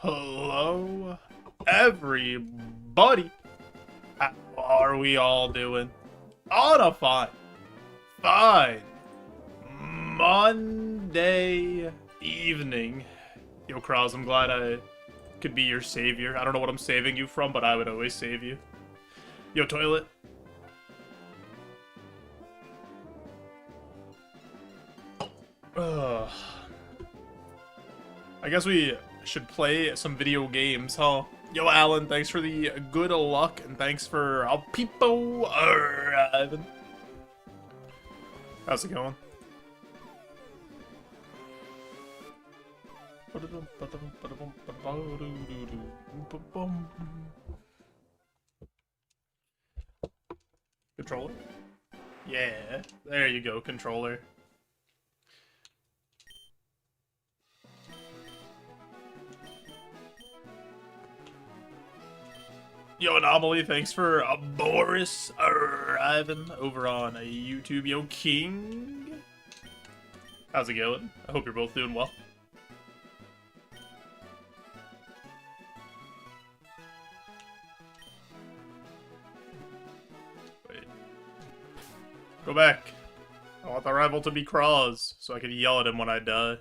Hello, everybody. How are we all doing? On a fine Monday evening. Yo, Kraus, I'm glad I could be your savior. I don't know what I'm saving you from, but I would always save you. Yo, Toilet. Ugh. I guess we should play some video games, huh? Yo, Alan, thanks for the good luck, and thanks for people arriving. How's it going? Controller? Yeah, there you go, controller. Yo, Anomaly, thanks for Boris arriving over on YouTube. Yo, King. How's it going? I hope you're both doing well. Wait. Go back. I want the rival to be Kraus, so I can yell at him when I die.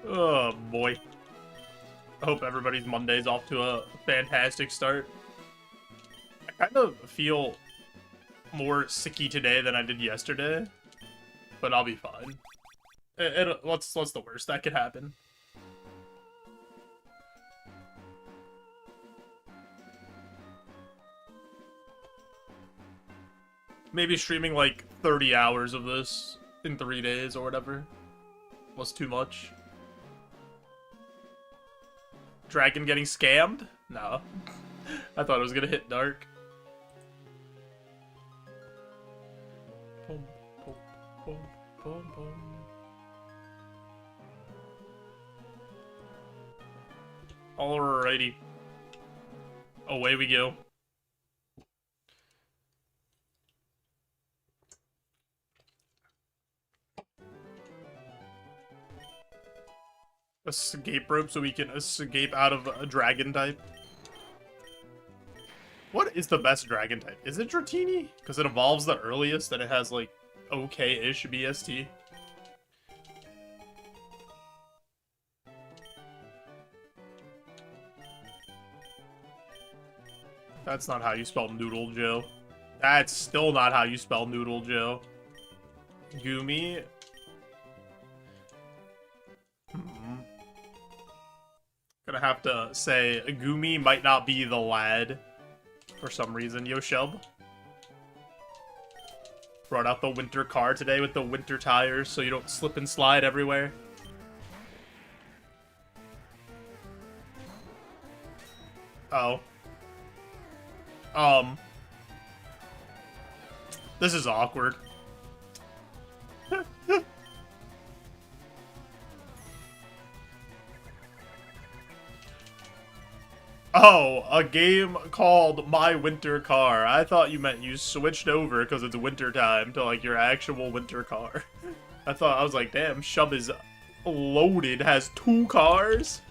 Oh boy. I hope everybody's Monday's off to a fantastic start. I kind of feel more sicky today than I did yesterday, but I'll be fine. What's the worst that could happen? Maybe streaming like 30 hours of this in 3 days or whatever was too much. Dragon getting scammed? No. I thought it was gonna hit dark. Boom, boom, boom, boom, boom. Alrighty. Away we go. Escape rope so we can escape out of a dragon type. What is the best dragon type? Is it Dratini? Because it evolves the earliest and it has like okay-ish BST. That's not how you spell Noodle Joe. That's still not how you spell Noodle Joe. Gumi. Gonna have to say, Gumi might not be the lad for some reason. Yo, Shub. Brought out the winter car today with the winter tires so you don't slip and slide everywhere. Oh. This is awkward. Oh, a game called My Winter Car. I thought you meant you switched over because it's winter time to like your actual winter car. I was like, damn, Shub is loaded, has 2 cars.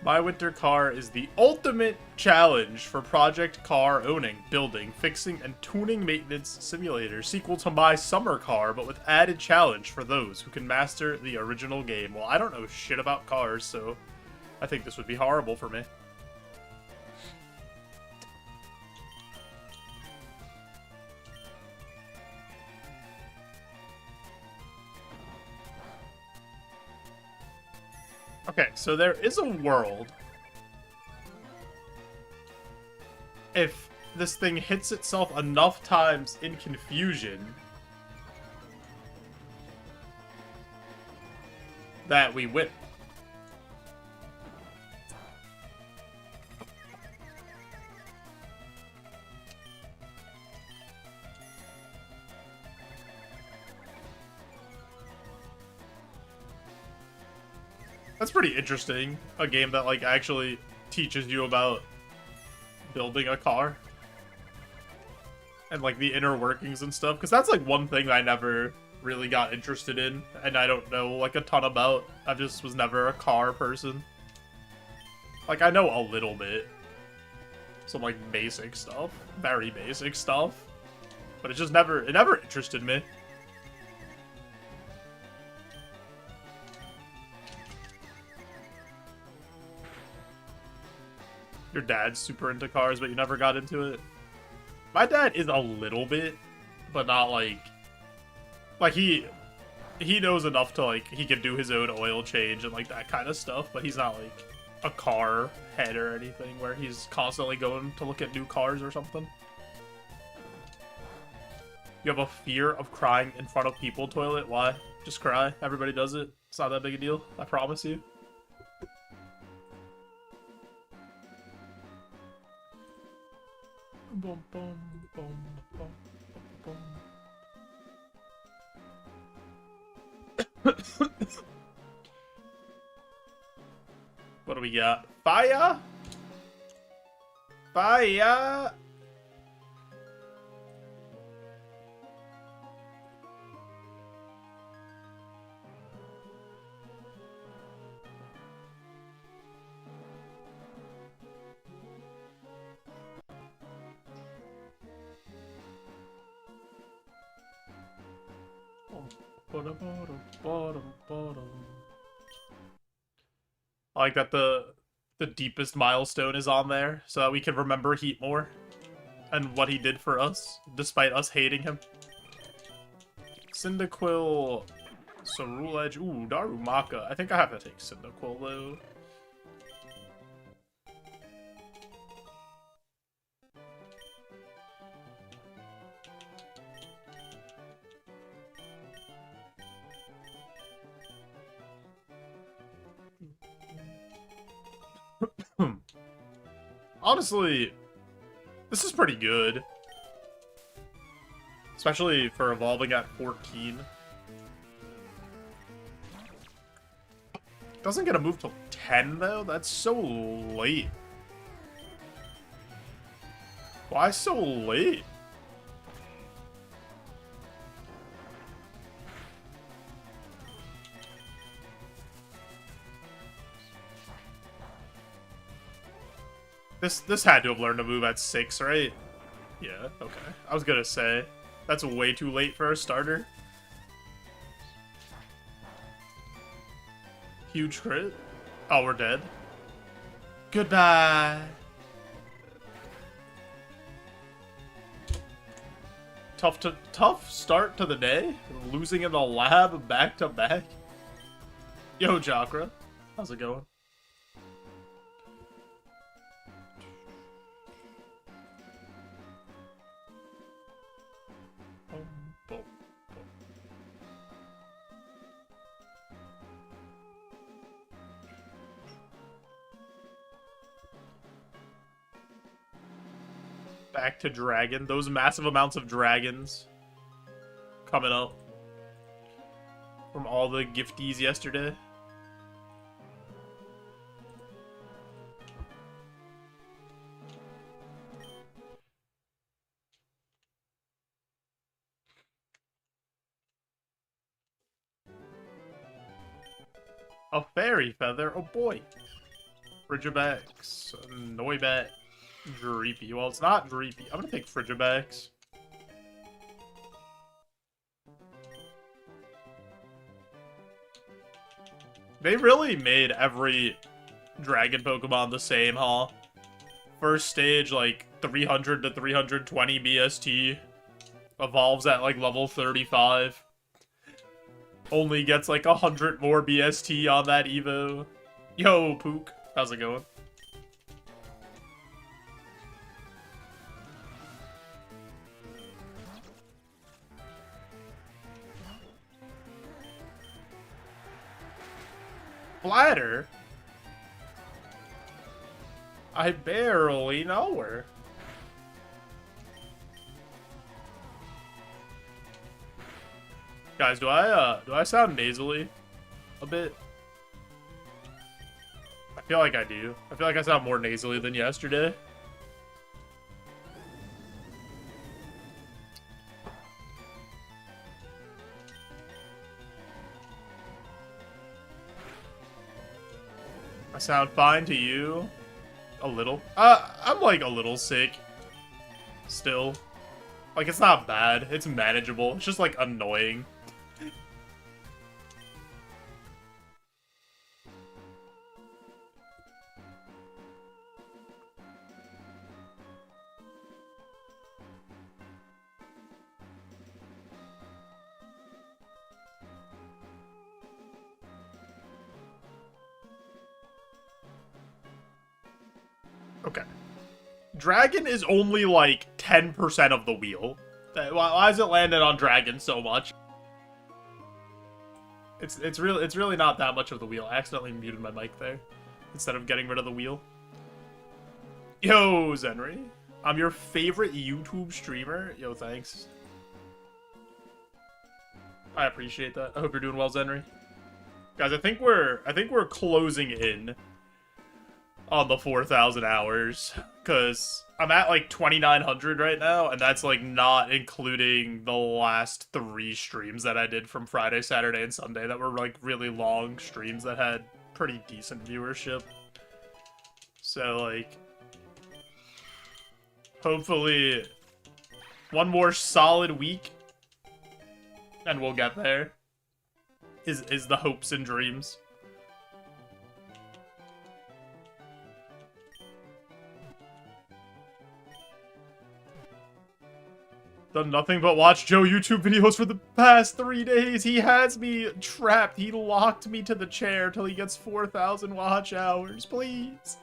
My Winter Car is the ultimate challenge for project car owning, building, fixing, and tuning maintenance simulator. Sequel to My Summer Car, but with added challenge for those who can master the original game. Well, I don't know shit about cars, so I think this would be horrible for me. Okay, so there is a world if this thing hits itself enough times in confusion that we win. That's pretty interesting. A game that, like, actually teaches you about building a car. And, like, the inner workings and stuff. Because that's, like, one thing I never really got interested in. And I don't know, like, a ton about. I just was never a car person. Like, I know a little bit. Some, like, basic stuff. Very basic stuff. But it never interested me. Your dad's super into cars, but you never got into it? My dad is a little bit, but not like he knows enough to, like, he can do his own oil change and, like, that kind of stuff, but he's not, like, a car head or anything where he's constantly going to look at new cars or something. You have a fear of crying in front of people toilet? Why? Just cry. Everybody does it. It's not that big a deal. I promise you. Boom, boom, boom, boom, boom. What do we got? Fire? Fire! I like that the deepest milestone is on there, so that we can remember Heat more and what he did for us, despite us hating him. Cyndaquil, Cerulege, ooh, Darumaka. I think I have to take Cyndaquil though. Honestly, this is pretty good. Especially for evolving at 14. Doesn't get a move till 10, though? That's so late. Why so late? This had to have learned to move at 6, right? Yeah, okay. I was gonna say, that's way too late for a starter. Huge crit. Oh, we're dead. Goodbye. Tough start to the day. Losing in the lab back to back. Yo, Chakra. How's it going? Back to dragon. Those massive amounts of dragons coming up from all the gifties yesterday. A fairy feather? Oh boy. Frigibax, Noibat, Dreepy. Well, it's not Dreepy. I'm gonna take Frigibax. They really made every dragon Pokemon the same, huh? First stage, like, 300 to 320 BST. Evolves at, like, level 35. Only gets, like, 100 more BST on that Evo. Yo, Pook. How's it going? Bladder? I barely know her. Guys, do I sound nasally a bit? feel like I do. I feel like I sound more nasally than yesterday. I sound fine to you? A little? I'm like a little sick. Still. Like, it's not bad. It's manageable. It's just like annoying. Okay. Dragon is only like 10% of the wheel. Why is it landed on Dragon so much? It's really not that much of the wheel. I accidentally muted my mic there instead of getting rid of the wheel. Yo, Zenry. I'm your favorite YouTube streamer. Yo, thanks. I appreciate that. I hope you're doing well, Zenry. Guys, I think we're closing in on the 4,000 hours, because I'm at like 2,900 right now, and that's like not including the last 3 streams that I did from Friday, Saturday, and Sunday that were like really long streams that had pretty decent viewership. So like, hopefully one more solid week and we'll get there. Is the hopes and dreams. Done nothing but watch Joe YouTube videos for the past 3 days. He has me trapped. He locked me to the chair till he gets 4,000 watch hours. Please.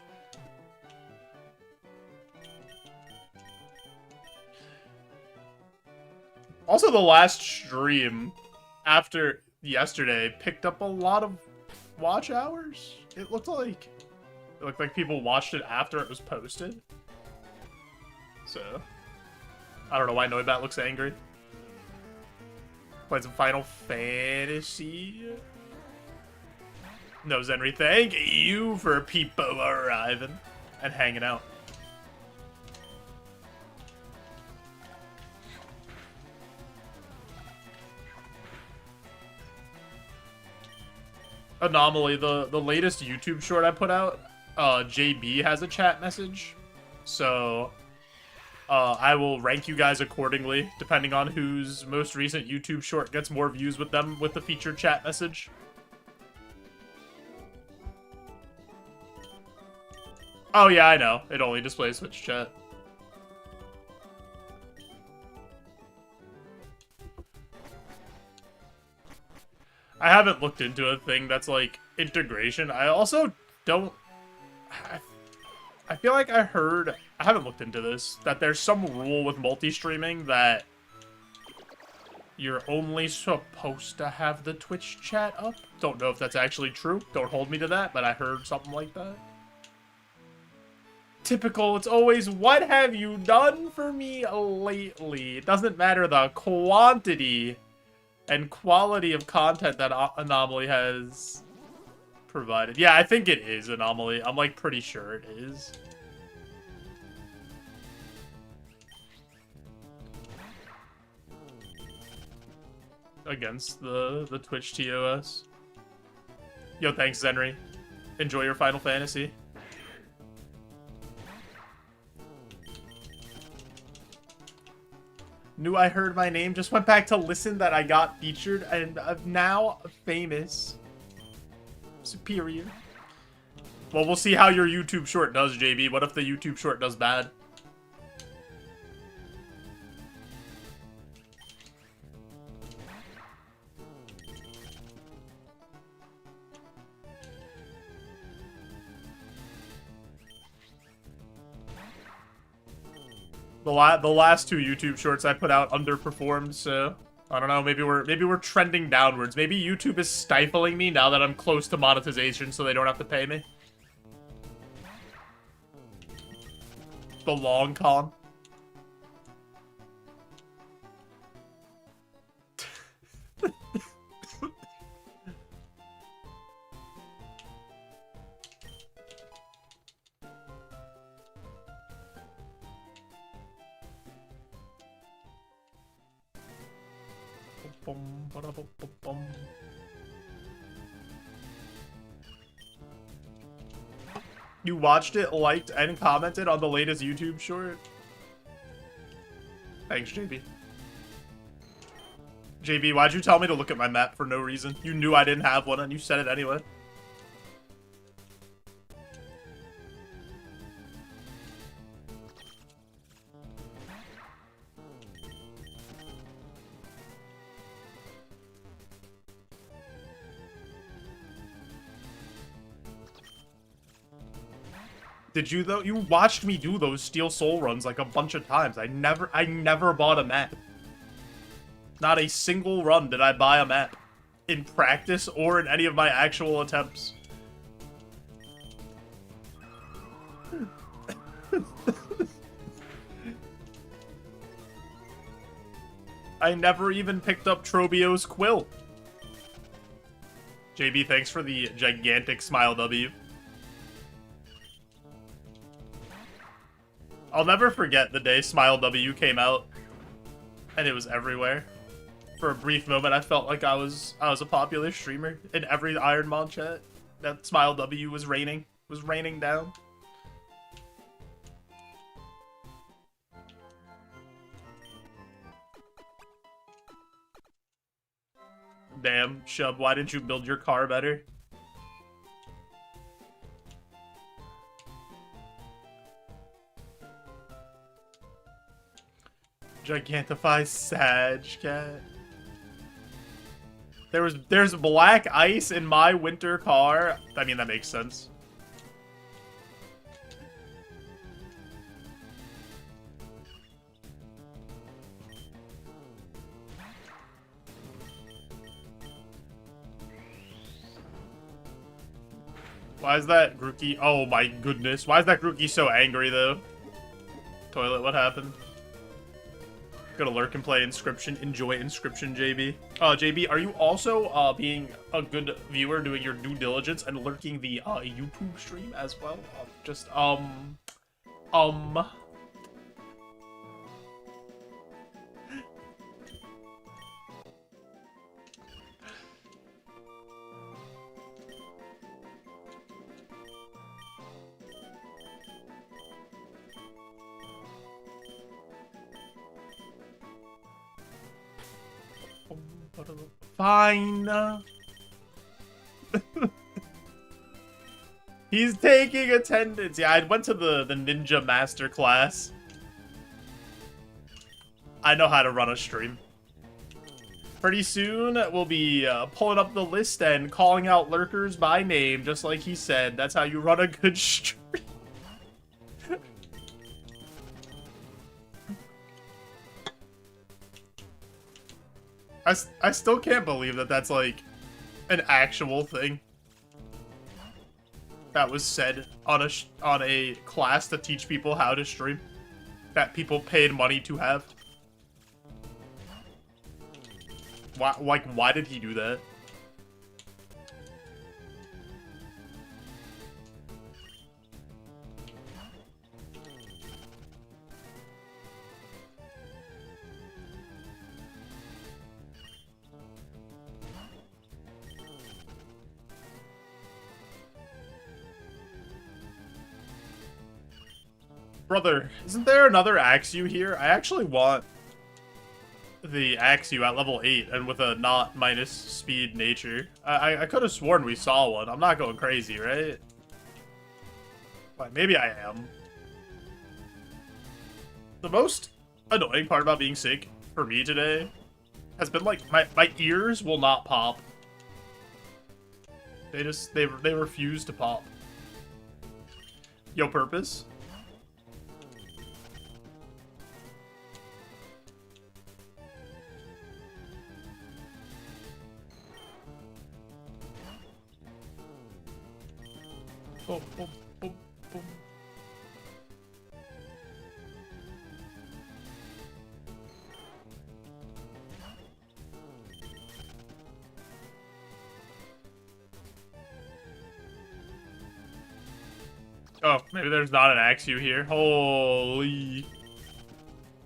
Also, the last stream after yesterday picked up a lot of watch hours. It looked like people watched it after it was posted. So I don't know why Noibat looks angry. Played some Final Fantasy. No, Zenry, thank you for people arriving and hanging out. Anomaly, the latest YouTube short I put out, JB has a chat message. So I will rank you guys accordingly, depending on whose most recent YouTube short gets more views with them with the featured chat message. Oh yeah, I know. It only displays Twitch chat. I haven't looked into a thing that's like integration. I also don't... I feel like I heard... I haven't looked into this. That there's some rule with multi-streaming that you're only supposed to have the Twitch chat up. Don't know if that's actually true. Don't hold me to that, but I heard something like that. Typical, it's always, what have you done for me lately? It doesn't matter the quantity and quality of content that Anomaly has provided. Yeah, I think it is Anomaly. I'm like pretty sure it is. Against the Twitch TOS. Yo, thanks, Zenry. Enjoy your Final Fantasy. Knew I heard my name, just went back to listen that I got featured, and I'm now famous. Superior. Well, we'll see how your YouTube short does, JB. What if the YouTube short does bad? The last 2 YouTube shorts I put out underperformed, so I don't know, maybe we're trending downwards. Maybe YouTube is stifling me now that I'm close to monetization so they don't have to pay me. The long con. You watched it, liked, and commented on the latest YouTube short? Thanks, JB. JB, why'd you tell me to look at my map for no reason? You knew I didn't have one and you said it anyway. Did you though? You watched me do those Steel Soul runs like a bunch of times. I never bought a map. Not a single run did I buy a map. In practice or in any of my actual attempts. I never even picked up Trobio's quill. JB, thanks for the gigantic smile W. I'll never forget the day Smile W came out, and it was everywhere. For a brief moment, I felt like I was a popular streamer in every Ironmon chat. That Smile W was raining down. Damn, Shub, why didn't you build your car better? Gigantify Sag Cat. There's black ice in my winter car. I mean, that makes sense. Why is that Grookey? Oh my goodness. Why is that Grookey so angry though? Toilet, what happened? Gonna lurk and play Inscription. Enjoy Inscription, JB. JB, are you also being a good viewer, doing your due diligence and lurking the YouTube stream as well? Fine. He's taking attendance. Yeah, I went to the Ninja Master class. I know how to run a stream. Pretty soon, we'll be pulling up the list and calling out lurkers by name, just like he said. That's how you run a good stream. I still can't believe that that's, like, an actual thing that was said on a class to teach people how to stream that people paid money to have. Why did he do that? Brother, isn't there another Axew here? I actually want the Axew at level 8 and with a not minus speed nature. I could have sworn we saw one. I'm not going crazy, right? Like, maybe I am. The most annoying part about being sick for me today has been, like, my ears will not pop. They refuse to pop. Yo, Purpose? Boom, boom, boom, boom. Oh, maybe there's not an Axew here. Holy.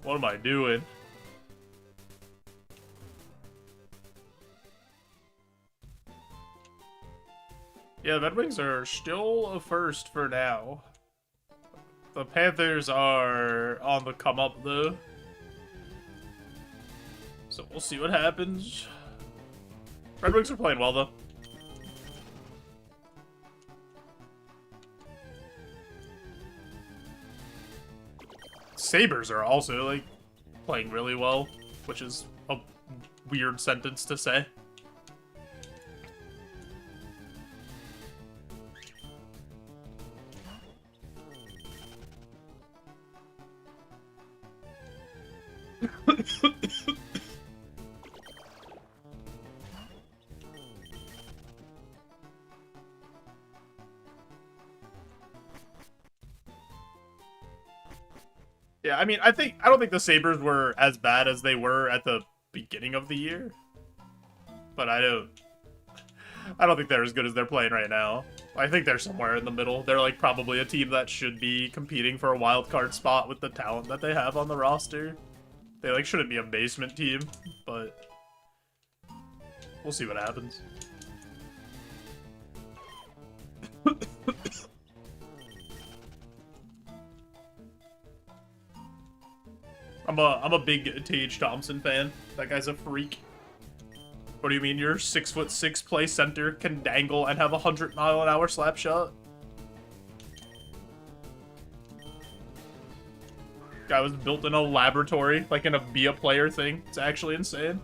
What am I doing? Yeah, Red Wings are still a first for now. The Panthers are on the come up, though. So we'll see what happens. Red Wings are playing well, though. Sabres are also, like, playing really well, which is a weird sentence to say. Yeah, I mean, I don't think the Sabres were as bad as they were at the beginning of the year. But I don't think they're as good as they're playing right now. I think they're somewhere in the middle. They're like probably a team that should be competing for a wild card spot with the talent that they have on the roster. They like shouldn't be a basement team, but we'll see what happens. I'm a big Tage Thompson fan. That guy's a freak. What do you mean your 6'6" play center can dangle and have a 100-mile-an-hour slap shot? Guy was built in a laboratory, like in a be a player thing. It's actually insane.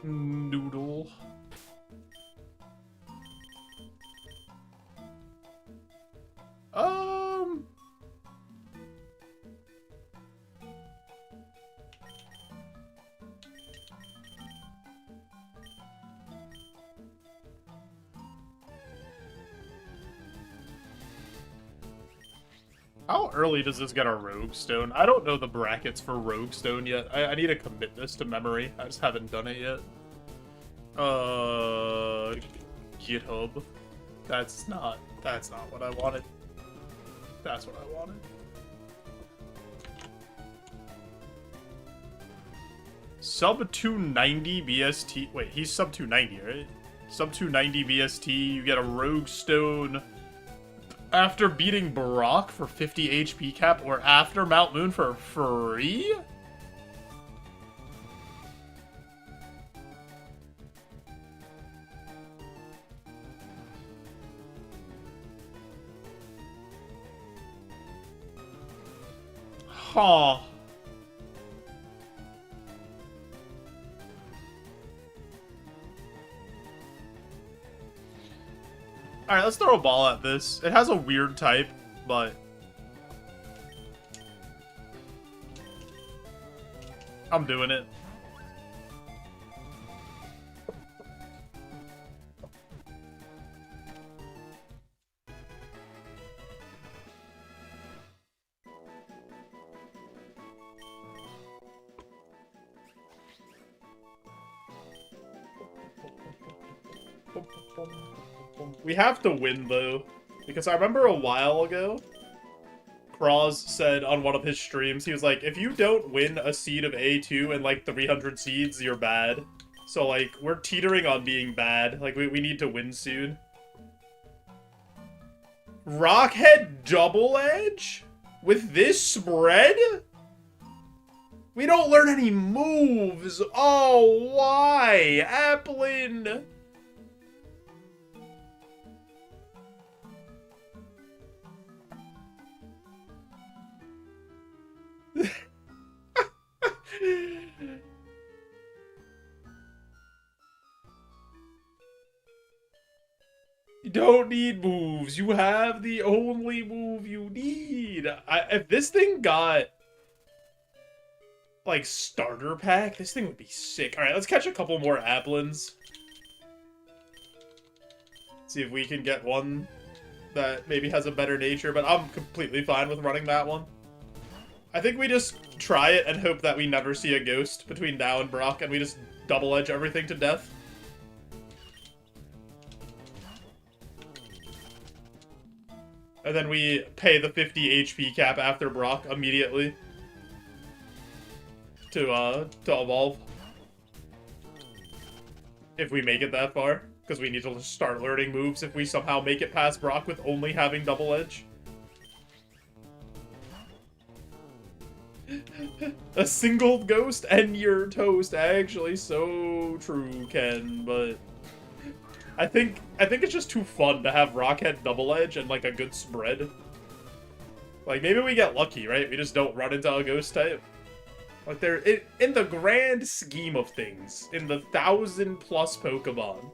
Noodle. How early does this get a Rogue Stone? I don't know the brackets for Rogue Stone yet. I need to commit this to memory. I just haven't done it yet. GitHub. That's not what I wanted. That's what I wanted. Sub 290 BST. Wait, he's sub 290, right? Sub 290 BST. You get a Rogue Stone after beating Brock for 50 HP cap, or after Mount Moon for free? Huh. Alright, let's throw a ball at this. It has a weird type, but I'm doing it. We have to win, though, because I remember a while ago, Kraz said on one of his streams, he was like, if you don't win a seed of A2 and, like, 300 seeds, you're bad. So, like, we're teetering on being bad. Like, we need to win soon. Rockhead Double Edge? With this spread? We don't learn any moves! Oh, why? Applin! You don't need moves. You have the only move you need. If this thing got, like, starter pack, this thing would be sick. Alright, let's catch a couple more Applins. See if we can get one that maybe has a better nature, but I'm completely fine with running that one. I think we just try it and hope that we never see a ghost between now and Brock, and we just double edge everything to death. And then we pay the 50 HP cap after Brock immediately to evolve. If we make it that far. Because we need to start learning moves if we somehow make it past Brock with only having double edge. A single ghost and you're toast. Actually, so true, Ken, but I think it's just too fun to have Rockhead double edge and like a good spread. Like maybe we get lucky, right? We just don't run into a ghost type. Like they're in the grand scheme of things, in the 1,000+ Pokemon,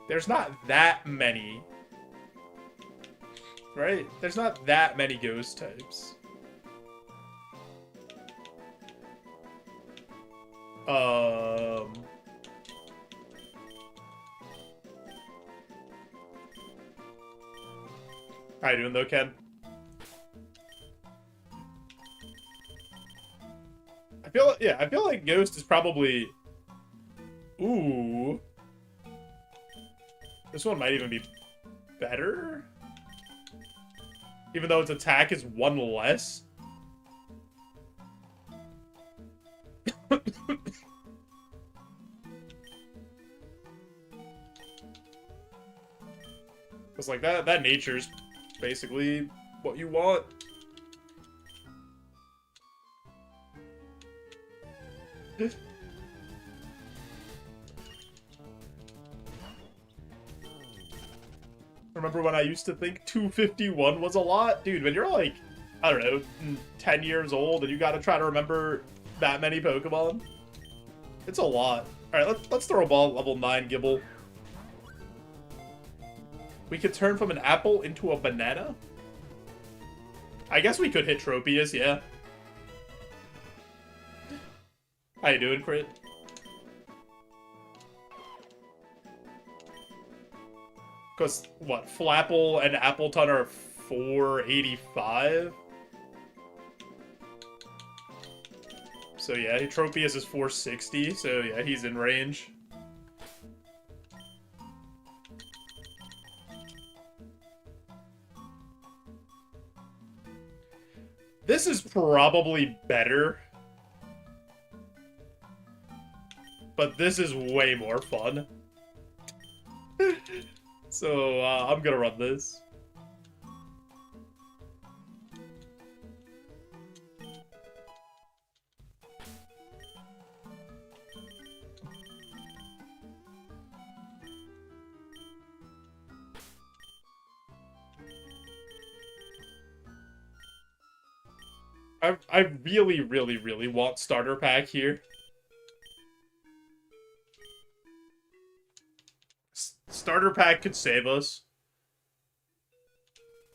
there's not that many, right? There's not that many ghost types. How you doing though, Ken? I feel like Ghost is probably... Ooh. This one might even be better? Even though its attack is 1 less? It's like that nature's basically what you want. Remember when I used to think 251 was a lot? Dude, when you're like, I don't know, 10 years old and you gotta try to remember that many Pokemon, it's a lot. Alright, let's throw a ball at level 9 Gibble. We could turn from an apple into a banana? I guess we could hit Tropius, yeah. How you doing, Crit? Because, what, Flapple and Appleton are 485? So yeah, Tropius is 460, so yeah, he's in range. This is probably better. But this is way more fun. So, I'm gonna run this. I really, really, really want starter pack here. Starter pack could save us.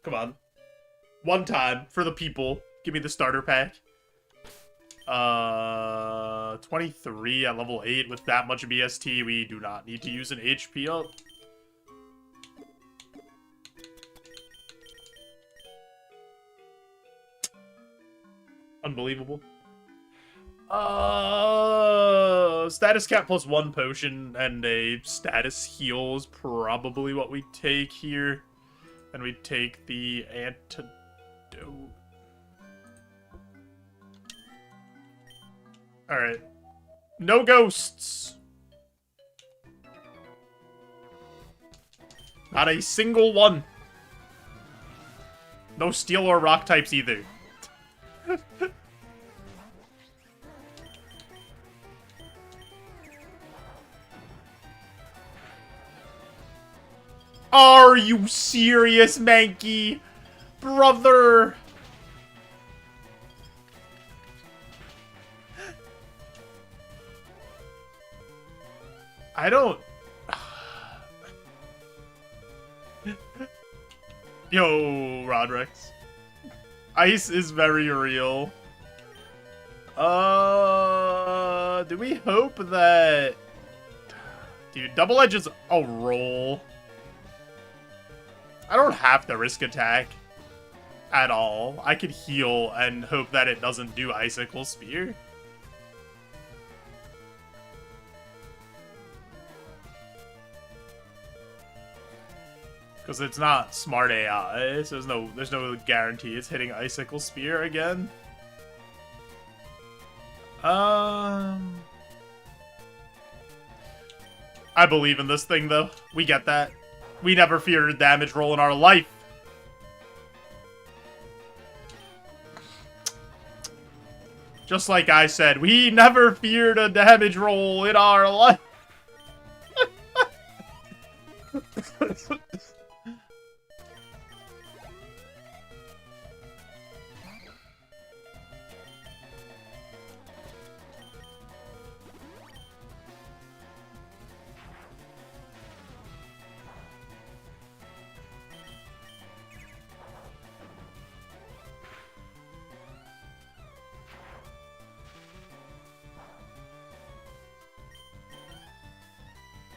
Come on. One time for the people. Give me the starter pack. 23 at level 8 with that much BST. We do not need to use an HP up. Unbelievable. Status cap plus 1 potion and a status heal is probably what we take here. And we take the antidote. Alright. No ghosts! Not a single one! No steel or rock types either. Are you serious, Mankey? Brother! I don't... Yo, Rodrex. Ice is very real. Do we hope that... Dude, Double Edge is a roll. I don't have to risk attack at all. I could heal and hope that it doesn't do Icicle Spear. Because it's not smart AI, so there's no guarantee it's hitting Icicle Spear again. I believe in this thing, though. We get that. We never feared a damage roll in our life. Just like I said, we never feared a damage roll in our life.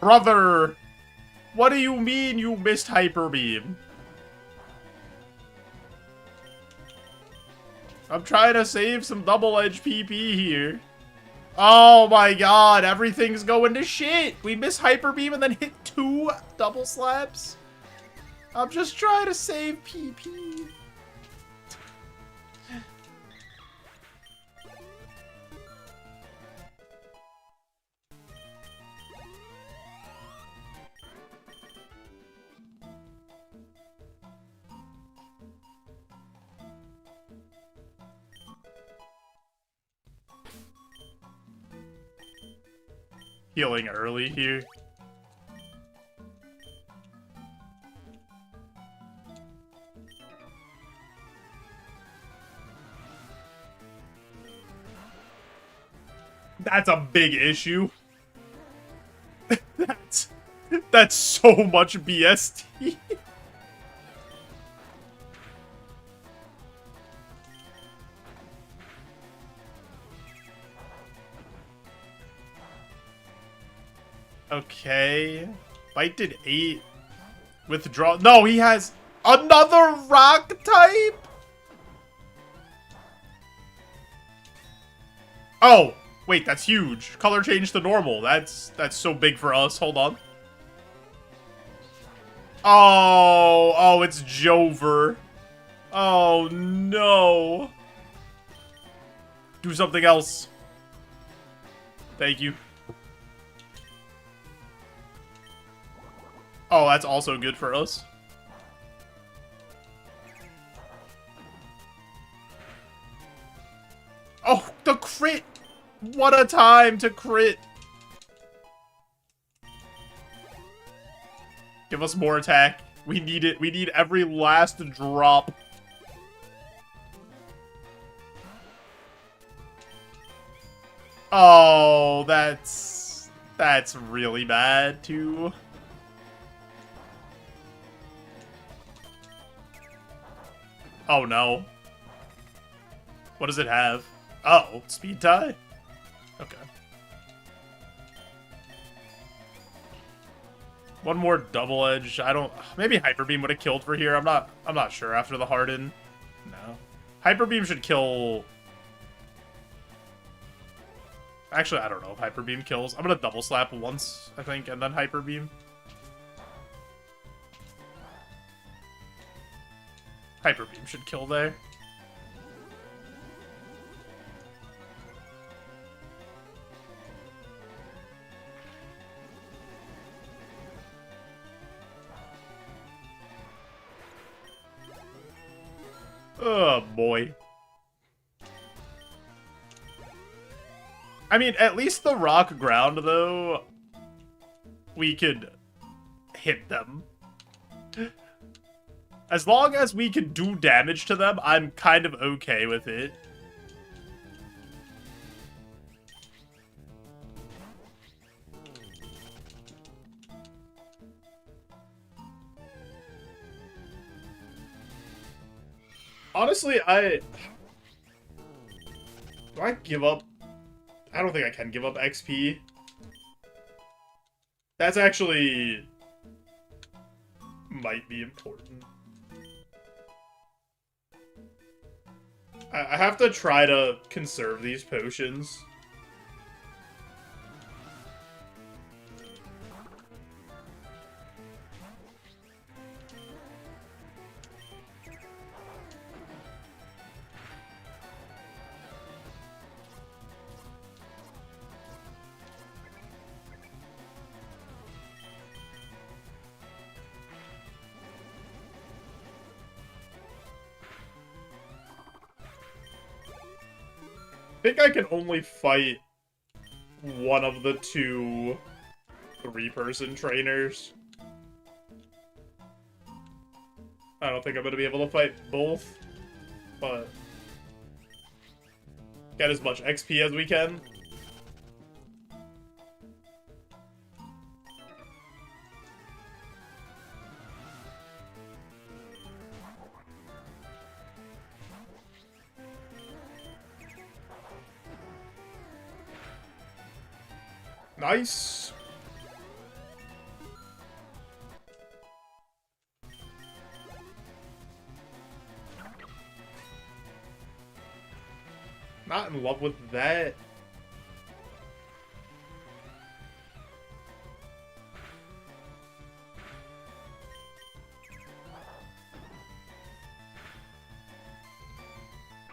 Brother! What do you mean you missed Hyper Beam? I'm trying to save some double-edge PP here. Oh my god, everything's going to shit! We missed Hyper Beam and then hit 2 double slaps? I'm just trying to save PP. Healing early here. That's a big issue. That's so much BST. Okay. Bite did 8. Withdraw. No, he has another rock type? Oh, wait, that's huge. Color change to normal. That's so big for us. Hold on. Oh, it's Jover. Oh, no. Do something else. Thank you. Oh, that's also good for us. Oh, the crit! What a time to crit! Give us more attack. We need it. We need every last drop. Oh, that's really bad, too. Oh, no. What does it have? Oh, speed tie? Okay. One more double edge. I don't... Maybe Hyper Beam would have killed for here. I'm not sure after the Harden. No. Hyper Beam should kill... Actually, I don't know if Hyper Beam kills. I'm gonna double slap once, I think, and then Hyper Beam. Hyper Beam should kill there. Oh, boy. I mean, at least the rock ground, though, we could hit them. As long as we can do damage to them, I'm kind of okay with it. Honestly, do I give up? I don't think I can give up XP. That's actually might be important. I have to try to conserve these potions. think I can only fight one of the two 3-person trainers. I don't think I'm going to be able to fight both, but get as much XP as we can. Nice. Not in love with that.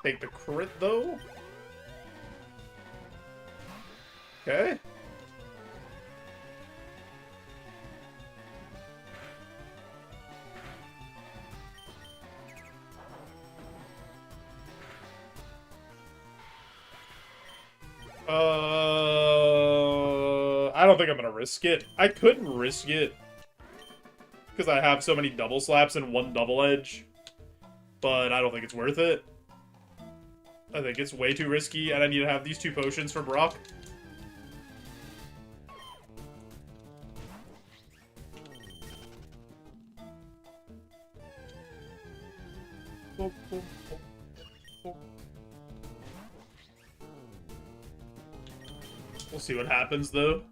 Take the crit though. Okay. I don't think I'm gonna risk it. I couldn't risk it because I have so many double slaps and one double edge, but I don't think it's worth it. I think it's way too risky, and I need to have these 2 potions for Brock. We'll see what happens, though.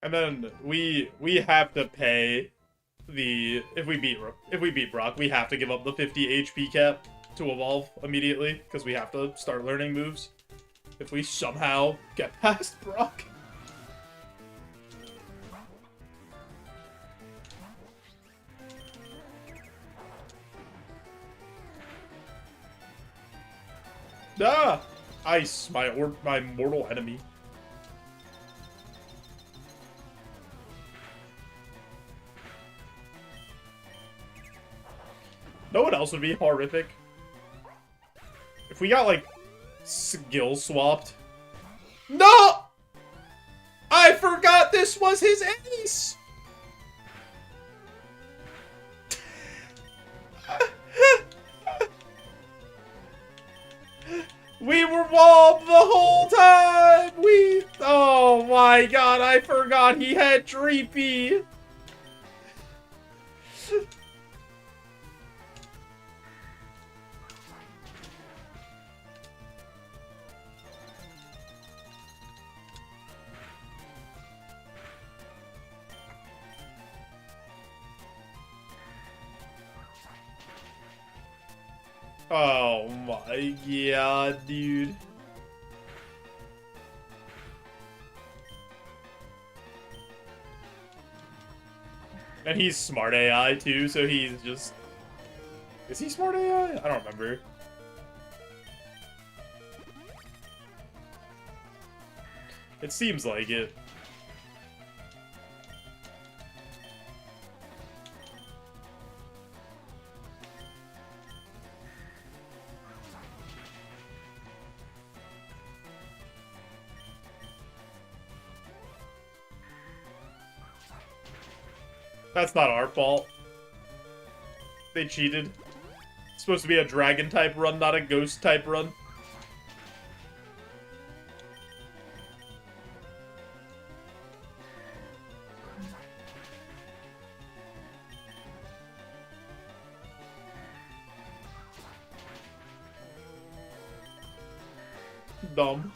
And then we have to pay the if we beat Brock, we have to give up the 50 HP cap to evolve immediately because we have to start learning moves if we somehow get past Brock. Ah! Ice, my mortal enemy. Know what else would be horrific? If we got, like, skill swapped. No! I forgot this was his ace! We were walled the whole time! Oh my god, I forgot he had Dreepy! Oh my god, dude. And he's smart AI too, so he's just... Is he smart AI? I don't remember. It seems like it. That's not our fault. They cheated. It's supposed to be a dragon type run, not a ghost type run. Dumb.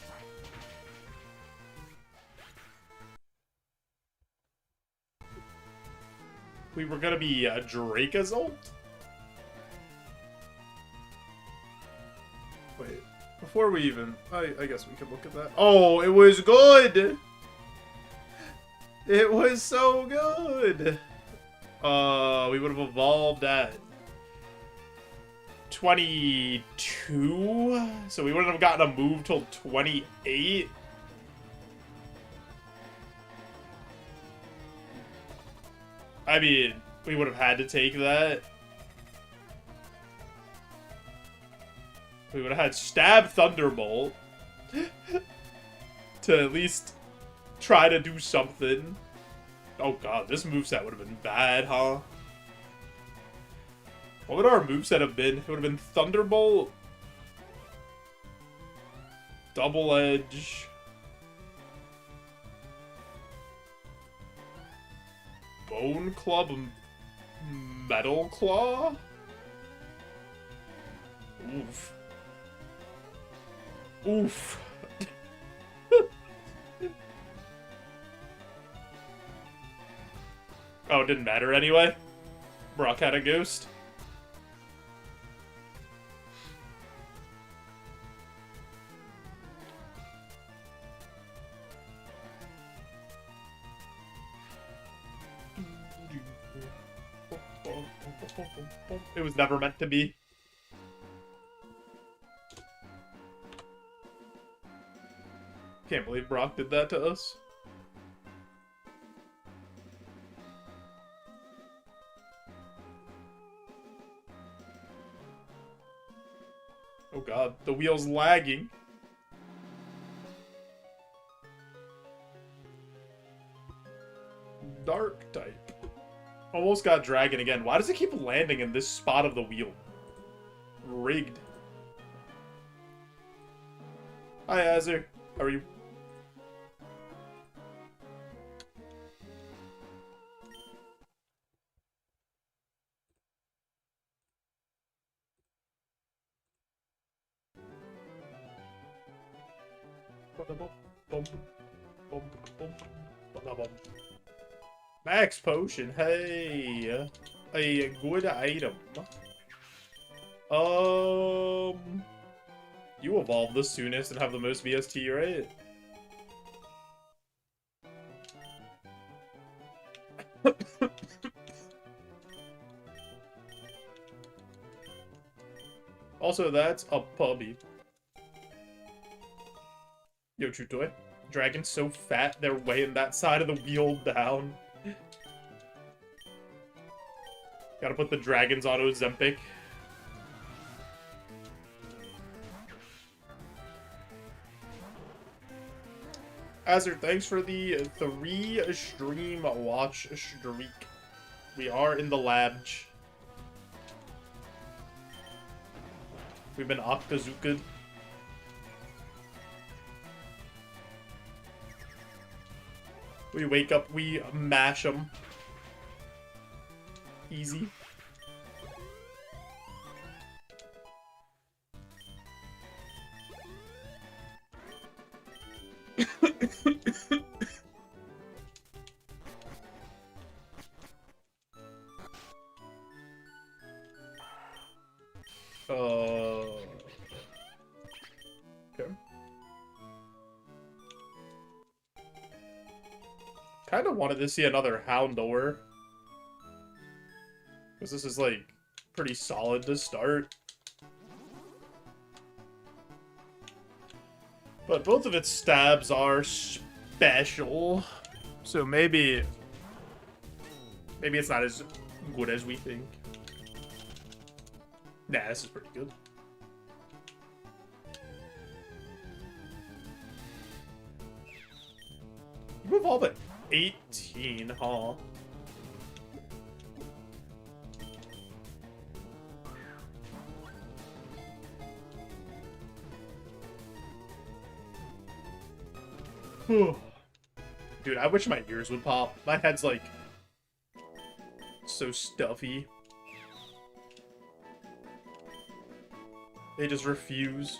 We were gonna be Draca's ult? Wait, before we even... I guess we could look at that. Oh, it was good! It was so good! We would have evolved at 22, so we wouldn't have gotten a move till 28. I mean, we would have had to take that. We would have had Stab Thunderbolt to at least try to do something. Oh god, this moveset would have been bad, huh? What would our moveset have been? It would have been Thunderbolt, Double Edge, Bone Club, Metal Claw? Oof. Oof. Oh, it didn't matter anyway. Brock had a ghost. It was never meant to be. Can't believe Brock did that to us. Oh god, the wheel's lagging. Dark type. Almost got dragon again. Why does it keep landing in this spot of the wheel? Rigged. Hi, Azir. How are you? Max potion, hey, a good item. You evolve the soonest and have the most VST, right? Also, that's a puppy. Yo, true toy. Dragon's so fat, they're weighing that side of the wheel down. Gotta put the dragons on Ozempic. Azir, thanks for the 3 stream watch streak. We are in the lab. We've been Octazooka. We wake up, we mash them. Easy. Okay. Kind of wanted to see another Houndour. Because this is, like, pretty solid to start. But both of its stabs are special. So maybe it's not as good as we think. Nah, this is pretty good. You evolve at 18, huh? Dude, I wish my ears would pop. My head's like so stuffy. They just refuse.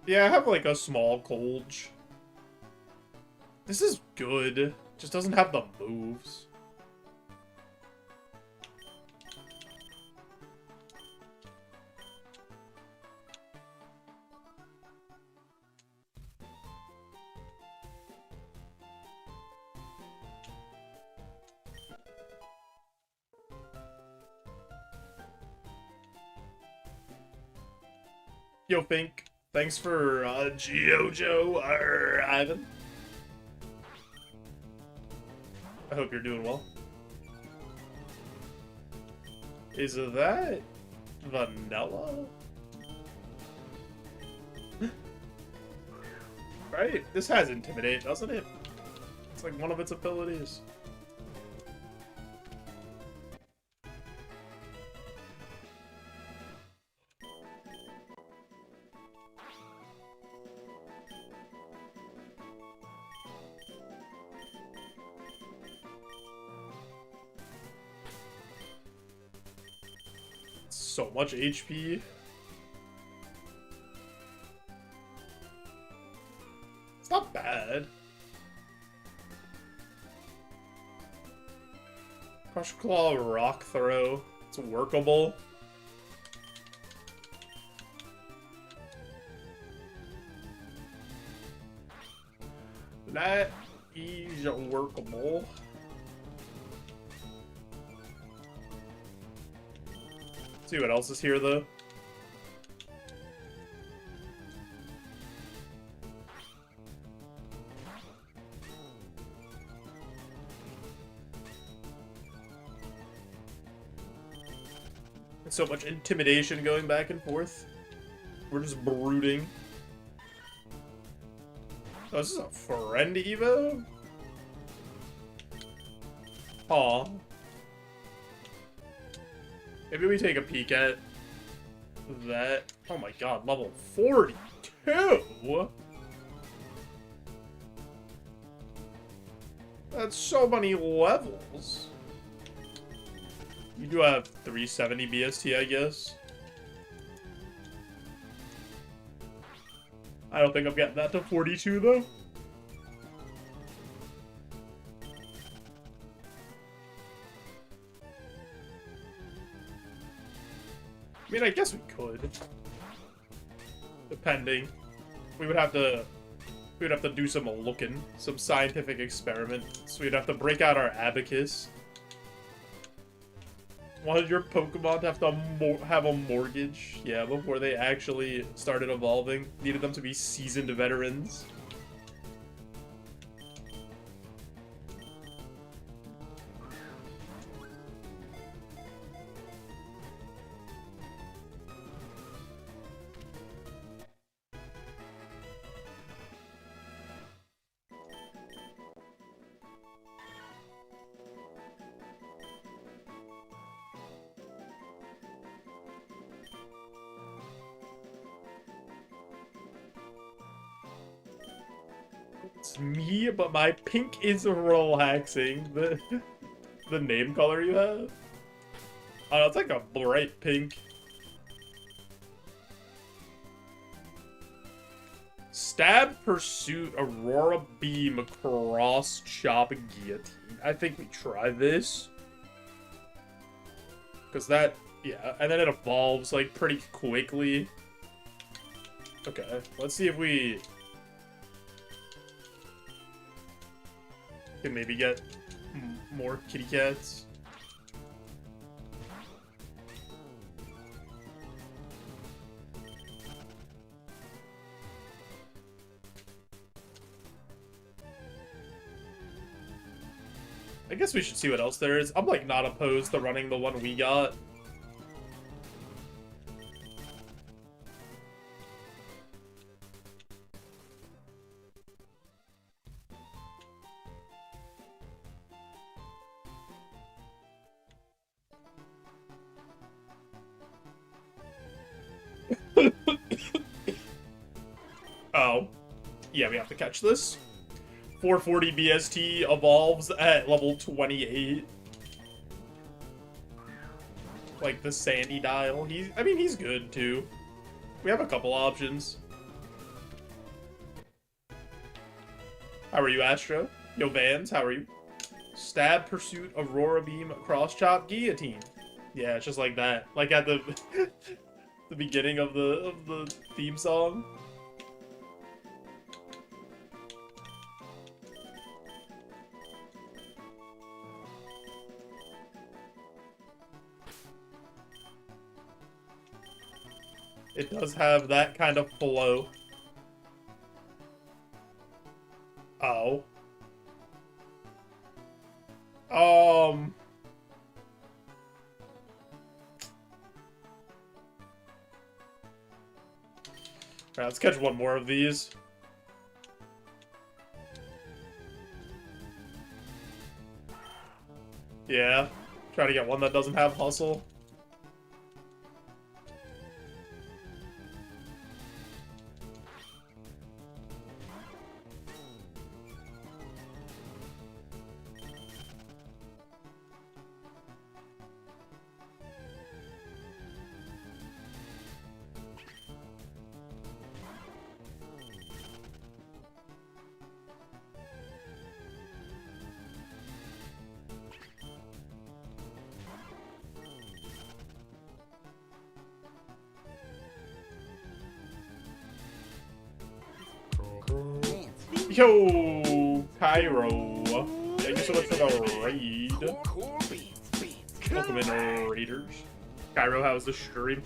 Yeah, I have like a small cold. This is good. Just doesn't have the moves. Yo, Fink. Thanks for JoeJoe Ivan. I hope you're doing well. Is that vanilla? Right? This has Intimidate, doesn't it? It's like one of its abilities. So much HP. It's not bad. Crush Claw, Rock Throw. It's workable. That is workable. See what else is here, though. There's so much intimidation going back and forth. We're just brooding. Oh, this is a friend Evo? Aw. Maybe we take a peek at that. Oh my god, level 42? That's so many levels. You do have 370 BST, I guess. I don't think I'm getting that to 42, though. I mean, I guess we could. Depending. We would have to do some looking, some scientific experiments. We'd have to break out our abacus. Wanted your Pokemon to have a mortgage, yeah, before they actually started evolving. Needed them to be seasoned veterans. It's me, but my pink is relaxing. The name color you have? Oh, it's like a bright pink. Stab, Pursuit, Aurora Beam, Cross, Chop, and Guillotine. I think we try this. Because that, yeah, and then it evolves, like, pretty quickly. Okay, let's see if we can maybe get more kitty cats. I guess we should see what else there is. I'm, like, not opposed to running the one we got. Oh. Yeah, we have to catch this. 440 BST evolves at level 28. Like the Sandy Dial. I mean, he's good too. We have a couple options. How are you, Astro? Yo, Vans, how are you? Stab, Pursuit, Aurora Beam, Cross Chop, Guillotine. Yeah, it's just like that. Like at the the beginning of the theme song. It does have that kind of flow. Oh. Alright, let's catch one more of these. Yeah. Try to get one that doesn't have hustle. Yo, Cairo. Thank you so much for the raid. Welcome in, Raiders. Cairo, how's the stream?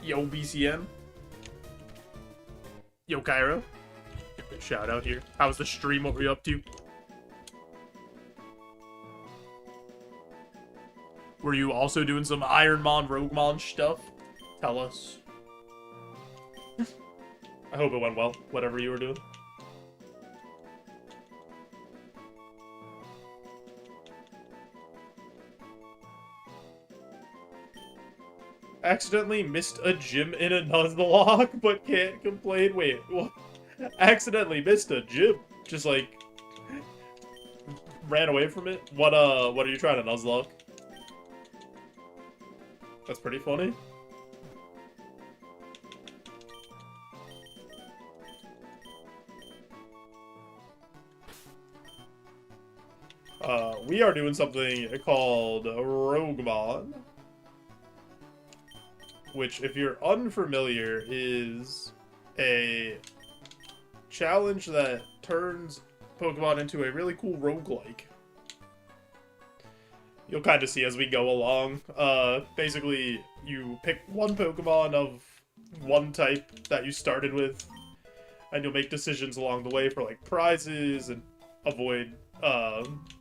Yo, BCM. Yo, Cairo. Good shout out here. How's the stream? What were you up to? Were you also doing some Ironmon, Roguemon stuff? Tell us. I hope it went well, whatever you were doing. Accidentally missed a gym in a Nuzlocke, but can't complain. Wait, what? Accidentally missed a gym? Just like ran away from it? What are you trying to Nuzlocke? That's pretty funny. We are doing something called Roguemon, which, if you're unfamiliar, is a challenge that turns Pokemon into a really cool roguelike. You'll kind of see as we go along. Basically, you pick one Pokemon of one type that you started with, and you'll make decisions along the way for, like, prizes and avoid,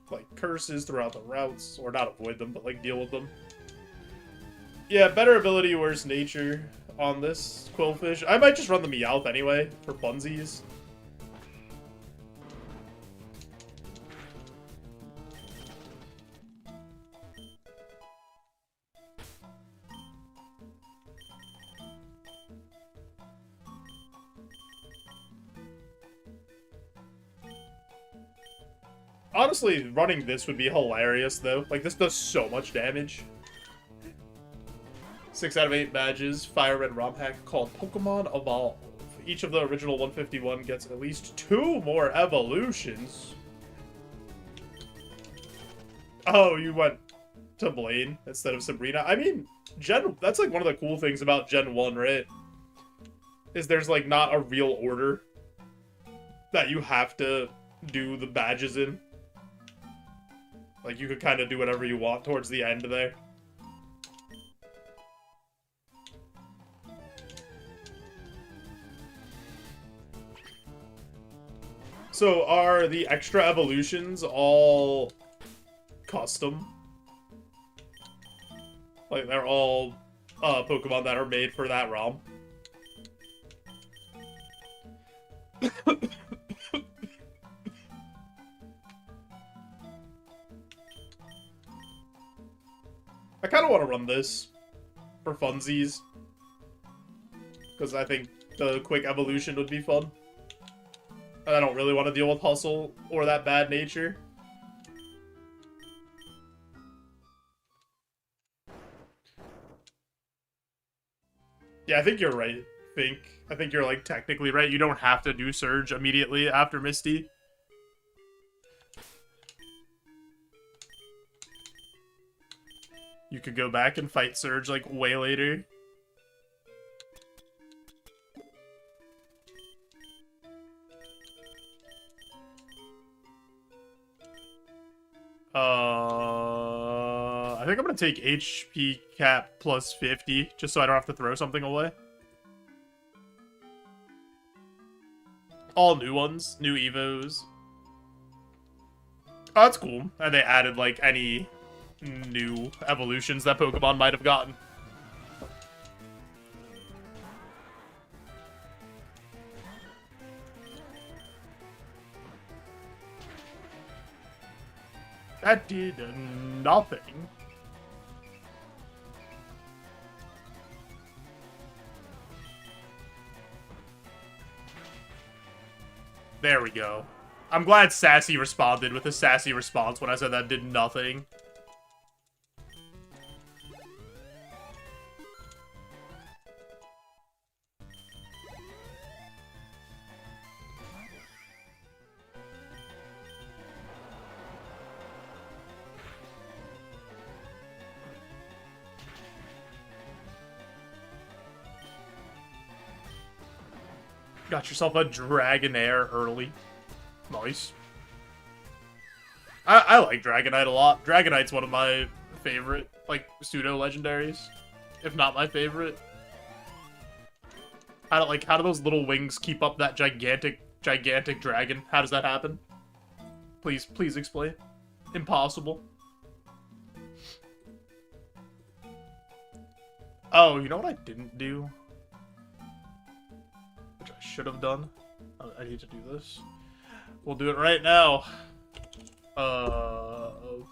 like, curses throughout the routes. Or not avoid them, but, like, deal with them. Yeah, better ability, worse nature on this Quillfish. I might just run the Meowth anyway, for funsies. Honestly, running this would be hilarious, though. Like, this does so much damage. 6 out of 8 badges, Fire Red ROM hack called Pokemon Evolve. Each of the original 151 gets at least 2 more evolutions. Oh, you went to Blaine instead of Sabrina? I mean, that's like one of the cool things about Gen 1, right? Is there's like not a real order that you have to do the badges in. Like, you could kind of do whatever you want towards the end there. So, are the extra evolutions all custom? Like, they're all Pokemon that are made for that ROM? I kind of want to run this for funsies, because I think the quick evolution would be fun. And I don't really want to deal with hustle or that bad nature. Yeah, I think you're right. think you're like technically right. You don't have to do Surge immediately after Misty. You could go back and fight Surge like way later. I think I'm gonna take HP cap plus 50, just so I don't have to throw something away. All new ones, new Evos. Oh, that's cool. And they added, like, any new evolutions that Pokemon might have gotten. That did nothing. There we go. I'm glad Sassy responded with a sassy response when I said that did nothing. Got yourself a Dragonair early. Nice. I like Dragonite a lot. Dragonite's one of my favorite, like, pseudo-legendaries. If not my favorite. How do those little wings keep up that gigantic dragon? How does that happen? Please explain. Impossible. Oh, you know what I didn't do? Which I should have done. I need to do this. We'll do it right now. I'll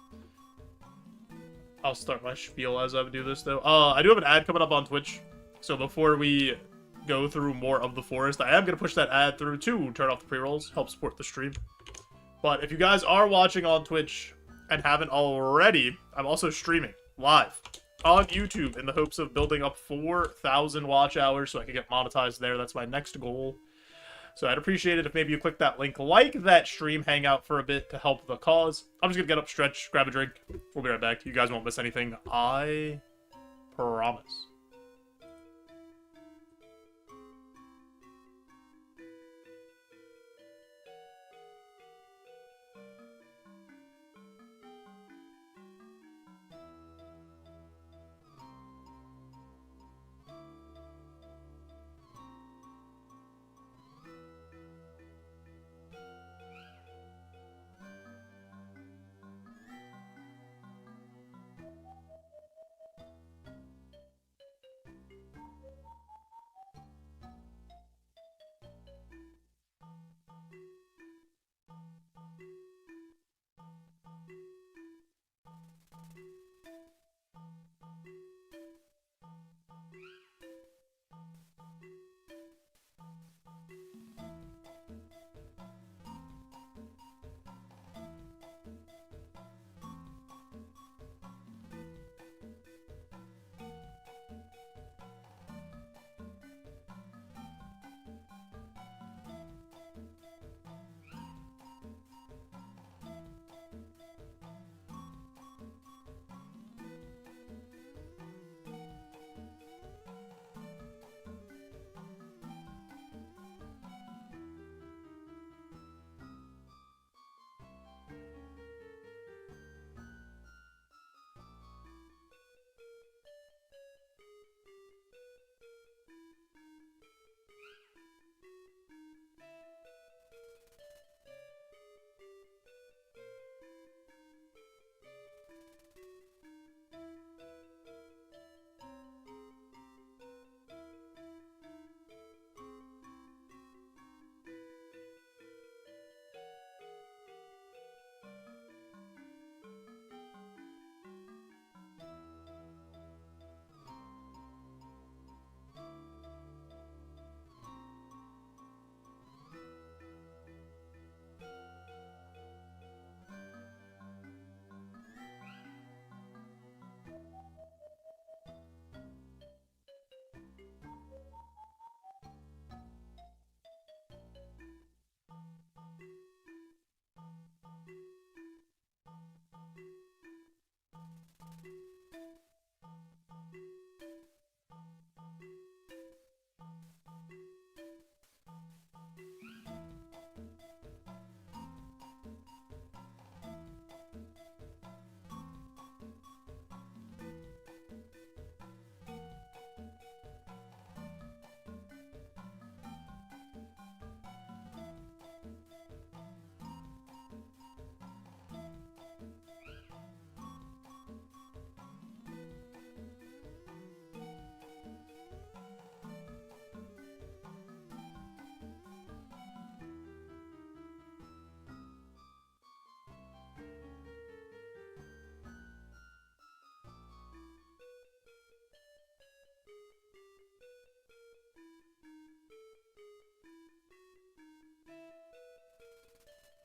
start my spiel as I do this, though. I do have an ad coming up on Twitch. So before we go through more of the forest, I am going to push that ad through to turn off the pre-rolls, help support the stream. But if you guys are watching on Twitch and haven't already, I'm also streaming live on YouTube in the hopes of building up 4,000 watch hours so I can get monetized there. That's my next goal. So I'd appreciate it if maybe you click that link, like that stream, hang out for a bit to help the cause. I'm just going to get up, stretch, grab a drink. We'll be right back. You guys won't miss anything. I promise.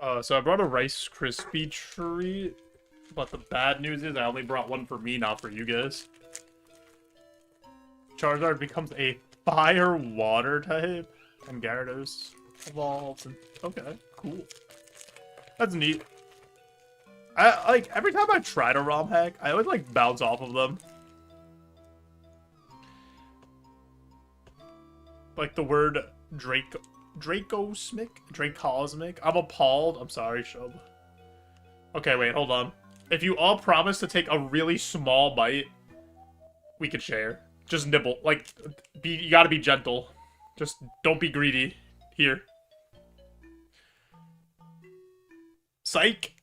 So I brought a Rice Krispie treat, but the bad news is I only brought one for me, not for you guys. Charizard becomes a fire water type, and Gyarados evolves. And okay, cool. That's neat. I like every time I try to ROM hack, I always like bounce off of them. Like the word Dracosmic? I'm appalled. I'm sorry, Shub. Okay, wait, hold on. If you all promise to take a really small bite, we could share. Just nibble. Like, you gotta be gentle. Just don't be greedy. Here. Psych!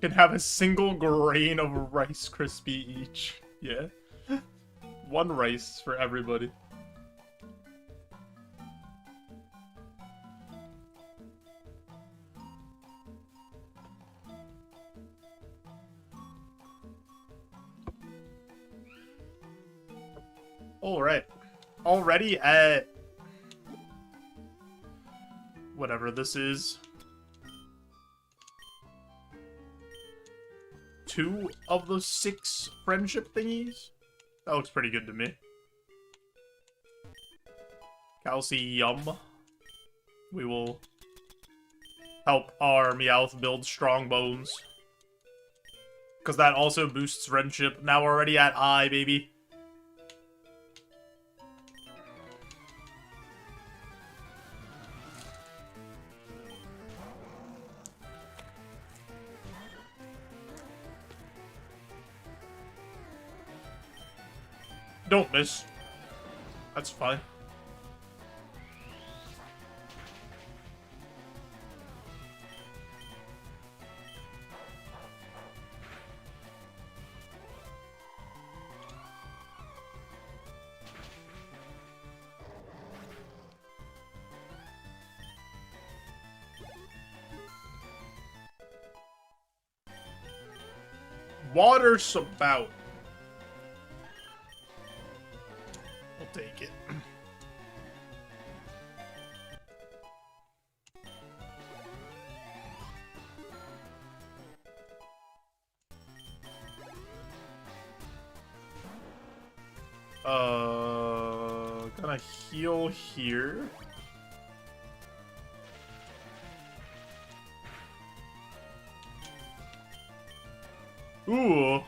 Can have a single grain of Rice Krispie each. Yeah. One rice for everybody. Alright. Already at... whatever this is. 2 of those 6 friendship thingies? That looks pretty good to me. Calcium. We will help our Meowth build strong bones. Because that also boosts friendship. Now we're already at I, baby. Don't miss. That's fine. Water spout. I'll take it. Gonna heal here. Ooh.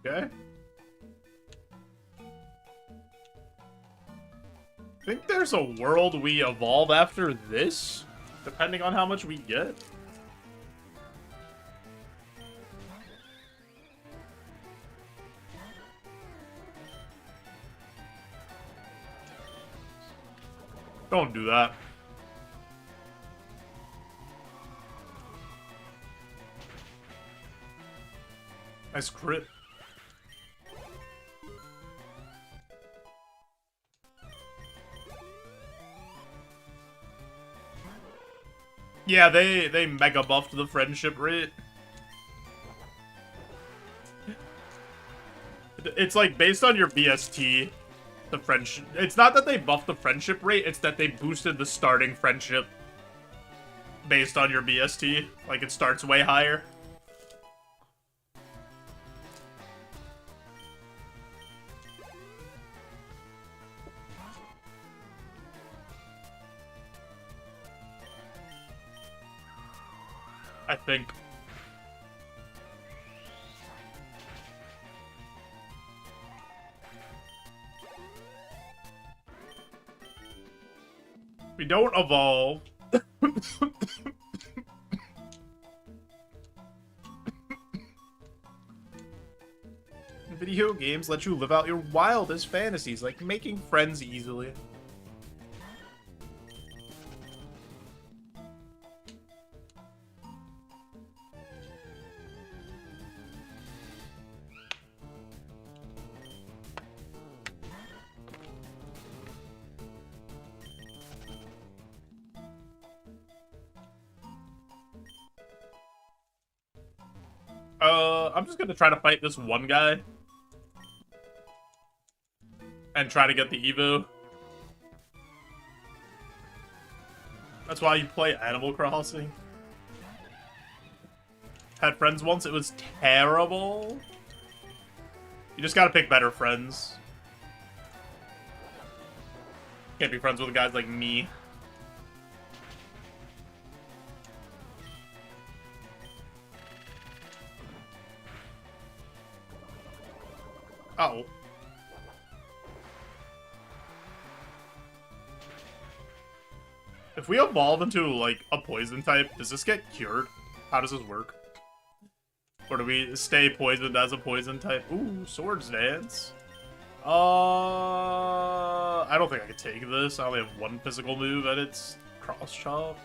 Okay. I think there's a world we evolve after this, depending on how much we get. Don't do that. Nice crit. Yeah, they mega buffed the friendship rate. It's like based on your BST, the friendship. It's not that they buffed the friendship rate, it's that they boosted the starting friendship based on your BST. Like it starts way higher. I think. We don't evolve. Video games let you live out your wildest fantasies, like making friends easily. I'm just gonna try to fight this one guy. And try to get the Evo. That's why you play Animal Crossing. Had friends once, it was terrible. You just gotta pick better friends. Can't be friends with guys like me. Uh-oh. If we evolve into, like, a poison type, does this get cured? How does this work? Or do we stay poisoned as a poison type? Ooh, Swords Dance. I don't think I can take this. I only have one physical move, and it's Cross Chop.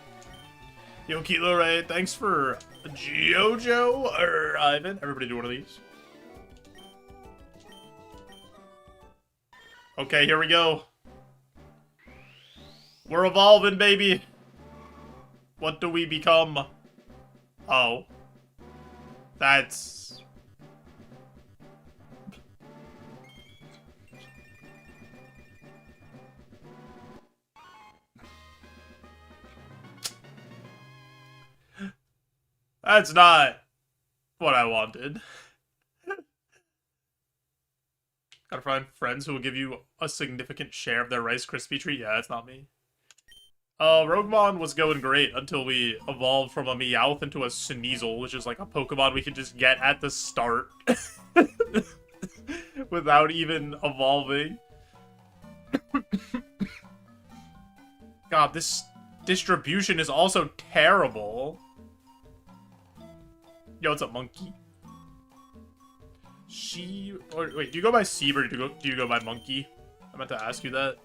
Yo, Kilo Ray, thanks for JoeJo or Ivan. Everybody do one of these. Okay, here we go. We're evolving, baby. What do we become? Oh. That's... That's not what I wanted. Gotta find friends who will give you a significant share of their Rice Krispie treat. Yeah, that's not me. Roguemon was going great until we evolved from a Meowth into a Sneasel, which is like a Pokemon we can just get at the start. Without even evolving. God, this distribution is also terrible. Yo, it's a monkey. Wait, do you go by Seeb or do you go by Monkey? I meant to ask you that.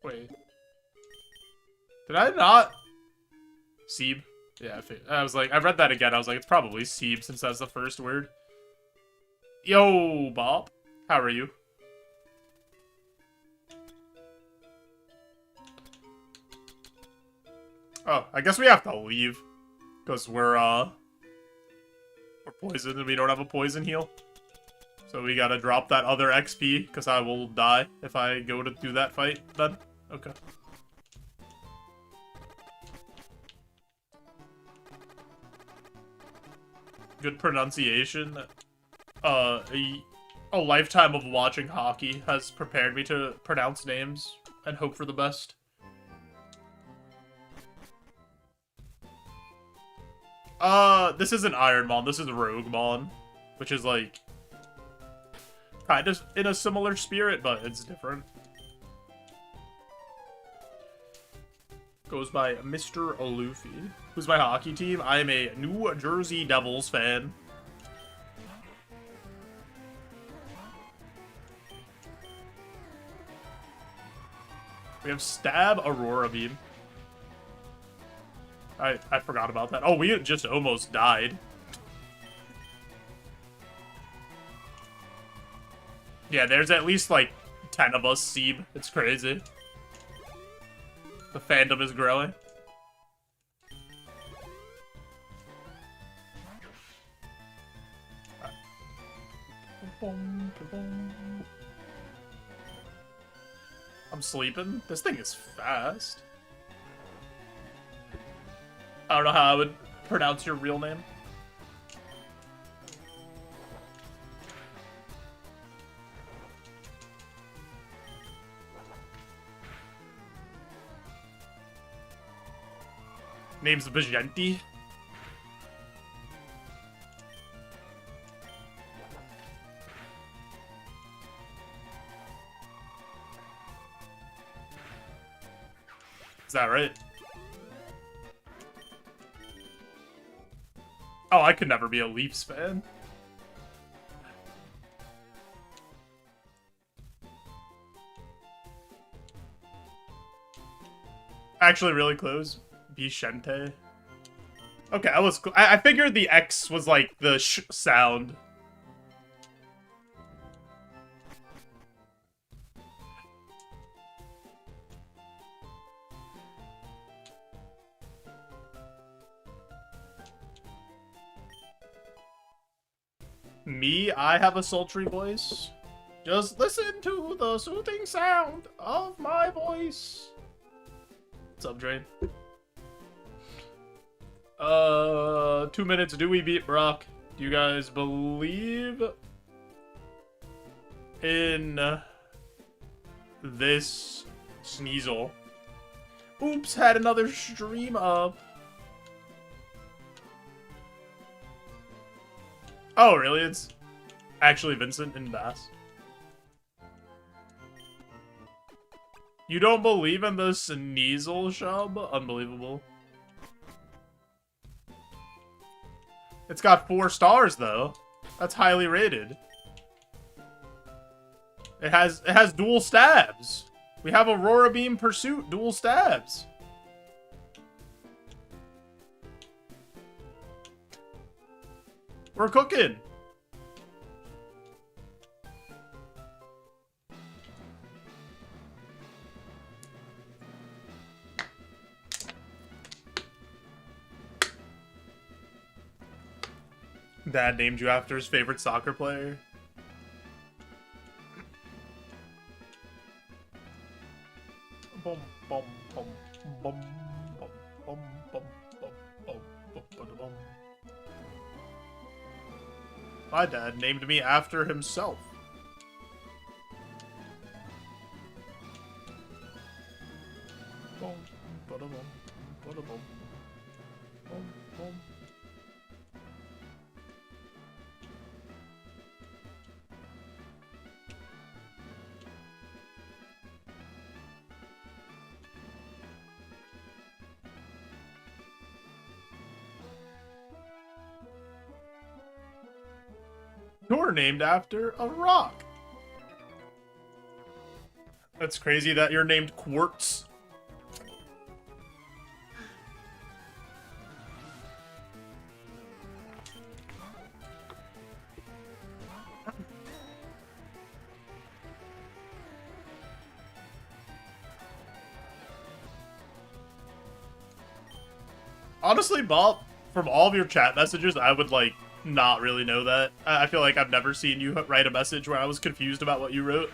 Wait. Did I not? Seeb? Yeah, I was like, I read that again. I was like, it's probably Seeb since that's the first word. Yo, Bob. How are you? Oh, I guess we have to leave. Because we're poisoned and we don't have a poison heal. So we gotta drop that other XP, because I will die if I go to do that fight then. Okay. Good pronunciation. A lifetime of watching hockey has prepared me to pronounce names and hope for the best. This isn't Ironmon, this is Roguemon, which is like kind of in a similar spirit, but it's different. Goes by Mr. Luffy. Who's my hockey team? I am a New Jersey Devils fan. We have Stab, Aurora Beam. I forgot about that. Oh, we just almost died. Yeah, there's at least like 10 of us, Seeb. It's crazy. The fandom is growing. I'm sleeping. This thing is fast. I don't know how I would pronounce your real name. Name's Bajenti. Is that right? Oh, I could never be a Leafs fan. Actually, really close. Bichente. Okay, I figured the X was like the sh sound. Me, I have a sultry voice. Just listen to the soothing sound of my voice. What's up, Drain? 2 minutes. Do we beat Brock? Do you guys believe in this Sneasel? Oops, had another stream up. Oh, really? It's actually Vincent and Bass. You don't believe in the Sneasel shub? Unbelievable. It's got 4 stars though. That's highly rated. It has dual stabs. We have Aurora Beam Pursuit dual stabs. We're cooking. Dad named you after his favorite soccer player. Bum, bum, bum, bum, bum, bum, bum, bum, bum, bum. My dad named me after himself. Bum, ba-da-bum, ba-da-bum, bum, bum. You're named after a rock. That's crazy that you're named Quartz. Honestly, Bob, from all of your chat messages, I would, like, not really know that. I feel like I've never seen you write a message where I was confused about what you wrote.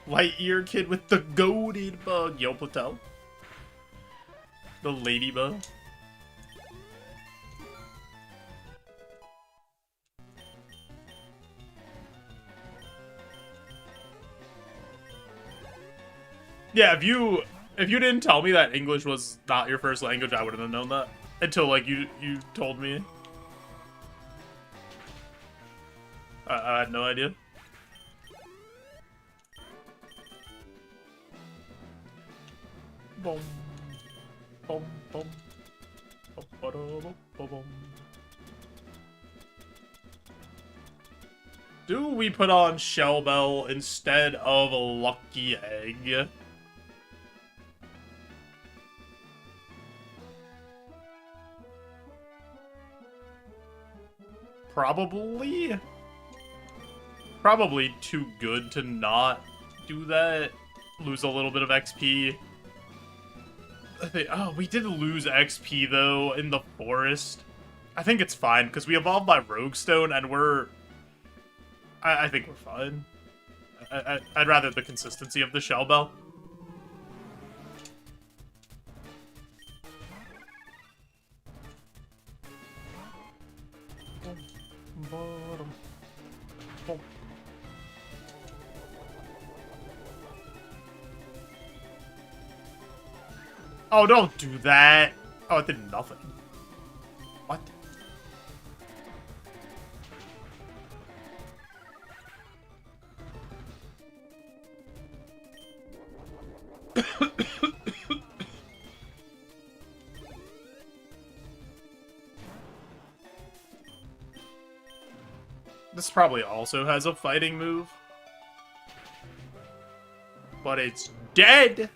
Lightyear kid with the goated bug. Yo, Platel. The ladybug. Yeah, if you didn't tell me that English was not your first language, I wouldn't have known that. Until, like, you told me. I had no idea. Boom. Boom, boom. Boom. Do we put on Shell Bell instead of a Lucky Egg? Probably. Probably too good to not do that. Lose a little bit of XP. Oh, we did lose XP, though, in the forest. I think it's fine, because we evolved by Roguestone, and we're... I think we're fine. I'd rather the consistency of the Shell Bell. Oh, don't do that. Oh, it did nothing. What? This probably also has a fighting move. But it's dead!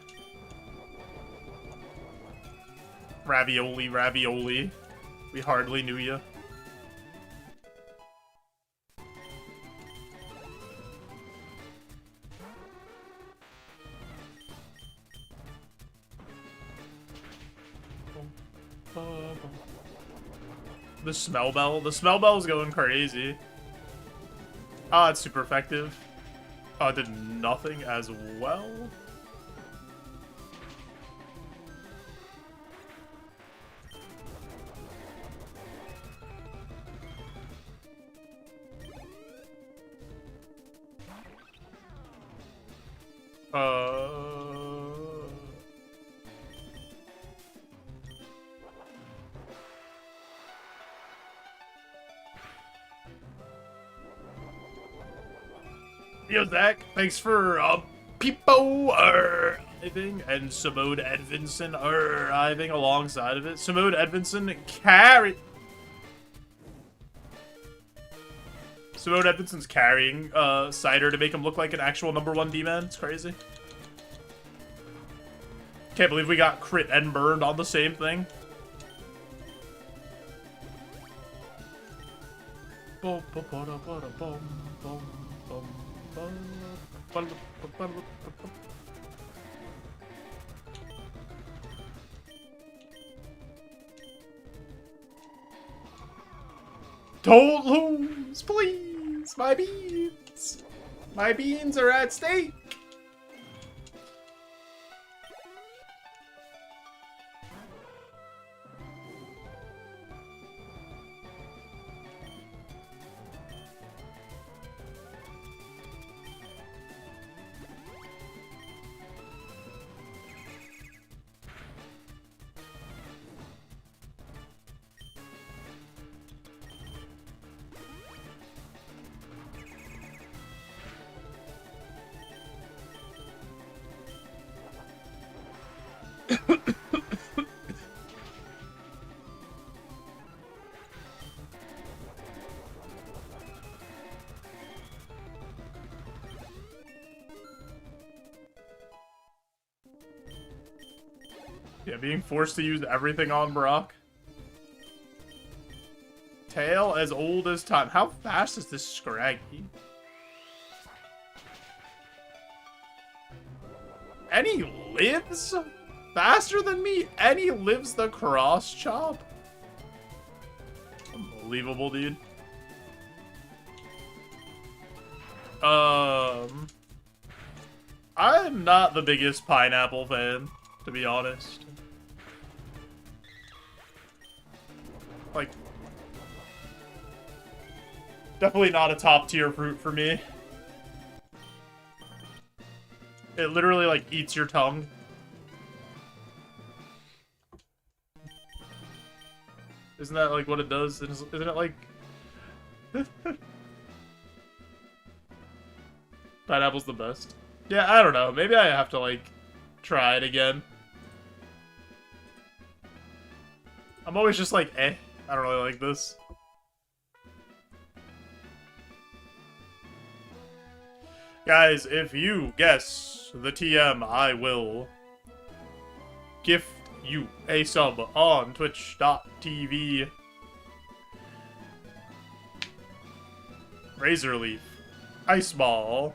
Ravioli, ravioli. We hardly knew ya. The smell bell. The smell bell's going crazy. Ah, it's super effective. Oh, it did nothing as well. Yo, Zach, thanks for Peepo arriving and Simone Edvinson arriving alongside of it. Simone Edvinson carry. Simone Edvinson's carrying Cider to make him look like an actual #1 D-man. It's crazy. Can't believe we got crit and burned on the same thing. Don't lose, please! My beans! My beans are at stake! Yeah, being forced to use everything on Brock. Tail as old as time. How fast is this Scraggy? And he lives faster than me. And he lives the cross chop. Unbelievable, dude. I'm not the biggest pineapple fan, to be honest. Like, definitely not a top tier fruit for me. It literally, like, eats your tongue. Isn't that, like, what it does? Isn't it, like... Pineapple's the best. Yeah, I don't know. Maybe I have to, like, try it again. I'm always just like, eh. I don't really like this. Guys, if you guess the TM, I will gift you a sub on twitch.tv. Razor Leaf. Ice Ball.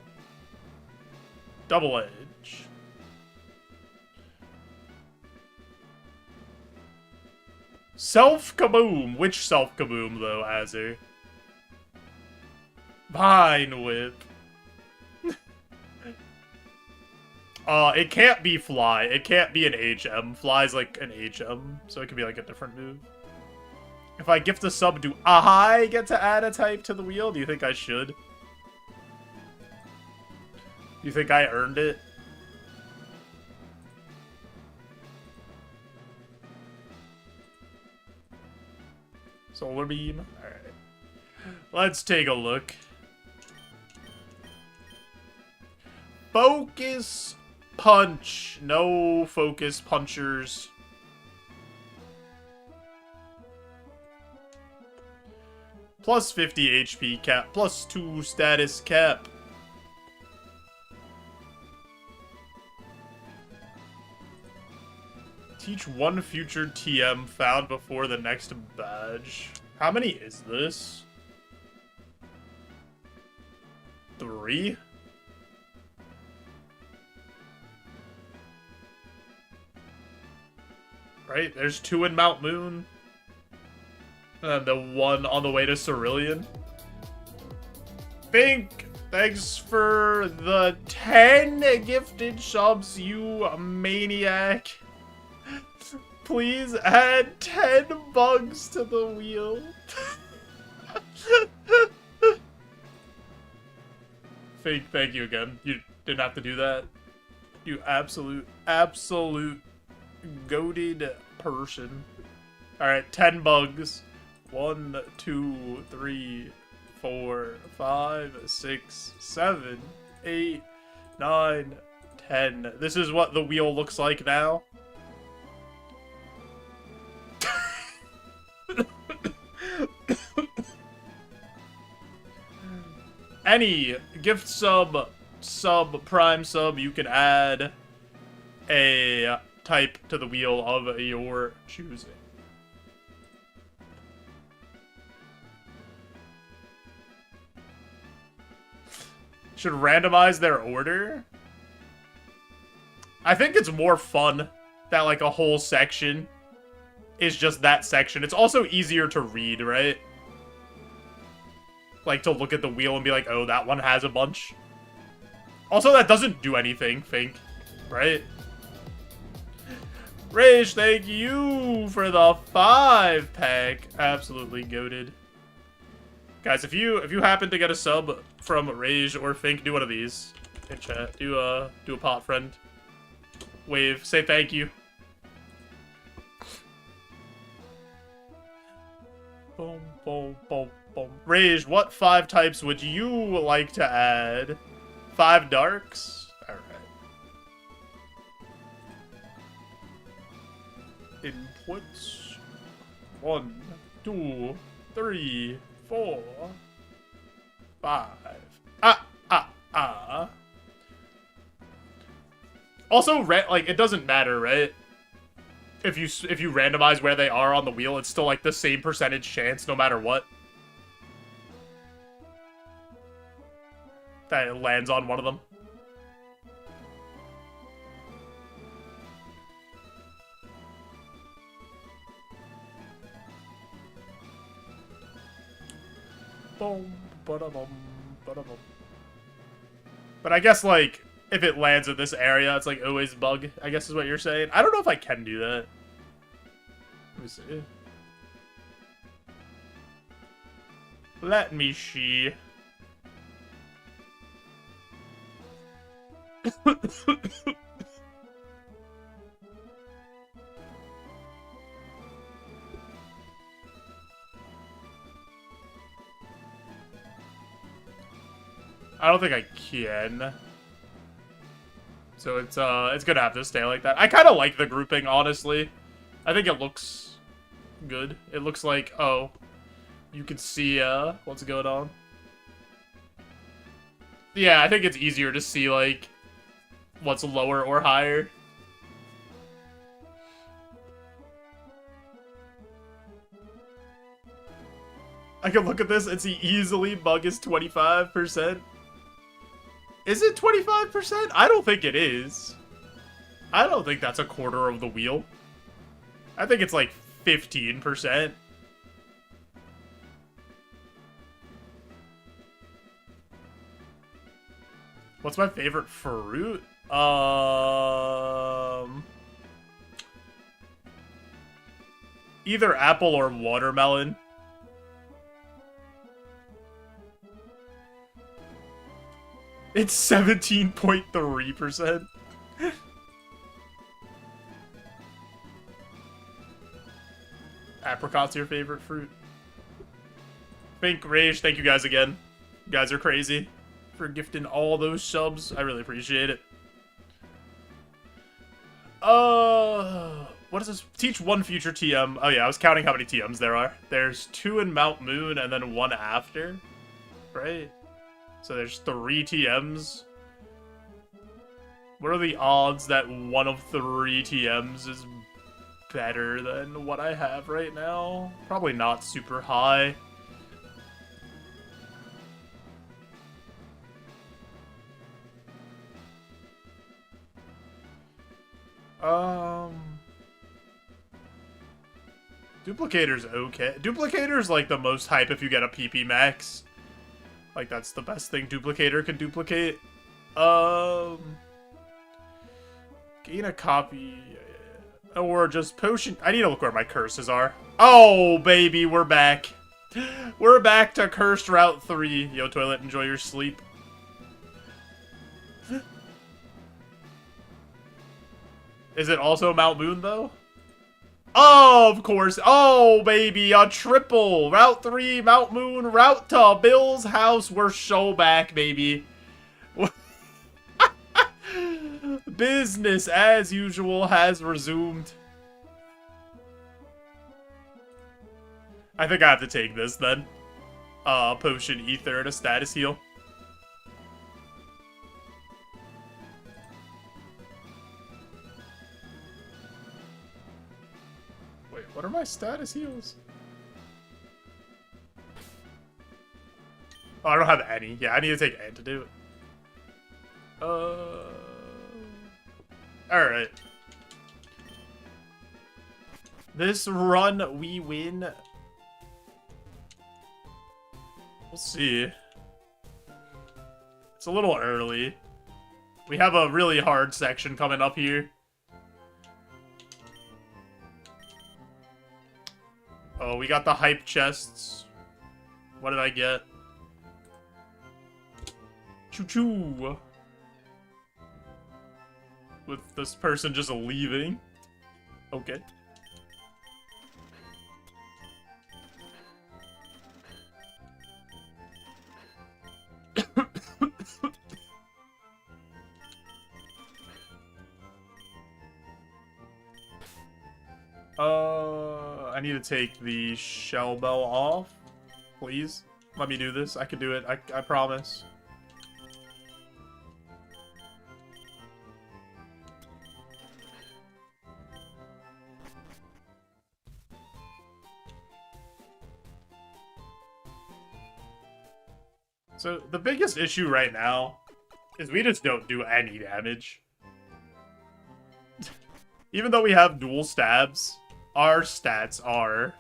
Double Edge. Self-Kaboom. Which Self-Kaboom, though, Azir? Vine Whip. It can't be Fly. It can't be an HM. Fly's like an HM, so it could be like a different move. If I gift a sub, do I get to add a type to the wheel? Do you think I should? Do you think I earned it? Solar Beam? Alright. Let's take a look. Focus Punch. No Focus Punchers. Plus 50 HP cap. Plus 2 status cap. Teach one future TM found before the next badge. How many is this? 3? Right? There's 2 in Mount Moon. And then the one on the way to Cerulean. Fink, thanks for the 10 gifted subs, you maniac. Please add 10 bugs to the wheel. Fink, thank you again. You didn't have to do that. You absolute goated person. Alright, 10 bugs. 1, 2, 3, 4, 5, 6, 7, 8, 9, 10. This is what the wheel looks like now. Any gift sub, prime sub, you can add a type to the wheel of your choosing. Should randomize their order? I think it's more fun that, like, a whole section is just that section. It's also easier to read, right? Like, to look at the wheel and be like, oh, that one has a bunch. Also, that doesn't do anything, Fink. Right? Rage, thank you for the 5-pack. Absolutely goated. Guys, if you happen to get a sub from Rage or Fink, do one of these in chat. Do a pot friend. Wave. Say thank you. Boom, boom, boom, boom. Rage, what 5 types would you like to add? 5 darks? Alright. Inputs. 1, 2, 3, 4, 5. Also, like, it doesn't matter, right? If you randomize where they are on the wheel, it's still, like, the same percentage chance no matter what. That it lands on one of them. Boom, ba-da-bum, ba-da-bum. But I guess, like, if it lands in this area, it's, like, always bug, I guess is what you're saying. I don't know if I can do that. Let me see. Let me see. I don't think I can. So it's gonna have to stay like that. I kind of like the grouping, honestly. I think it looks good. It looks like, oh, you can see what's going on. Yeah, I think it's easier to see, like, what's lower or higher. I can look at this and see easily bug is 25%. Is it 25%? I don't think it is. I don't think that's a quarter of the wheel. I think it's like 15%. What's my favorite fruit? Either apple or watermelon. It's 17.3%. Apricot's your favorite fruit. Fink, Rage, thank you guys again. You guys are crazy for gifting all those subs. I really appreciate it. What is this? Teach 1 future TM. Oh yeah, I was counting how many TMs there are. There's 2 in Mount Moon and then 1 after. Right? So there's 3 TMs. What are the odds that one of 3 TMs is better than what I have right now? Probably not super high. Duplicator's okay. Duplicator's like the most hype if you get a PP max. Like that's the best thing Duplicator can duplicate. Gain a copy. Or just potion. I need to look where my curses are. Oh, baby, we're back. We're back to Cursed Route 3. Yo, Toilet, enjoy your sleep. Is it also Mount Moon, though? Oh, of course. Oh, baby, a triple. Route 3, Mount Moon, route to Bill's house. We're so back, baby. Business as usual has resumed. I think I have to take this then. Potion ether and a status heal. Wait, what are my status heals? Oh, I don't have any. Yeah, I need to take antidote. Alright. This run, we win. We'll see. It's a little early. We have a really hard section coming up here. Oh, we got the hype chests. What did I get? Choo-choo! With this person just leaving. Okay. I need to take the shell bell off. Please. Let me do this. I can do it. I promise. So, the biggest issue right now is we just don't do any damage. Even though we have dual stabs, our stats are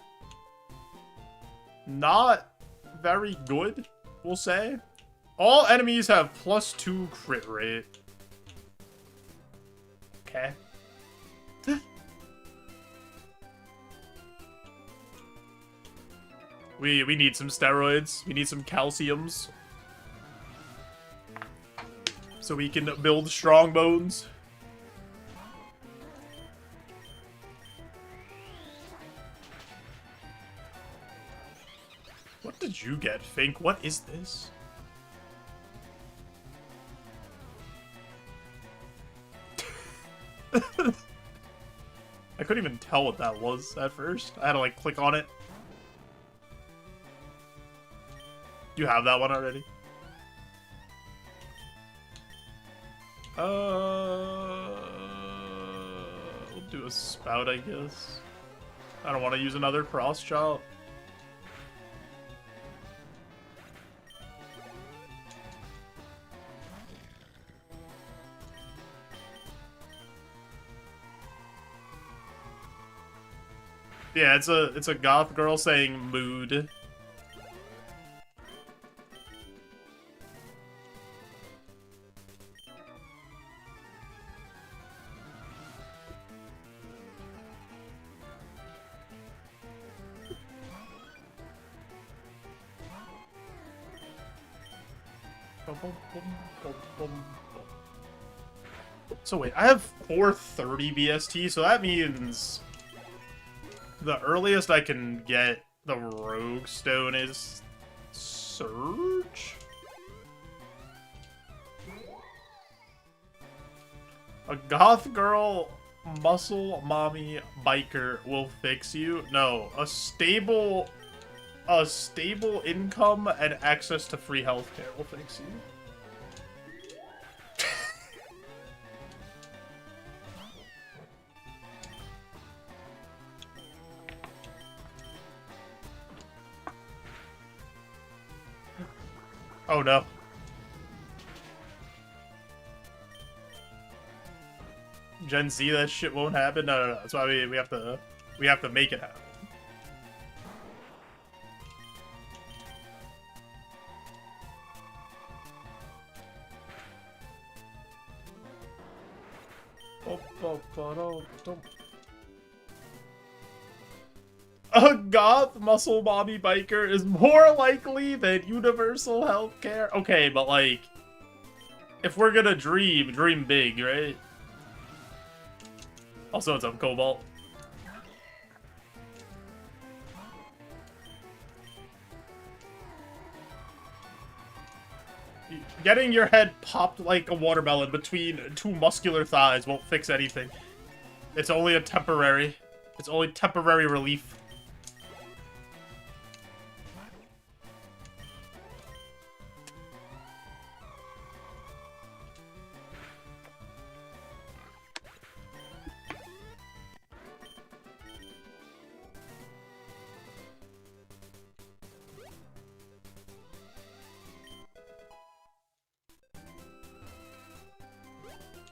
not very good, we'll say. All enemies have +2 crit rate. Okay. We need some steroids. We need some calciums. So we can build strong bones. What did you get, Fink? What is this? I couldn't even tell what that was at first. I had to like click on it. You have that one already? We'll do a spout, I guess. I don't want to use another cross chop. Yeah, it's a goth girl saying mood. So wait, I have 430 BST, so that means the earliest I can get the Rogue Stone is Surge? A goth girl muscle mommy biker will fix you? No, a stable income and access to free healthcare will fix you. Oh no. Gen Z, that shit won't happen. No. That's why we have to make it happen. A goth muscle mommy biker is more likely than universal healthcare. Okay, but like, if we're gonna dream big, right? Also, what's up, Cobalt? Getting your head popped like a watermelon between two muscular thighs won't fix anything. It's only a temporary. It's only temporary relief.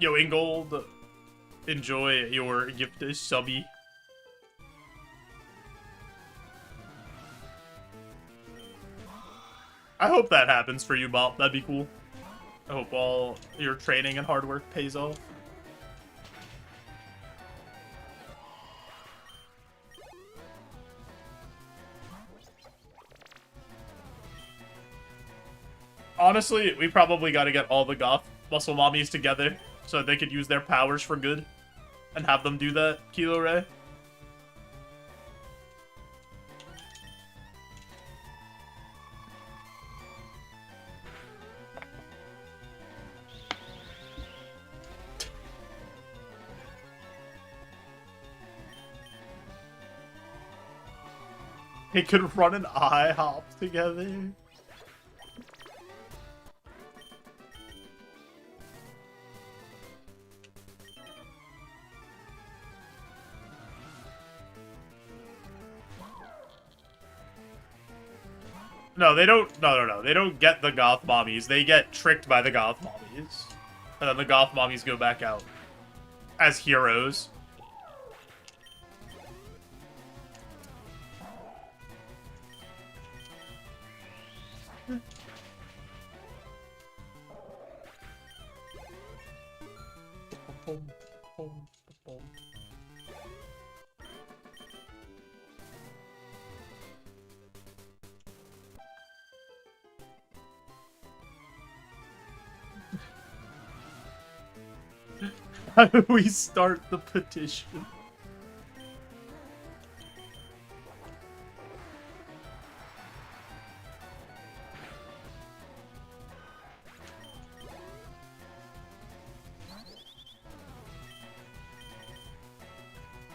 Yo, Ingold, enjoy your gift subby. I hope that happens for you, Bob. That'd be cool. I hope all your training and hard work pays off. Honestly, we probably got to get all the goth muscle mommies together so they could use their powers for good and have them do that, Kilo Ray. They could run an IHOP together. No, they don't. No. They don't get the goth mommies. They get tricked by the goth mommies. And then the goth mommies go back out as heroes. How do we start the petition?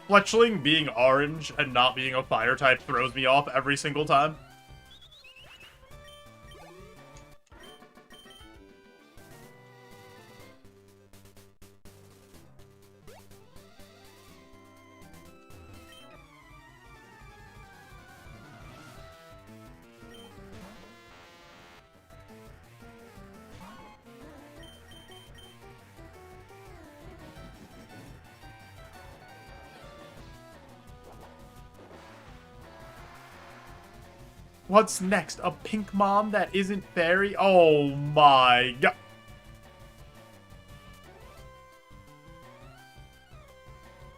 Fletchling being orange and not being a fire type throws me off every single time. What's next? A pink mom that isn't fairy? Oh my god.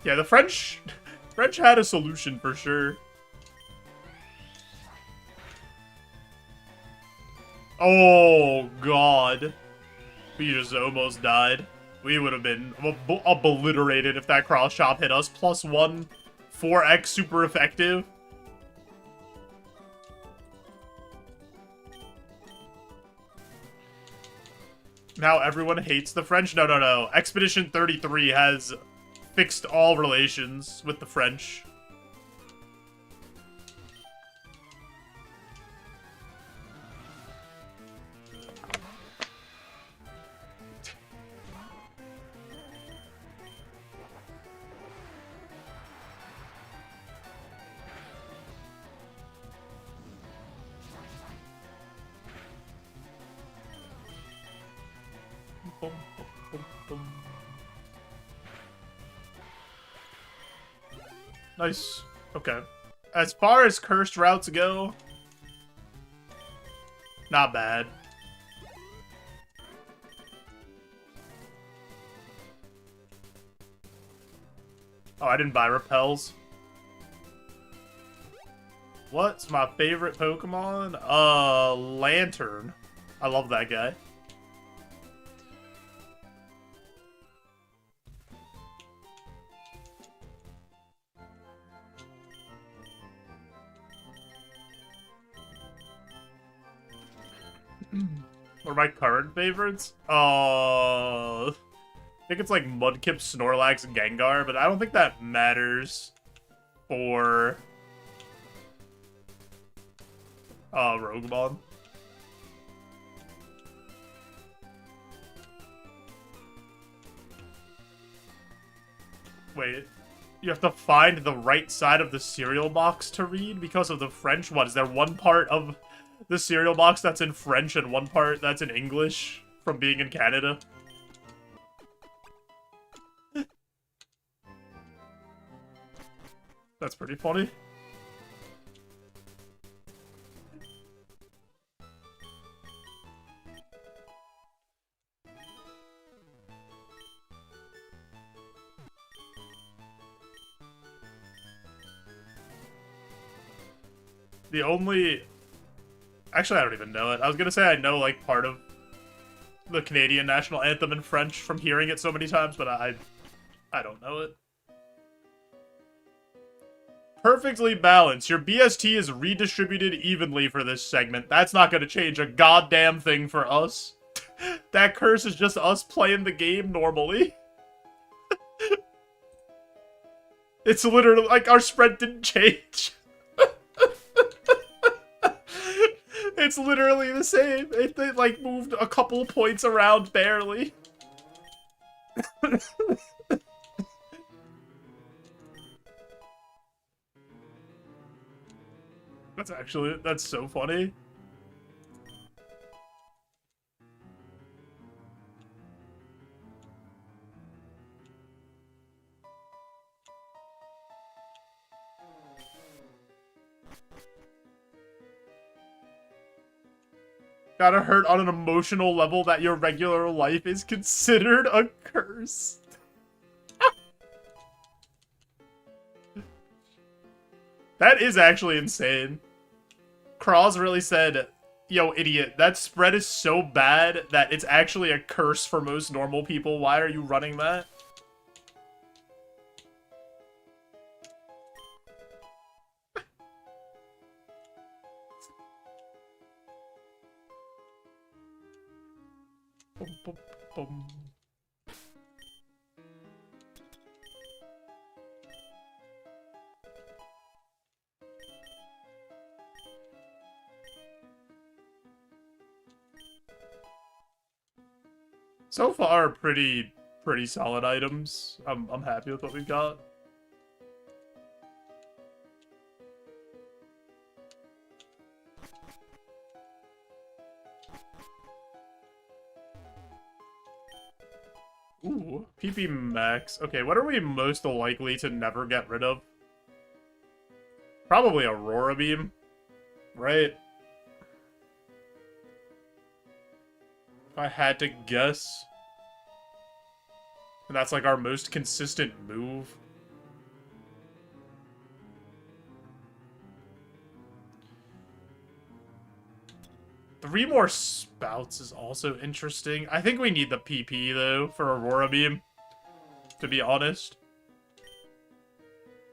Yeah, the French had a solution for sure. Oh god. We just almost died. We would have been obliterated if that cross chop hit us. +1, 4x super effective. Now everyone hates the French? No. Expedition 33 has fixed all relations with the French. Nice. Okay. As far as cursed routes go, not bad. Oh, I didn't buy repels. What's my favorite Pokemon? Lantern. I love that guy. What are my current favorites? I think it's like Mudkip, Snorlax, and Gengar, but I don't think that matters for Roguemon. Wait, you have to find the right side of the cereal box to read because of the French. What, is there one part of the cereal box that's in French and one part that's in English from being in Canada? That's pretty funny. The only... Actually, I don't even know it. I was gonna say I know, like, part of the Canadian national anthem in French from hearing it so many times, but I don't know it. Perfectly balanced. Your BST is redistributed evenly for this segment. That's not gonna change a goddamn thing for us. That curse is just us playing the game normally. It's literally like our spread didn't change. It's literally the same. It like moved a couple points around barely. That's so funny. Gotta hurt on an emotional level that your regular life is considered a curse. That is actually insane. Kraz really said, yo, idiot, that spread is so bad that it's actually a curse for most normal people. Why are you running that? Boom, boom, boom. So far, pretty solid items. I'm happy with what we've got. Ooh, PP Max. Okay, what are we most likely to never get rid of? Probably Aurora Beam, right? If I had to guess. And that's like our most consistent move. Three more spouts is also interesting. I think we need the PP, though, for Aurora Beam. To be honest.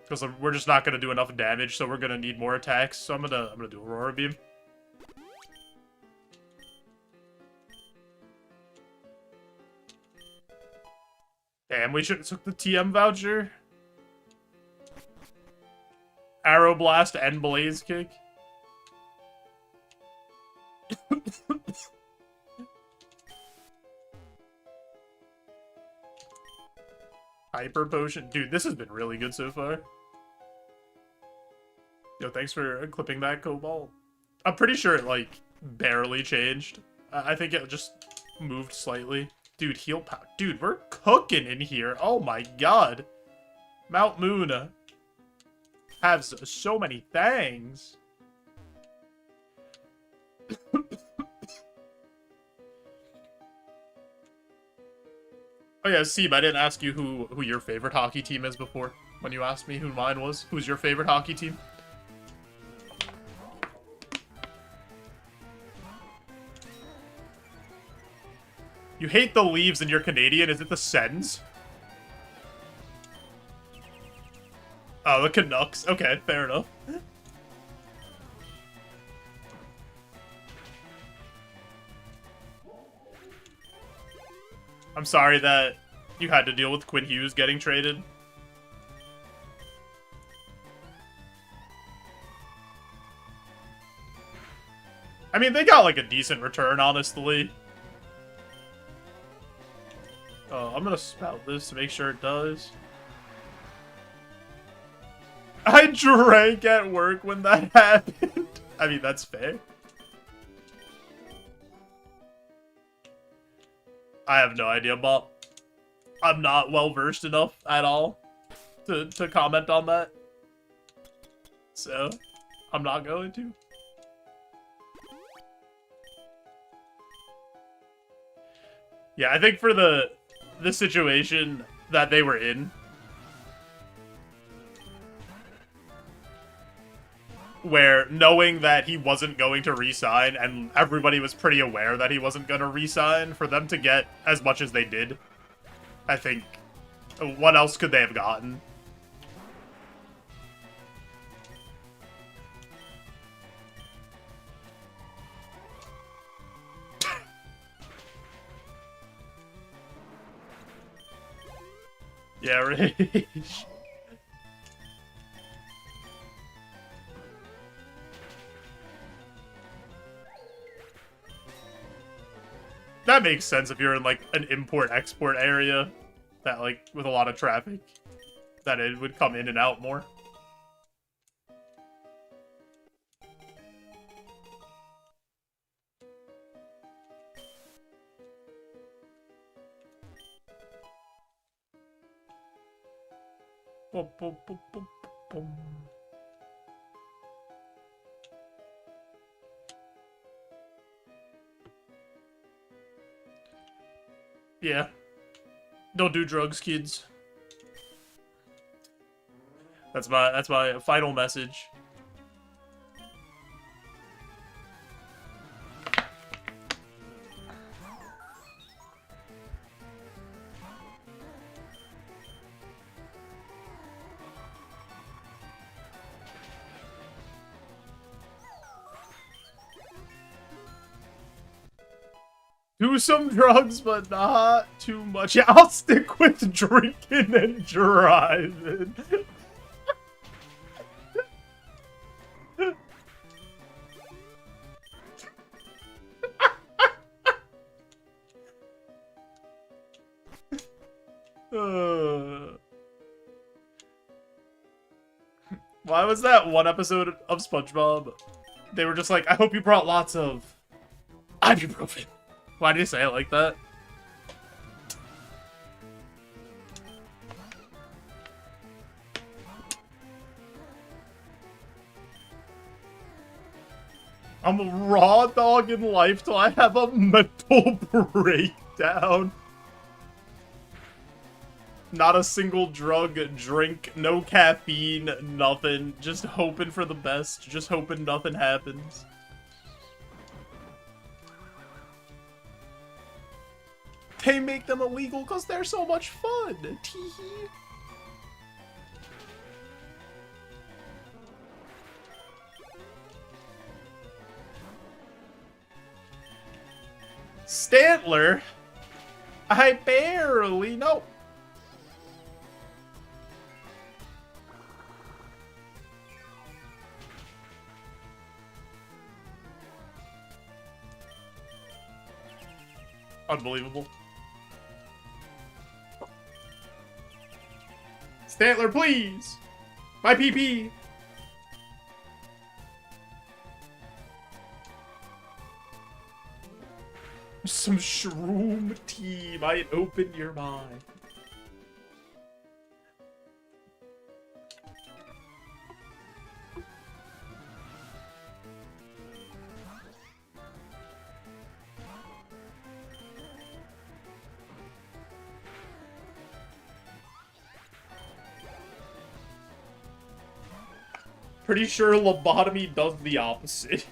Because we're just not going to do enough damage, so we're going to need more attacks. So I'm gonna do Aurora Beam. Damn, we should have took the TM voucher. Arrow Blast and Blaze Kick. Hyper Potion. Dude, this has been really good so far. Yo, thanks for clipping that, Cobalt. I'm pretty sure it, like, barely changed. I think it just moved slightly. Dude, heal power. Dude, we're cooking in here. Oh my god. Mount Moon has so many things. Oh yeah, Seb, I didn't ask you who your favorite hockey team is before. when you asked me who mine was. Who's your favorite hockey team? You hate the Leaves and you're Canadian? Is it the Sens? Oh, the Canucks. Okay, fair enough. I'm sorry that you had to deal with Quinn Hughes getting traded. I mean, they got like a decent return, honestly. I'm gonna spout this to make sure it does. I drank at work when that happened. I mean, that's fair. I have no idea, Bob. I'm not well-versed enough at all to comment on that. So, I'm not going to. Yeah, I think for the situation that they were in, where knowing that he wasn't going to re-sign, and everybody was pretty aware that he wasn't going to re-sign, for them to get as much as they did, I think, what else could they have gotten? Yeah, right. That makes sense if you're in, like, an import-export area that, like, with a lot of traffic, that it would come in and out more. Boom, boom, boom, boom, boom. Yeah. Don't do drugs, kids. That's my final message. Do some drugs, but not too much. Yeah, I'll stick with drinking and driving. Why was that one episode of SpongeBob? They were just like, I hope you brought lots of ibuprofen. Why did you say it like that? I'm a raw dog in life till I have a mental breakdown. Not a single drug, drink, no caffeine, nothing. Just hoping for the best. Just hoping nothing happens. They make them illegal because they're so much fun. Teehee. Stantler? I barely know. Unbelievable. Stantler, please! My PP! Some shroom tea might open your mind. pretty sure lobotomy does the opposite.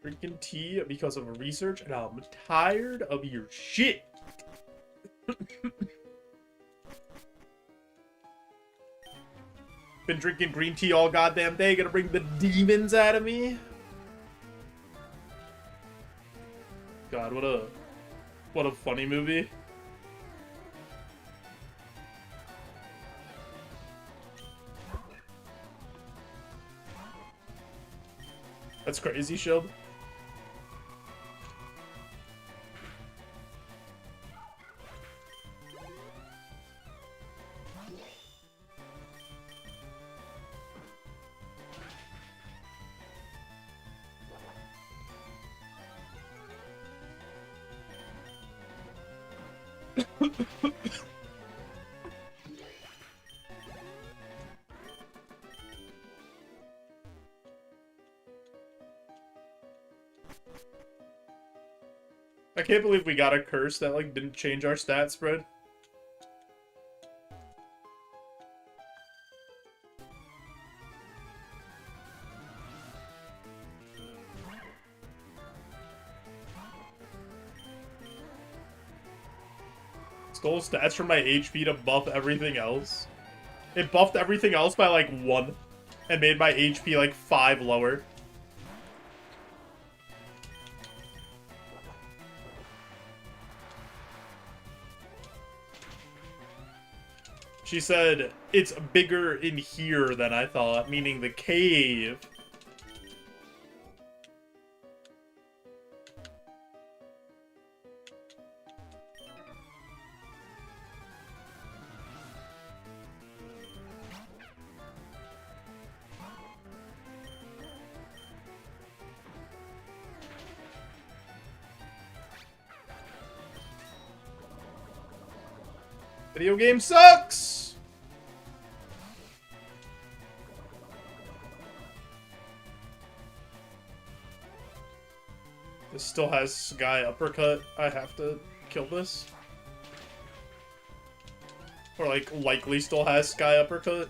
Drinking tea because of research, and I'm tired of your shit. Been drinking green tea all goddamn day, gonna bring the demons out of me. God, what a funny movie. That's crazy, Shield. I can't believe we got a curse that, like, didn't change our stat spread. Stole stats from my HP to buff everything else. It buffed everything else by, like, 1. And made my HP, like, 5 lower. She said, it's bigger in here than I thought, meaning the cave. Video game sucks! This still has Sky Uppercut. I have to kill this. Or, like, likely still has Sky Uppercut.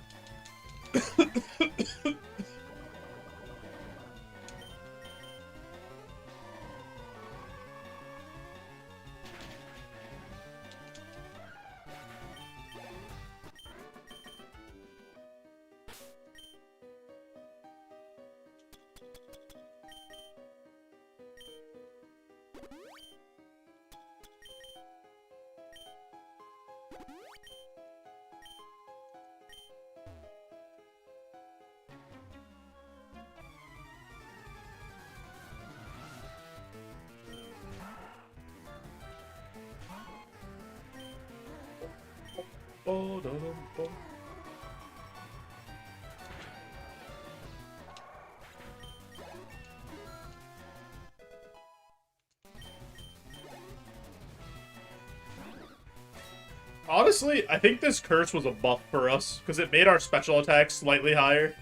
Oh, no, no, no. Honestly, I think this curse was a buff for us, because it made our special attack slightly higher.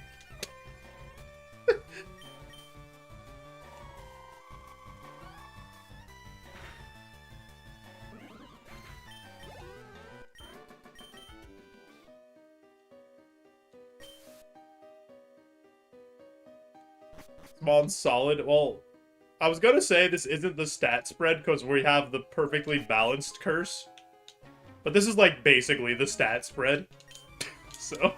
Small and solid. Well, I was gonna say this isn't the stat spread, because we have the perfectly balanced curse. But this is, like, basically the stat spread. So...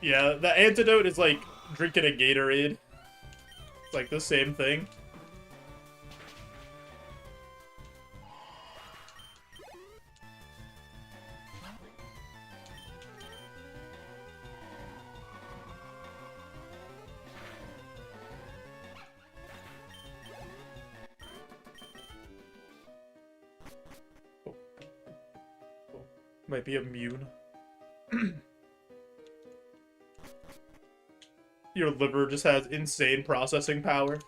yeah, the antidote is like drinking a Gatorade. It's like the same thing. Oh. Oh. Might be immune. Your liver just has insane processing power.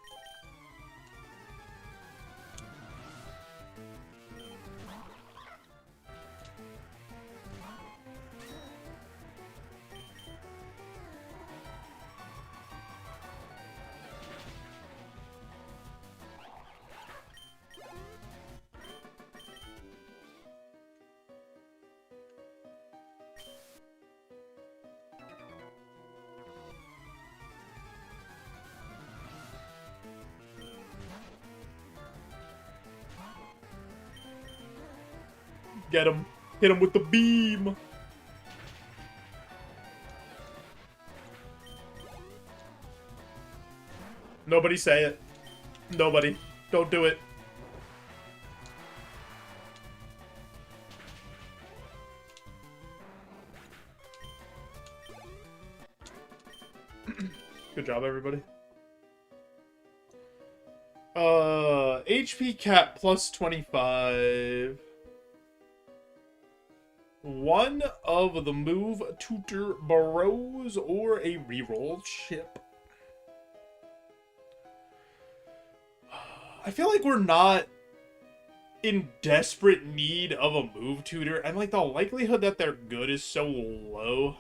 Get him. Hit him with the beam. Nobody say it. Nobody. Don't do it. Good job, everybody. HP cap plus 25. One of the move tutor bros or a reroll chip. I feel like we're not in desperate need of a move tutor, and like the likelihood that they're good is so low.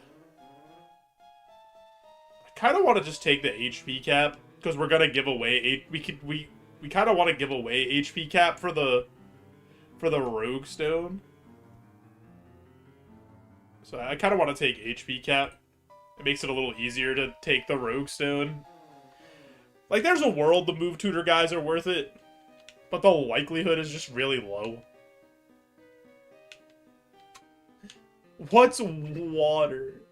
I kind of want to just take the HP cap because we're gonna give away we kind of want to give away HP cap for the Rogue Stone. So I kind of want to take HP cap. It makes it a little easier to take the Rogue Stone. Like, there's a world the move tutor guys are worth it, but the likelihood is just really low. What's water?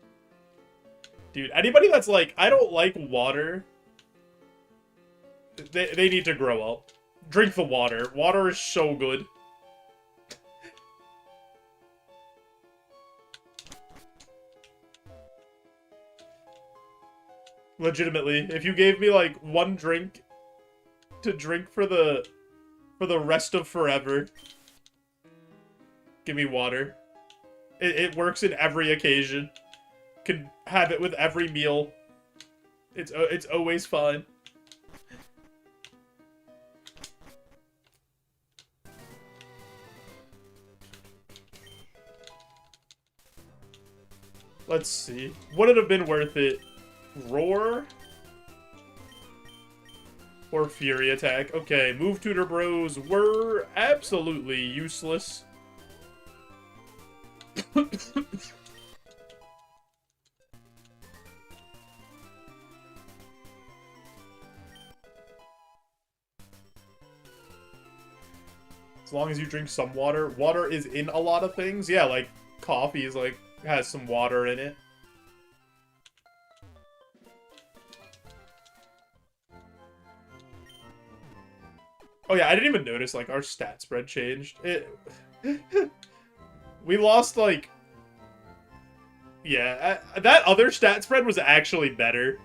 Dude, anybody that's like, I don't like water, they need to grow up. Drink the water. Water is so good. Legitimately, if you gave me like one drink to drink for the rest of forever, give me water. It works in every occasion. Can have it with every meal. It's always fine. Let's see. Would it have been worth it? Roar? Or Fury Attack? Okay, move tutor bros were absolutely useless. As long as you drink some water. Water is in a lot of things. Yeah, like coffee is like has some water in it. Oh yeah, I didn't even notice, like, our stat spread changed. We lost, like... Yeah, that other stat spread was actually better.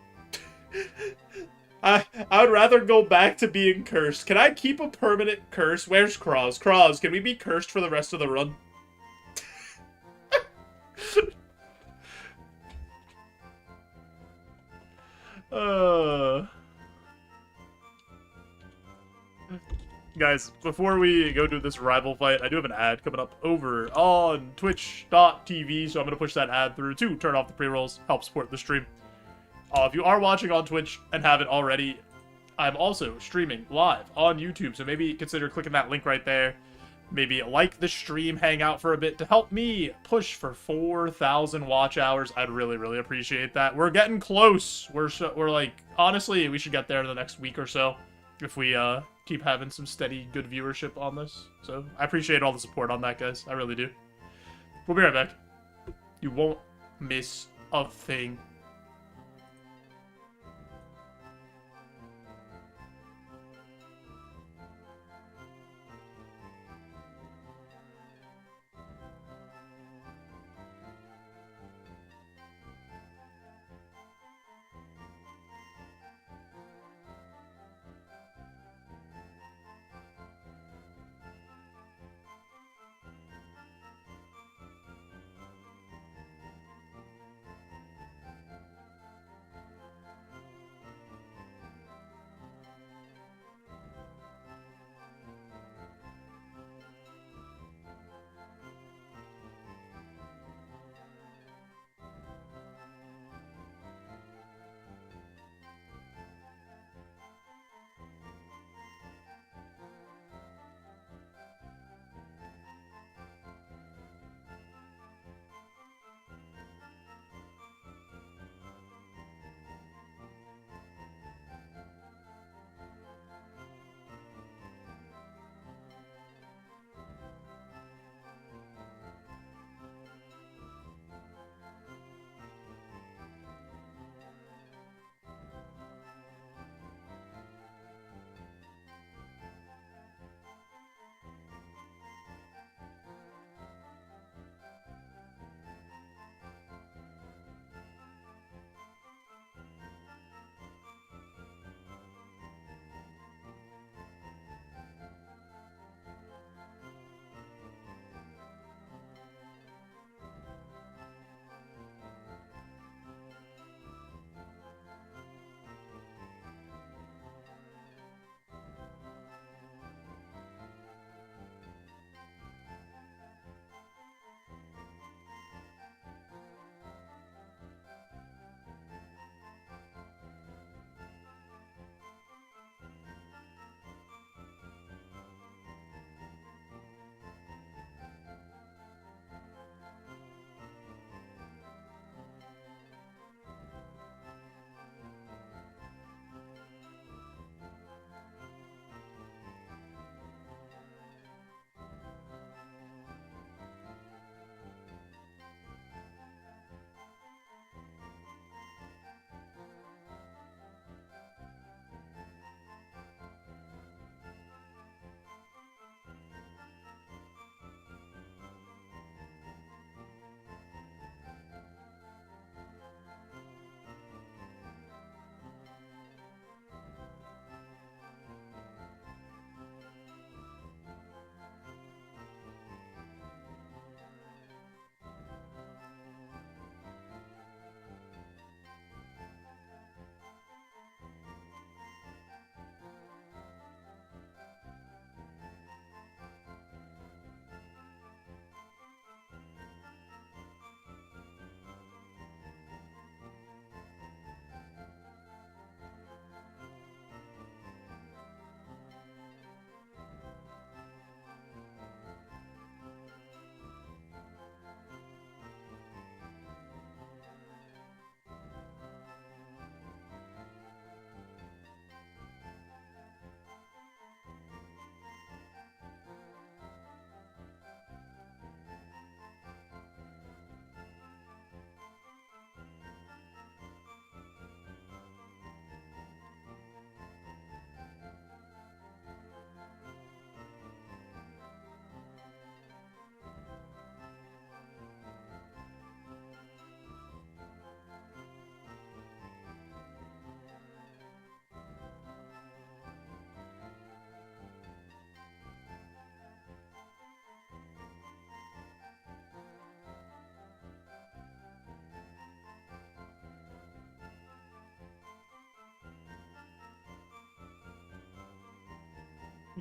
I would rather go back to being cursed. Can I keep a permanent curse? Where's Cross? Cross, can we be cursed for the rest of the run? Guys, before we go do this rival fight, I do have an ad coming up over on twitch.tv, so I'm going to push that ad through to turn off the pre-rolls, help support the stream. If you are watching on Twitch and haven't already, I'm also streaming live on YouTube, so maybe consider clicking that link right there. Maybe like the stream, hang out for a bit to help me push for 4,000 watch hours. I'd really, really appreciate that. We're getting close. We're like, honestly, we should get there in the next week or so if we keep having some steady, good viewership on this. So I appreciate all the support on that, guys. I really do. We'll be right back. You won't miss a thing.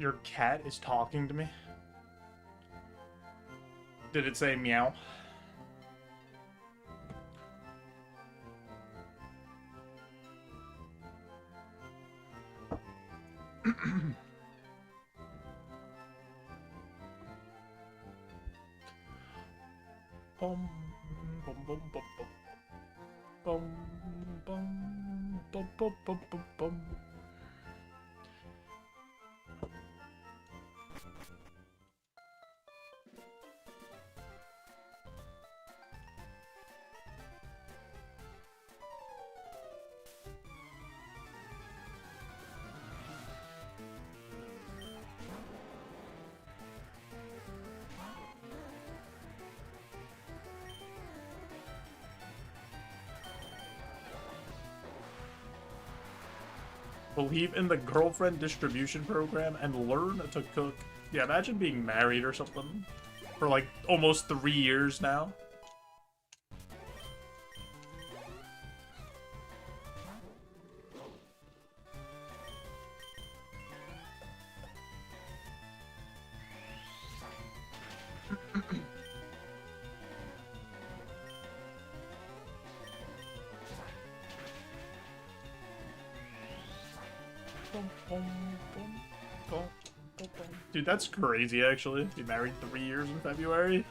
Your cat is talking to me? Did it say meow? Bum, bum, bum, bum, bum, bum, bum, bum, bum, bum, bum. Believe in the girlfriend distribution program and learn to cook. Yeah, imagine being married or something for like almost 3 years now. Dude, that's crazy, actually. Be married 3 years in February.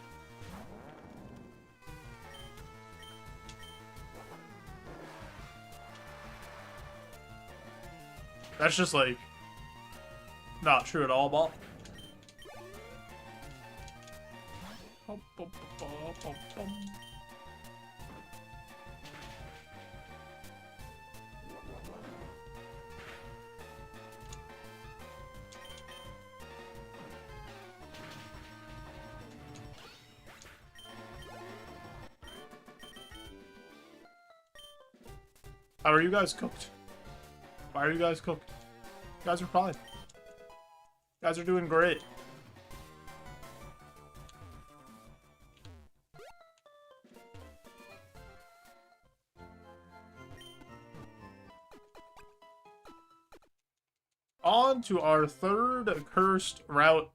That's just, like, not true at all, Bob. How are you guys cooked? Why are you guys cooked? You guys are fine. You guys are doing great. On to our third cursed route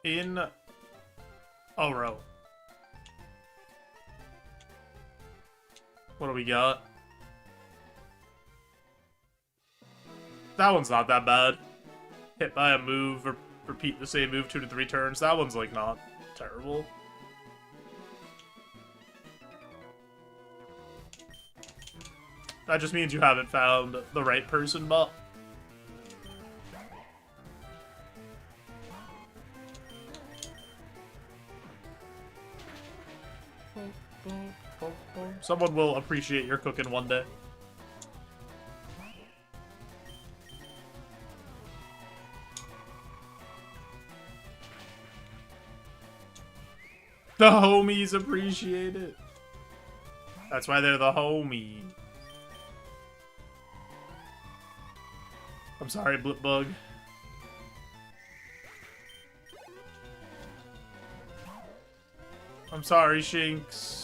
in a row. What do we got? That one's not that bad. Hit by a move, or repeat the same move 2 to 3 turns. That one's, like, not terrible. That just means you haven't found the right person, but... Someone will appreciate your cooking one day. The homies appreciate it. That's why they're the homies. I'm sorry, Blipbug. I'm sorry, Shinx.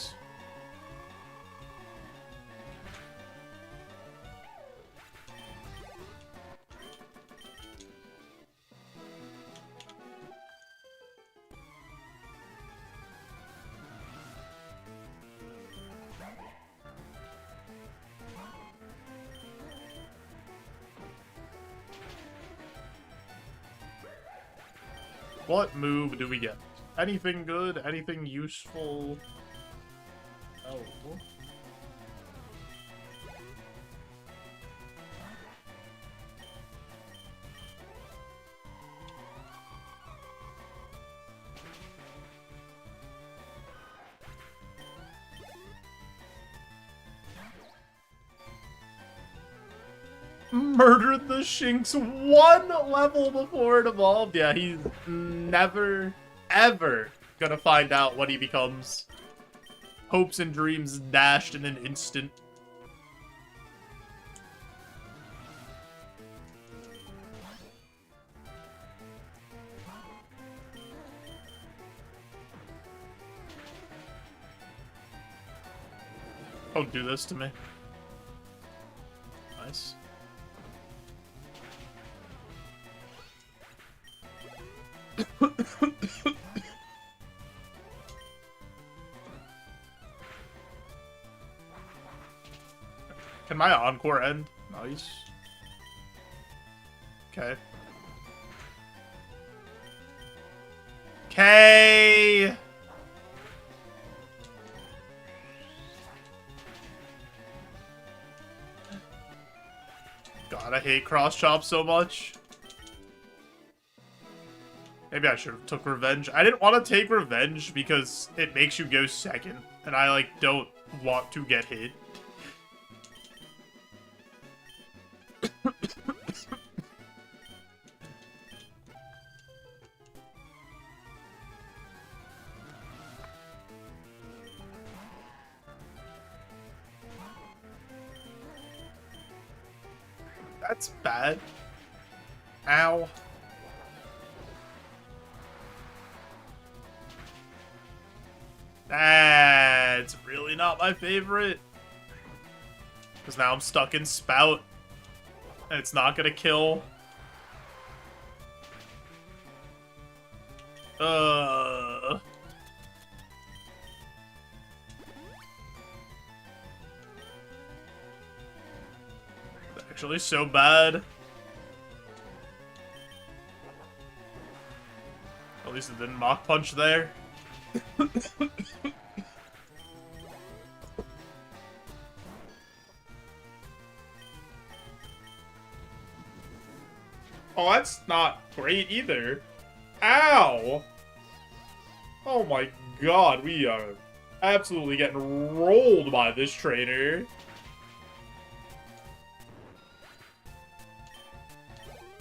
What move do we get? Anything good? Anything useful? Oh. Murdered the Shinx 1 level before it evolved. Yeah, he's never, ever gonna find out what he becomes. Hopes and dreams dashed in an instant. Don't do this to me. Nice. my Encore end? Nice. Okay. Okay. God, I hate cross chop so much. Maybe I should have took revenge. I didn't want to take revenge because it makes you go second, and I like don't want to get hit. That's bad. Ow. That's really not my favorite. Because now I'm stuck in Spout. And it's not gonna kill. Actually so bad. At least it didn't Mach Punch there. Oh, that's not great either. Ow! Oh my god, we are absolutely getting rolled by this trainer.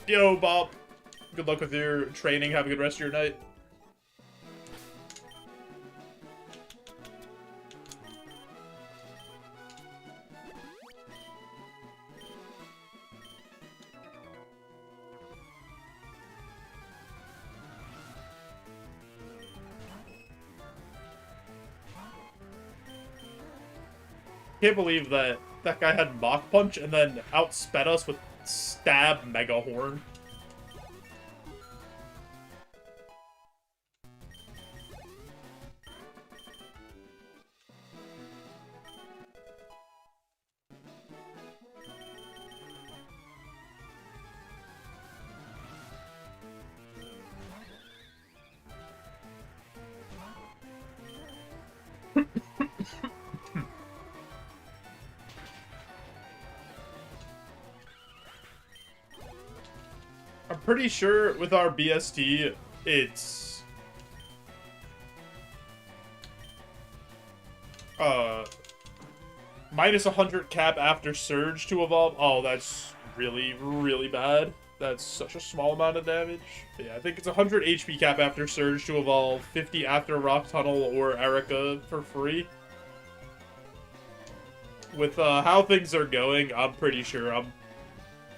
Yo, Bob. Good luck with your training. Have a good rest of your night. Can't believe that that guy had Mach Punch and then outsped us with Stab Mega Horn. I'm pretty sure with our BST, it's minus 100 cap after Surge to evolve. Oh, that's really, really bad. That's such a small amount of damage. Yeah, I think it's 100 HP cap after Surge to evolve, 50 after Rock Tunnel or Erica for free. With how things are going, I'm pretty sure I'm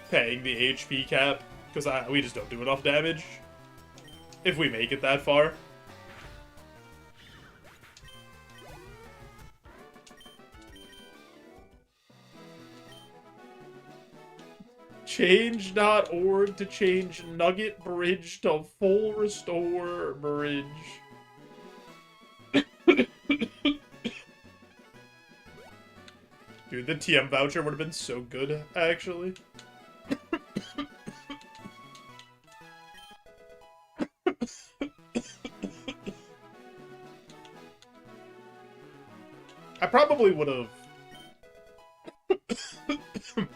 paying the HP cap. Because we just don't do enough damage. If we make it that far. Change.org to change Nugget Bridge to full restore bridge. Dude, the TM voucher would have been so good, actually. I probably would have... God.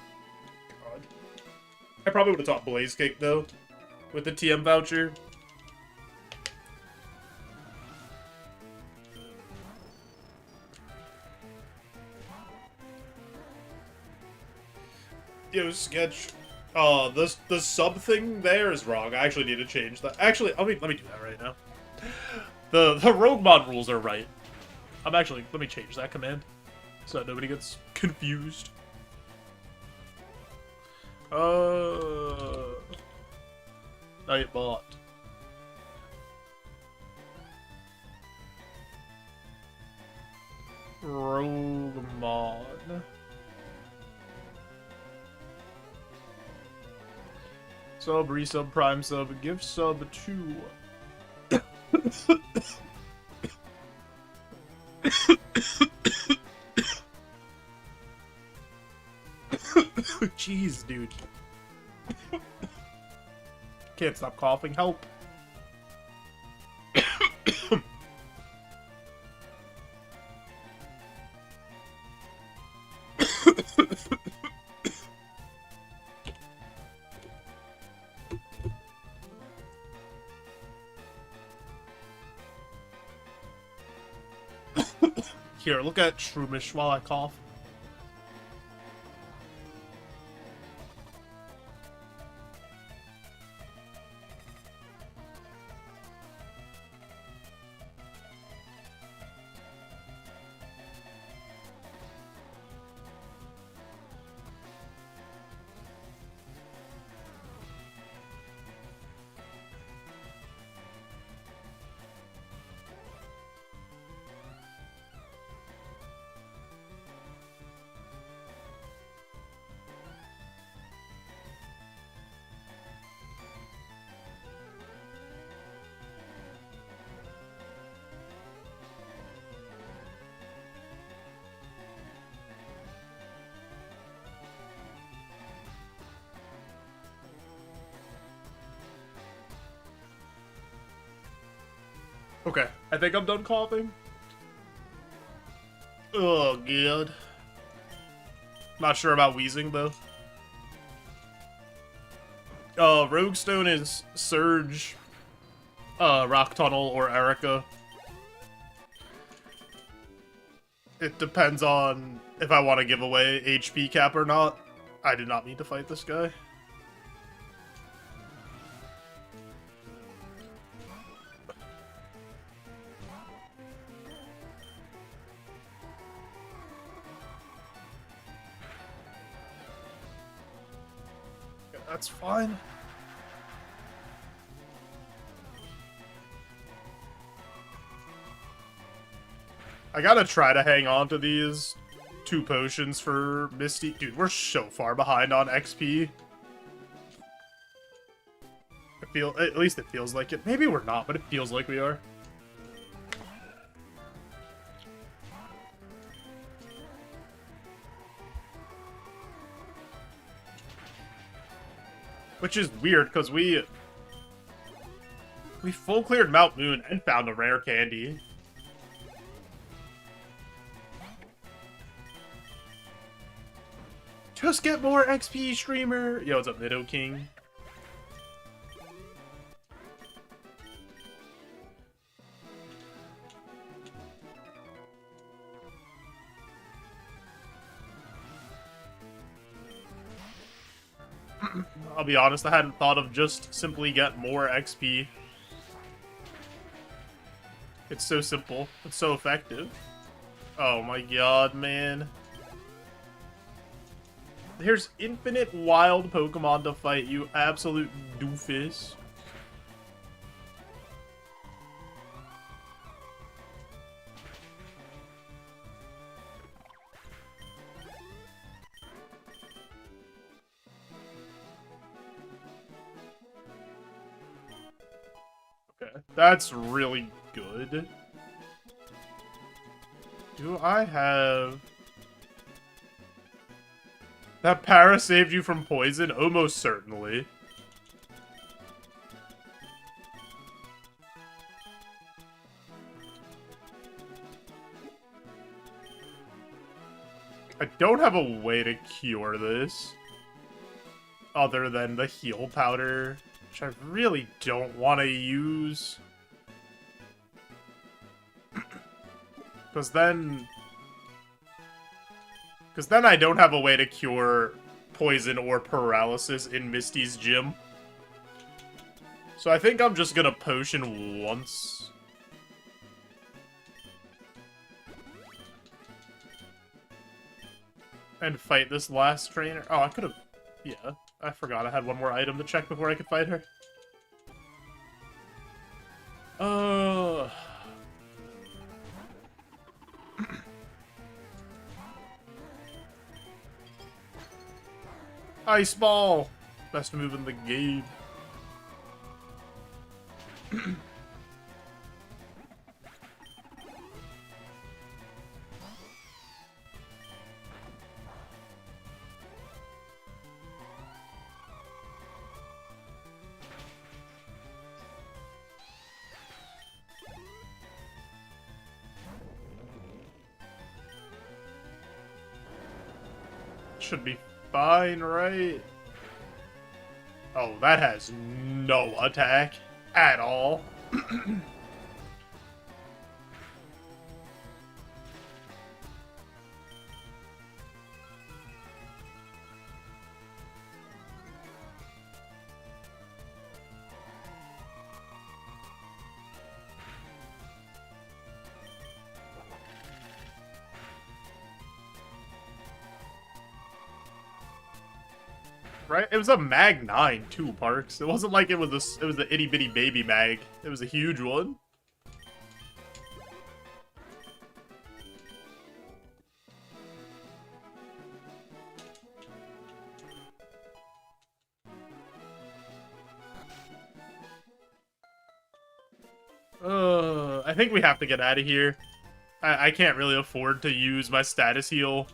I probably would have taught Blaze Kick, though, with the TM voucher. Yo, Sketch. The sub thing there is wrong. I actually need to change that. Actually, let me do that right now. The Roguemon rules are right. Let me change that command so that nobody gets confused. Nightbot. Roguemon. Sub, resub, prime sub, gift sub to... Jeez, dude. Can't stop coughing. Help. Here, look at Shroomish while I cough. Okay, I think I'm done coughing. Oh, God. Not sure about wheezing, though. Roguestone is Surge, Rock Tunnel, or Erica. It depends on if I want to give away HP cap or not. I did not mean to fight this guy. That's fine. I gotta try to hang on to these 2 potions for Misty. Dude, we're so far behind on XP. At least it feels like it. Maybe we're not, but it feels like we are. Which is weird, because we full cleared Mount Moon and found a rare candy. Just get more XP, streamer! Yo, what's up, Nido King? I'll be honest, I hadn't thought of just simply get more XP. It's so simple. It's so effective. Oh my god, man. There's infinite wild Pokemon to fight, you absolute doofus. Okay, that's really good. Do I have... That para saved you from poison? Almost certainly. I don't have a way to cure this. Other than the heal powder, which I really don't want to use. Because then I don't have a way to cure poison or paralysis in Misty's gym. So I think I'm just gonna potion once. And fight this last trainer. Oh, I could've... Yeah, I forgot I had one more item to check before I could fight her. Ice Ball! Best move in the game. should be fine, right? Oh, that has no attack at all. Right? It was a Mag 9 too, Parks. It wasn't like it was the itty bitty baby mag. It was a huge one. I think we have to get out of here. I can't really afford to use my status heal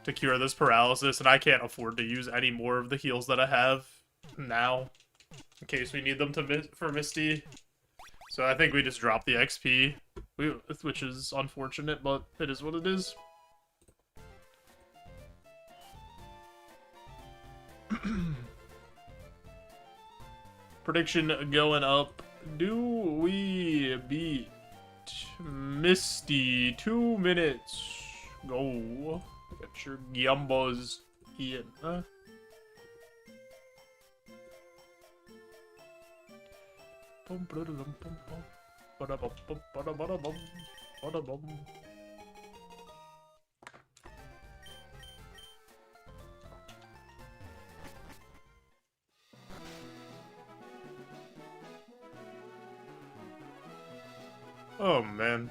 to cure this paralysis, and I can't afford to use any more of the heals that I have now, in case we need them for Misty. So I think we just drop the XP, which is unfortunate, but it is what it is. Prediction going up. Do we beat Misty? 2 minutes. Go. Get your Gumbos, Ian. Oh, man.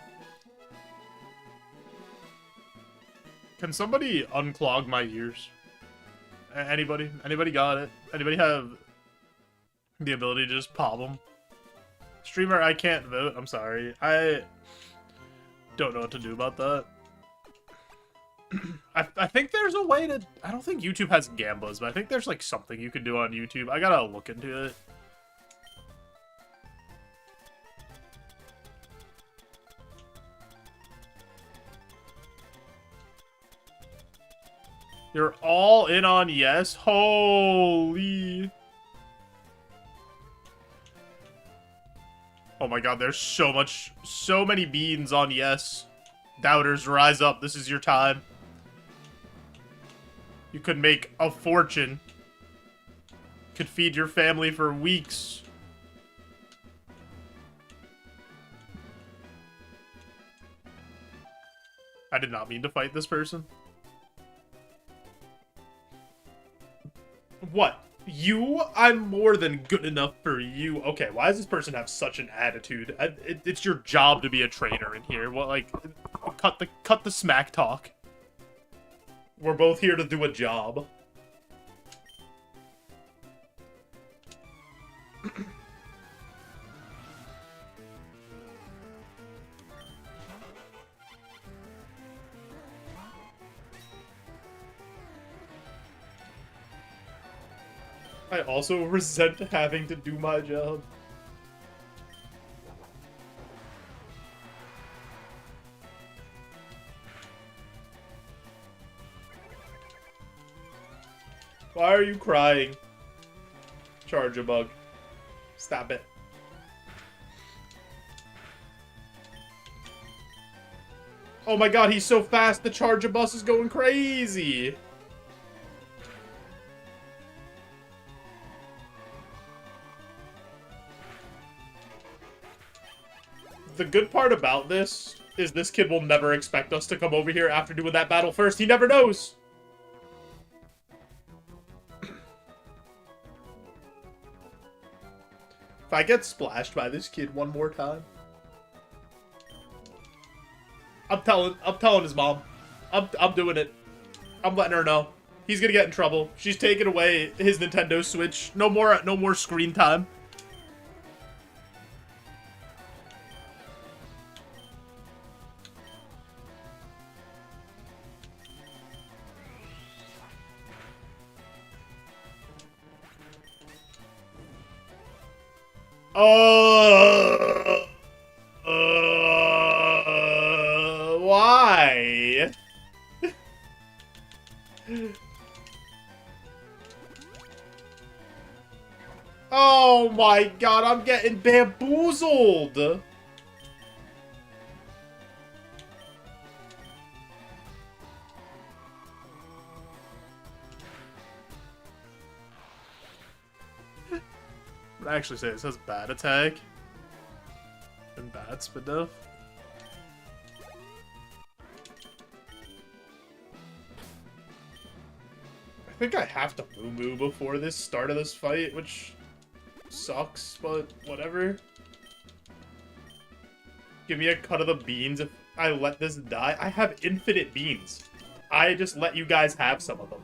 Can somebody unclog my ears? Anybody? Anybody got it? Anybody have the ability to just pop them? Streamer, I can't vote. I'm sorry. I don't know what to do about that. I think there's a way to... I don't think YouTube has Gambas, but I think there's like something you can do on YouTube. I gotta look into it. You're all in on yes? Holy... Oh my god, there's so many beans on yes. Doubters, rise up. This is your time. You could make a fortune. Could feed your family for weeks. I did not mean to fight this person. What? You? I'm more than good enough for you. Okay, why does this person have such an attitude? It's your job to be a trainer in here. What, like, cut the smack talk. We're both here to do a job. I also resent having to do my job. Why are you crying? Charge a bug. Stop it. Oh my god, he's so fast, the Charger bus is going crazy! The good part about this is this kid will never expect us to come over here after doing that battle first. He never knows! If I get splashed by this kid one more time, I'm telling his mom. I'm doing it. I'm letting her know. He's gonna get in trouble. She's taking away his Nintendo Switch. No more screen time. Why? Oh my god, I'm getting bamboozled! I'm gonna actually say it says bad attack. And bad spin off. I think I have to moo-moo before this start of this fight, which sucks, but whatever. Give me a cut of the beans if I let this die. I have infinite beans. I just let you guys have some of them.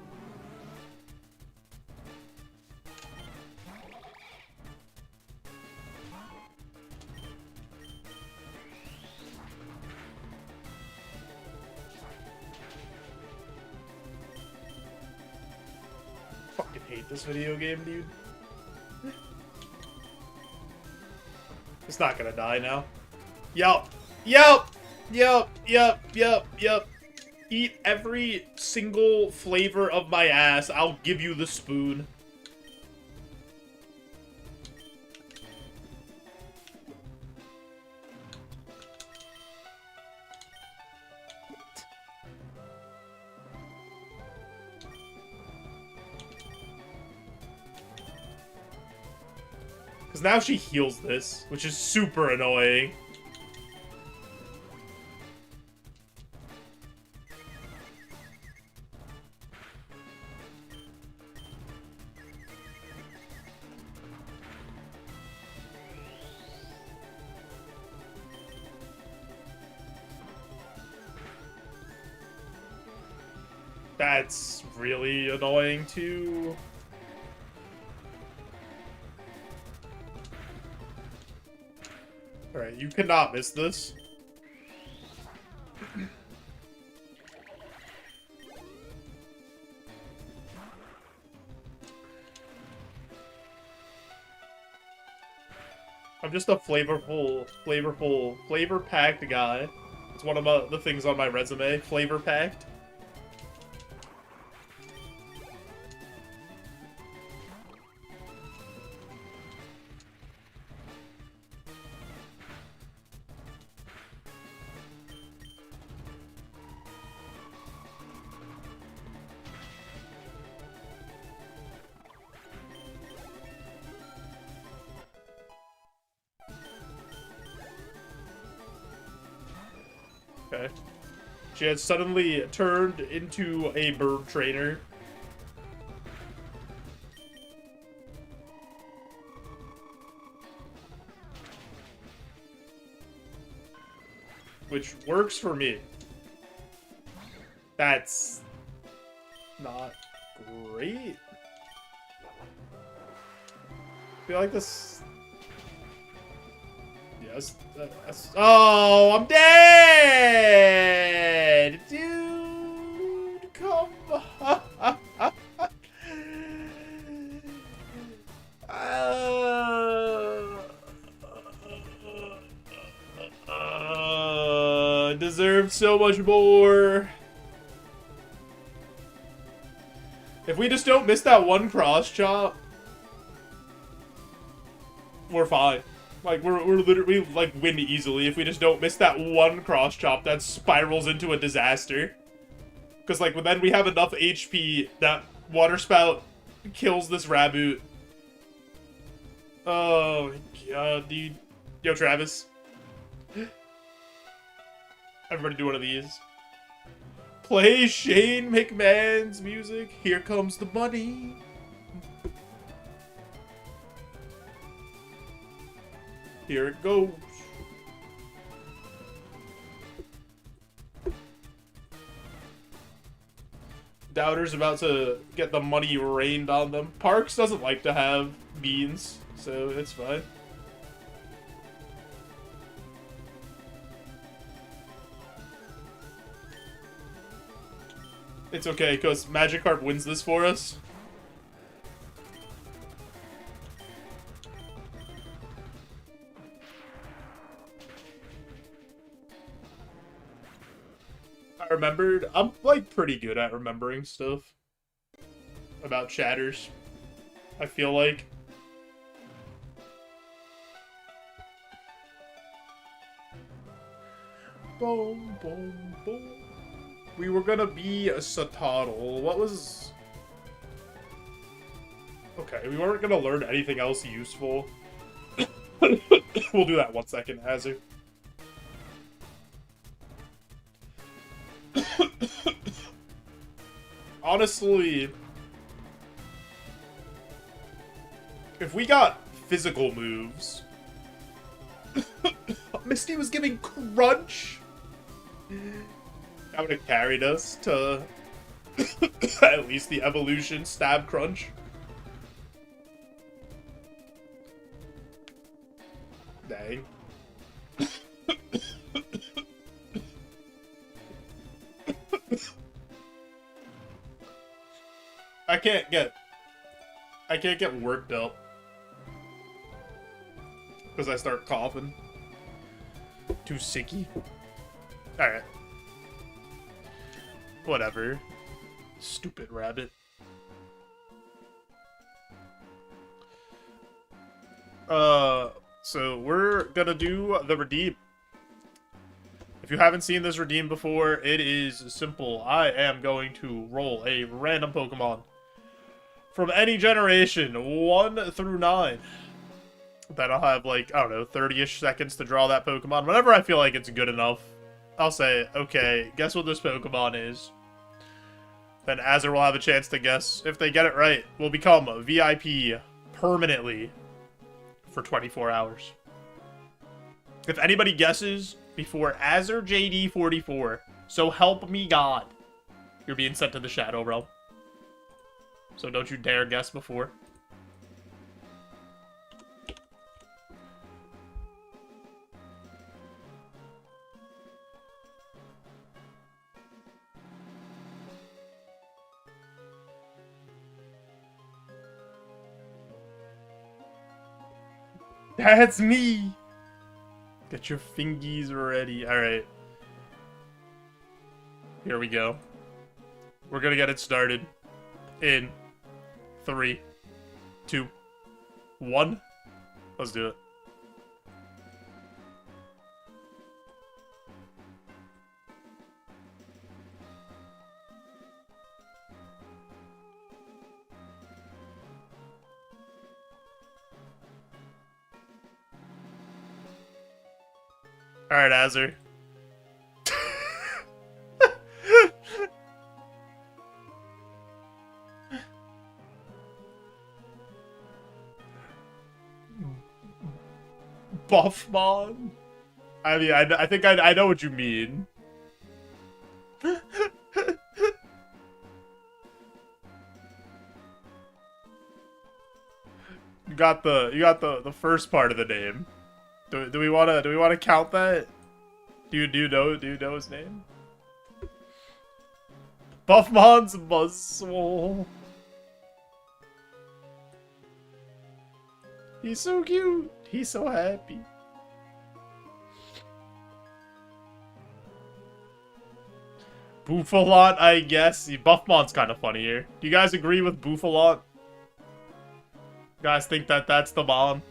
Fucking hate this video game, dude. It's not gonna die now. Yup. Yup. Yup. Yup. Yup. Yup. Eat every single flavor of my ass. I'll give you the spoon. Because now she heals this, which is super annoying. That's really annoying too. Alright, you cannot miss this. I'm just a flavor-packed guy. It's one of the things on my resume, flavor-packed. Okay. She has suddenly turned into a bird trainer. Which works for me. That's not great. I feel like this... Yes. Oh, I'm dead! Dude, come on. Deserved so much more. If we just don't miss that one cross chop, we're fine. Like, we're literally, like, win easily if we just don't miss that one cross chop that spirals into a disaster. Because, like, then we have enough HP that water spout kills this Raboot. Oh, my God, dude. Yo, Travis. Everybody do one of these. Play Shane McMahon's music. Here comes the money. Here it goes. Doubter's about to get the money rained on them. Parks doesn't like to have beans, so it's fine. It's okay, because Magikarp wins this for us. I remembered. I'm, like, pretty good at remembering stuff about chatters. I feel like. Boom, boom, boom. We were gonna be a Satotl. What was... Okay, we weren't gonna learn anything else useful. We'll do that 1 second, Hazard. Honestly, if we got physical moves, Misty was giving Crunch. That would have carried us to at least the evolution Stab Crunch. Dang. I can't get worked up because I start coughing. Too sicky. Alright. Whatever. Stupid rabbit. So we're gonna do the redeem. If you haven't seen this redeem before, it is simple. I am going to roll a random Pokemon from any generation, 1 through 9. Then I'll have, like, I don't know, 30-ish seconds to draw that Pokemon. Whenever I feel like it's good enough, I'll say, okay, guess what this Pokemon is. Then Azur will have a chance to guess. If they get it right, we'll become a VIP permanently for 24 hours. If anybody guesses before Azur JD44, so help me God, you're being sent to the Shadow Realm. So don't you dare guess before. That's me! Get your fingies ready. Alright. Here we go. We're gonna get it started in 3, 2, 1. Let's do it. Alright, Azur. Buffmon? I mean, I think I know what you mean. You got the first part of the name. Do we wanna count that? Do you know his name? Buffmon's Buzzwole. He's so cute. He's so happy. Bouffalant, I guess. Buffmon's kind of funny here. Do you guys agree with Bouffalant? You guys think that that's the bomb?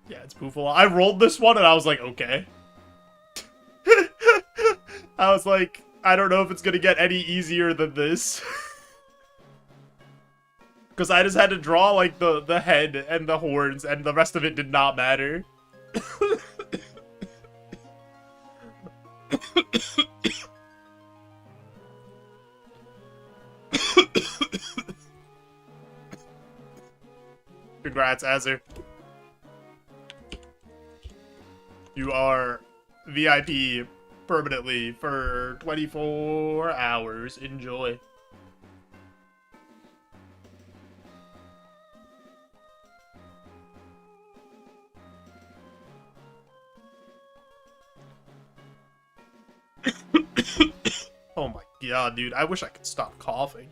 Yeah, it's Bouffalant. I rolled this one and I was like, okay. I was like, I don't know if it's gonna get any easier than this. Because I just had to draw, like, the head and the horns, and the rest of it did not matter. Congrats, Azur. You are VIP permanently for 24 hours. Enjoy. Oh my god, dude. I wish I could stop coughing.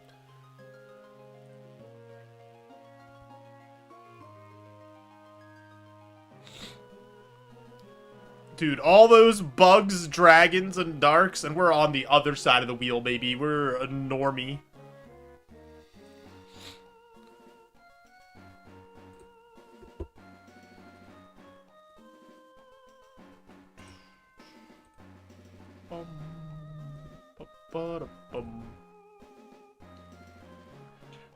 Dude, all those bugs, dragons, and darks, and we're on the other side of the wheel, baby. We're a normie. Ba-da-bum.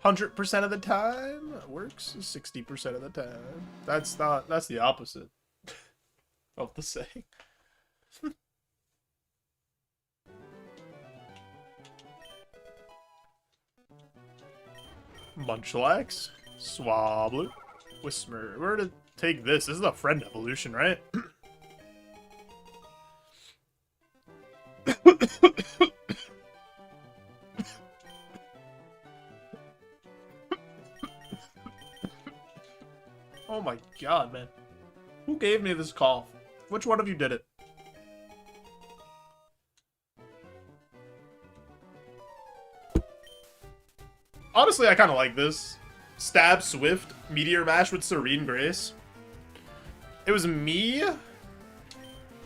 100% of the time works. 60% of the time. That's the opposite of the saying. Munchlax, Swablu, Whismer. We're to take this. This is a friend evolution, right? Oh my god, man. Who gave me this cough? Which one of you did it? Honestly, I kind of like this. Stab Swift, Meteor Mash with Serene Grace. It was me?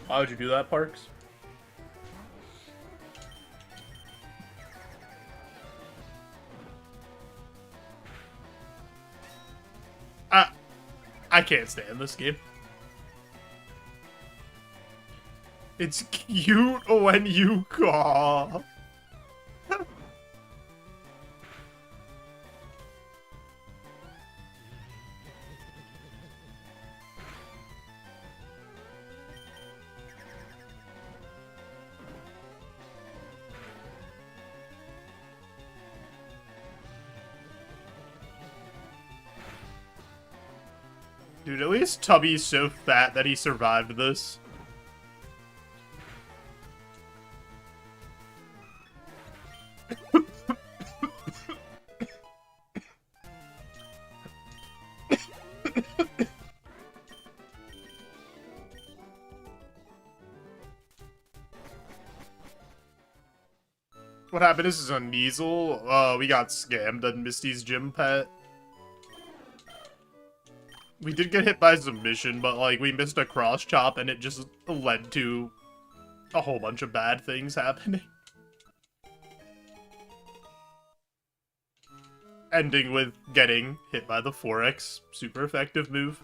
Why would you do that, Parks? I can't stand this game. It's cute when you cough. Dude, at least Tubby's so fat that he survived this. What happened? This is a Kneasel. We got scammed at Misty's gym pet. We did get hit by submission, but, like, we missed a cross chop, and it just led to a whole bunch of bad things happening. Ending with getting hit by the 4X super effective move.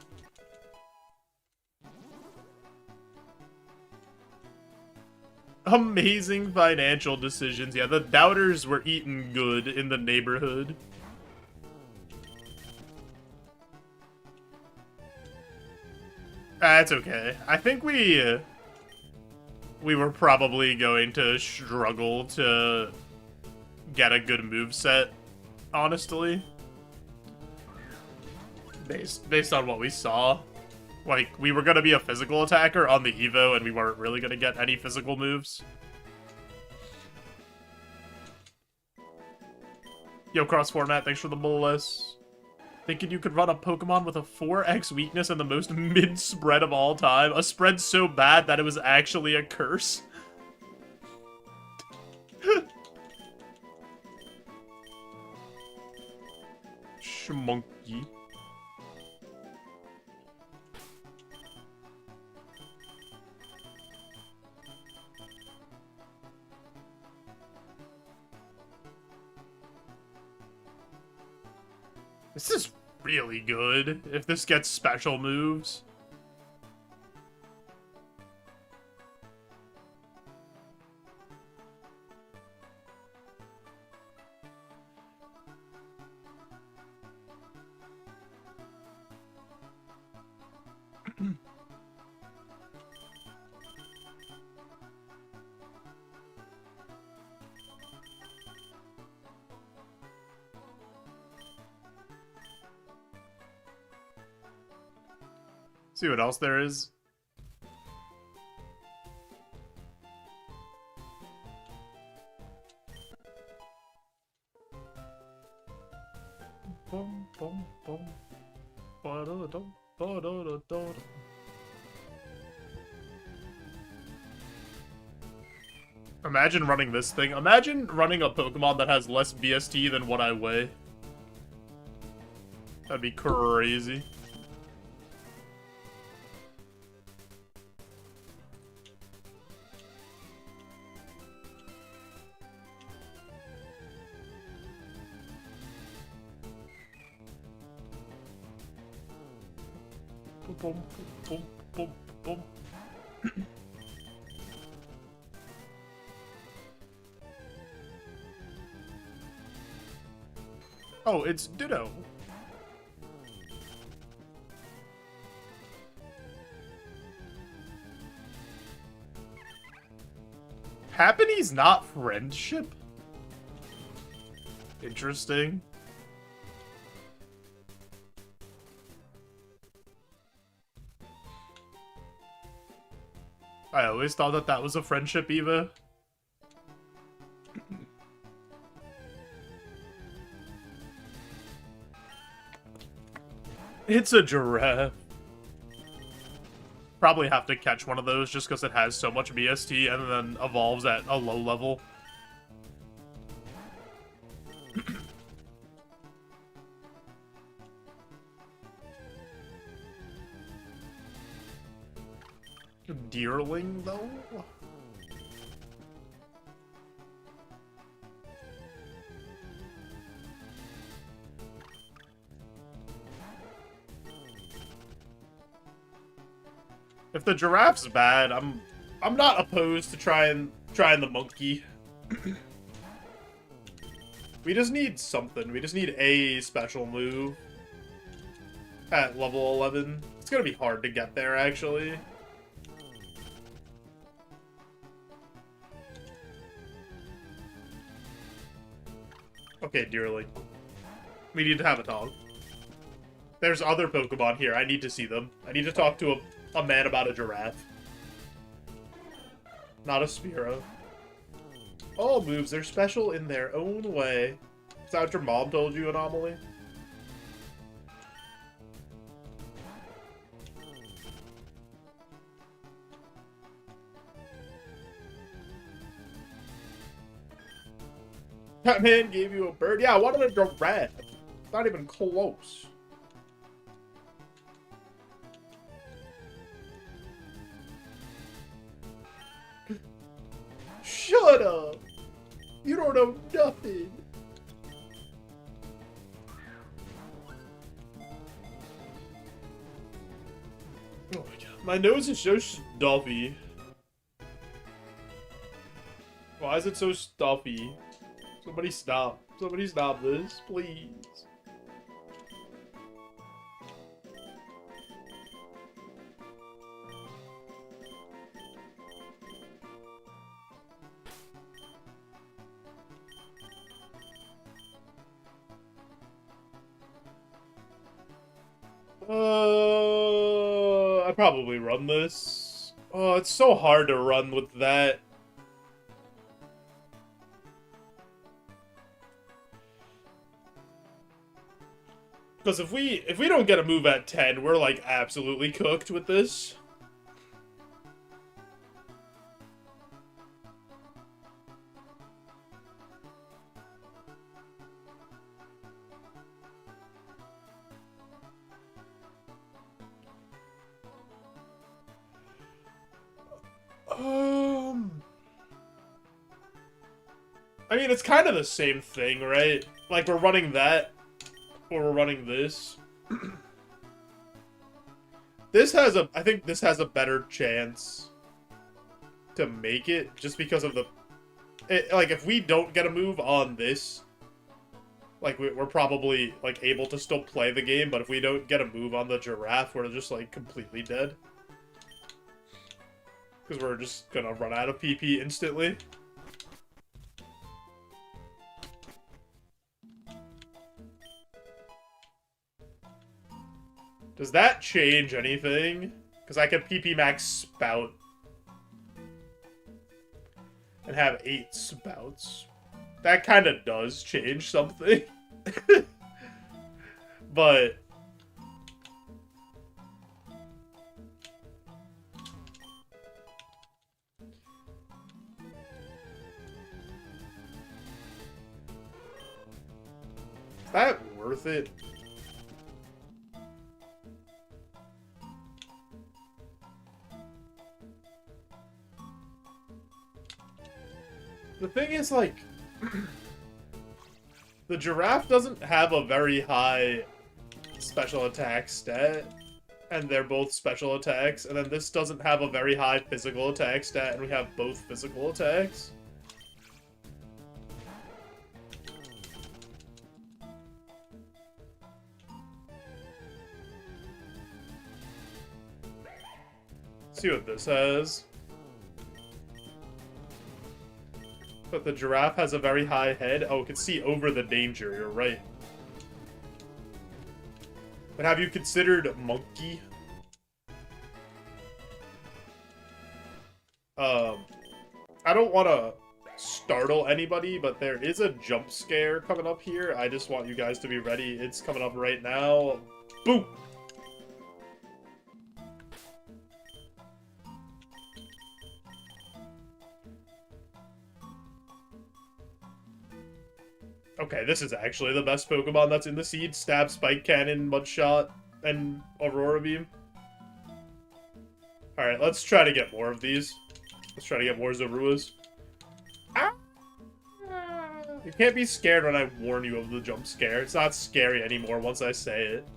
Amazing financial decisions. Yeah, the doubters were eating good in the neighborhood. That's okay. I think we were probably going to struggle to get a good moveset, honestly. Based on what we saw. Like, we were gonna be a physical attacker on the Evo, and we weren't really gonna get any physical moves. Yo, Cross Format, thanks for the molest. Thinking you could run a Pokemon with a 4x weakness and the most mid-spread of all time? A spread so bad that it was actually a curse? Schmonkey. This is really good, if this gets special moves. See what else there is. Bum, bum, bum. Ba-da-dum, ba-da-da-da-da. Imagine running this thing. Imagine running a Pokemon that has less BST than what I weigh. That'd be crazy. Boom, boom, boom, boom. Oh, it's Ditto. Happy's not friendship? Interesting. I always thought that that was a friendship, Eva. It's a giraffe. Probably have to catch one of those just because it has so much BST and then evolves at a low level. Deerling, though? If the giraffe's bad, I'm not opposed to trying the monkey. We just need something. We just need a special move at level 11. It's gonna be hard to get there, actually. Okay, Deerling. We need to have a talk. There's other Pokemon here. I need to see them. I need to talk to a man about a giraffe. Not a Spearow. All moves are special in their own way. Is that what your mom told you, Anomaly? That man gave you a bird? Yeah, I wanted a giraffe. It's not even close. Shut up! You don't know nothing! Oh my god. My nose is so stuffy. Why is it so stuffy? Somebody stop. Somebody stop this, please. I'd probably run this. Oh, it's so hard to run with that. Because if we don't get a move at 10, we're like absolutely cooked with this. I mean, it's kind of the same thing, right? Like, we're running that, or we're running this. I think this has a better chance to make it, just because of like, if we don't get a move on this, like, we're probably, like, able to still play the game, but if we don't get a move on the giraffe, we're just, like, completely dead. Because we're just gonna run out of PP instantly. Does that change anything? Because I could PP max Spout. And have 8 Spouts. That kind of does change something. But... is that worth it? The thing is, like, the giraffe doesn't have a very high special attack stat, and they're both special attacks, and then this doesn't have a very high physical attack stat, and we have both physical attacks. see what this has. But the giraffe has a very high head. Oh, it can see over the danger. You're right. But have you considered monkey? I don't want to startle anybody, but there is a jump scare coming up here. I just want you guys to be ready. It's coming up right now. Boom! Okay, this is actually the best Pokemon that's in the seed. Stab, Spike Cannon, Mudshot, and Aurora Beam. Alright, let's try to get more of these. Let's try to get more Zoruas. Ah! You can't be scared when I warn you of the jump scare. It's not scary anymore once I say it.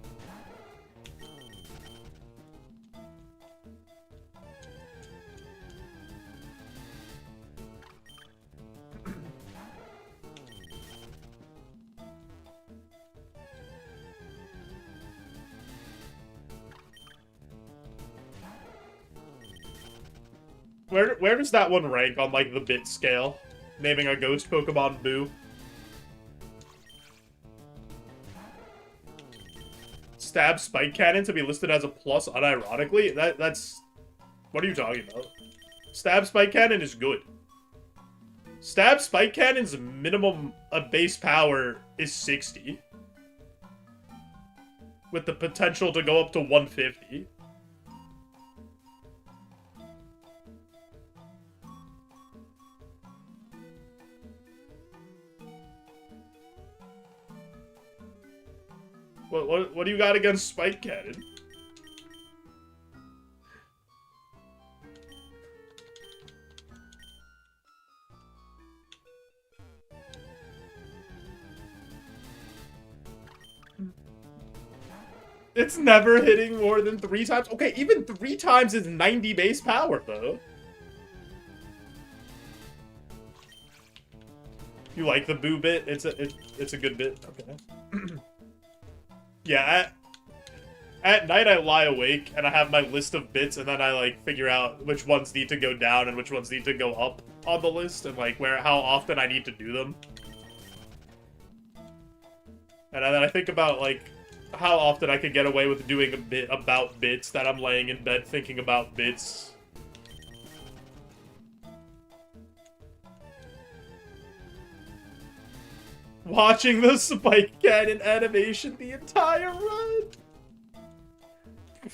Where does that one rank on, like, the bit scale? Naming a ghost Pokemon Boo. Stab Spike Cannon to be listed as a plus unironically? That's... What are you talking about? Stab Spike Cannon is good. Stab Spike Cannon's minimum base power is 60. With the potential to go up to 150. What do you got against Spike Cannon? It's never hitting more than 3 times. Okay, even 3 times is 90 base power, though. You like the Boo bit? It's a good bit. Okay. Yeah, at night I lie awake, and I have my list of bits, and then I, like, figure out which ones need to go down and which ones need to go up on the list, and, like, how often I need to do them. And then I think about, like, how often I could get away with doing a bit about bits, that I'm laying in bed thinking about bits. Watching the Spike Cannon animation the entire run. I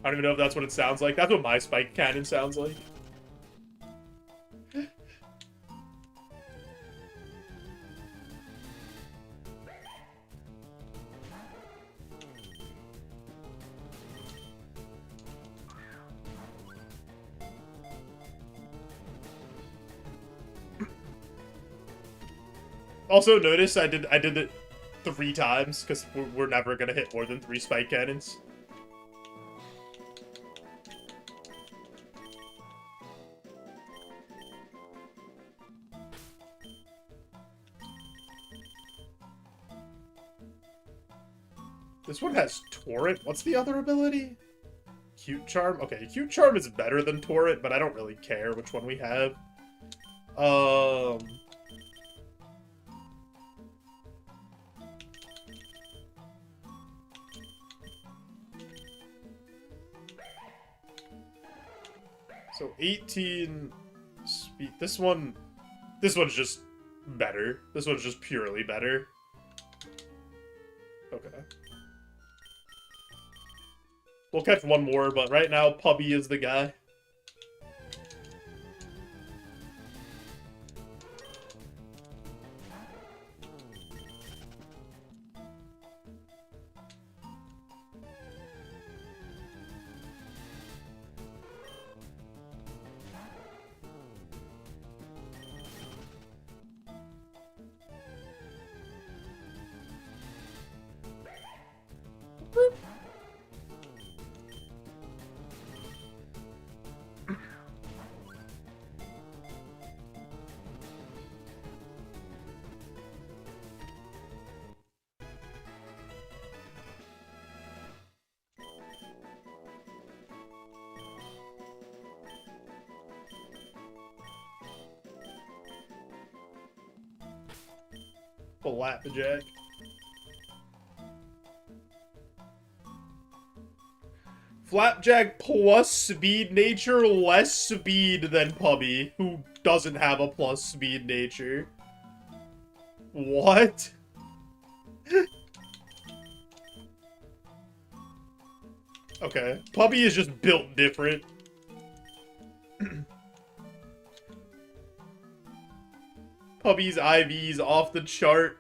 don't even know if that's what it sounds like. That's what my Spike Cannon sounds like. Also, notice I did it 3 times, because we're never gonna hit more than 3 Spike Cannons. This one has Torrent. What's the other ability? Cute Charm? Okay, Cute Charm is better than Torrent, but I don't really care which one we have. So 18 speed. This one's just better. This one's just purely better. Okay. We'll catch one more, but right now Pubby is the guy. Flapjack. Flapjack plus speed nature, less speed than Pubby, who doesn't have a plus speed nature. What? Okay. Pubby is just built different. Pubby's IV's off the chart.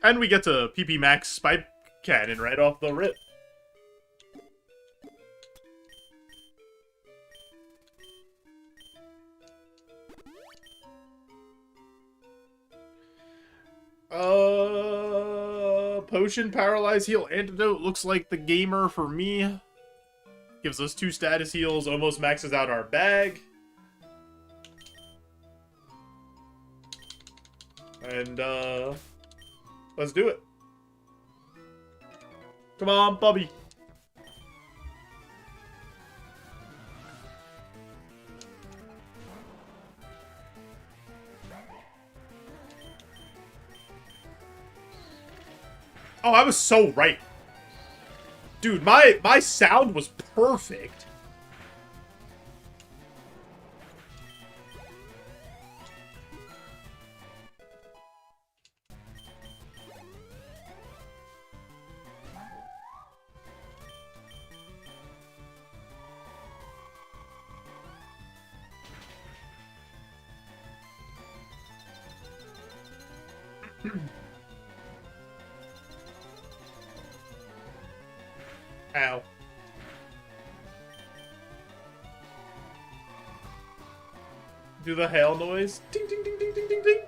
And we get to PP Max Spike Cannon right off the rip. Potion, Paralyze, Heal, Antidote looks like the gamer for me. Gives us 2 status heals, almost maxes out our bag. And, let's do it. Come on, Bubby. Oh, I was so right. Dude, my sound was perfect. Ow. Do the hail noise. Ding, ding, ding, ding, ding, ding, ding.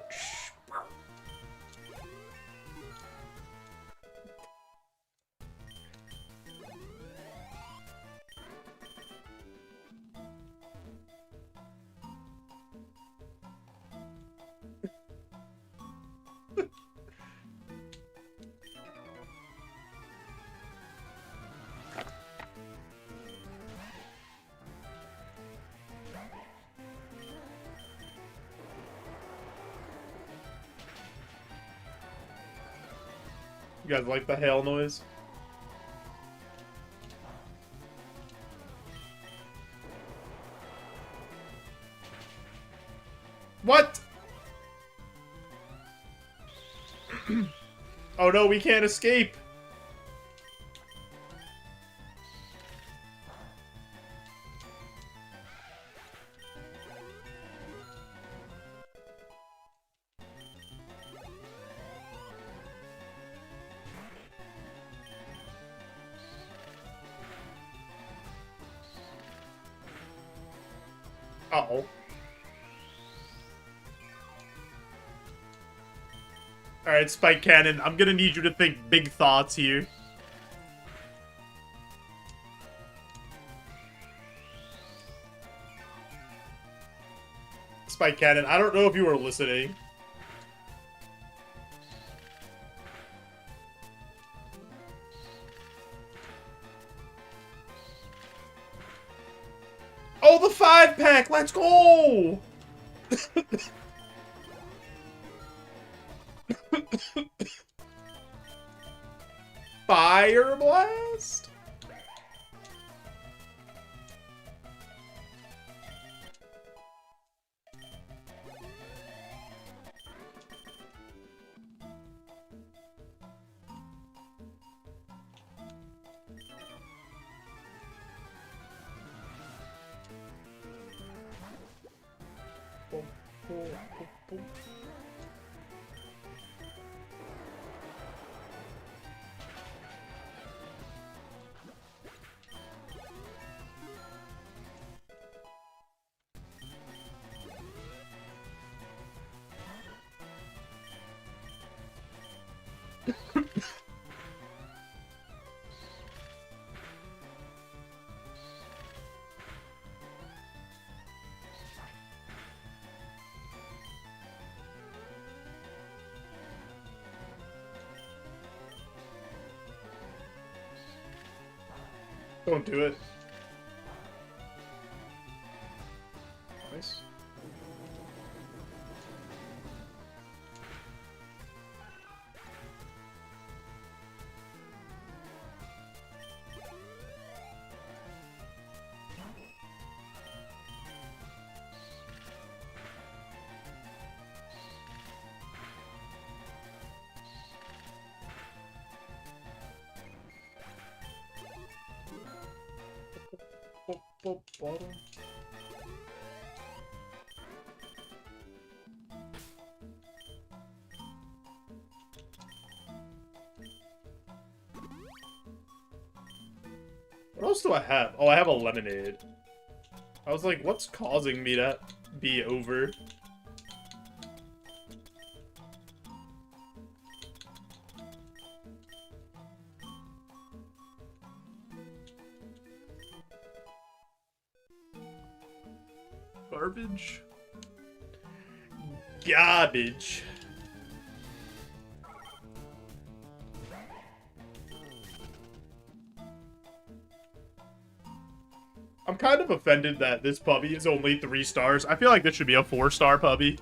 You guys like the hail noise? What? Oh no, we can't escape. Uh-oh. Alright, Spike Cannon, I'm gonna need you to think big thoughts here. Spike Cannon, I don't know if you were listening. Oh, the 5-pack! Let's go! Fire Blast? Boom, boom, boom, boom. Don't do it. Nice. Bottom. What else do I have? Oh, I have a lemonade. I was like, what's causing me to be over? Garbage. Garbage. I'm kind of offended that this puppy is only 3 stars. I feel like this should be a 4-star puppy.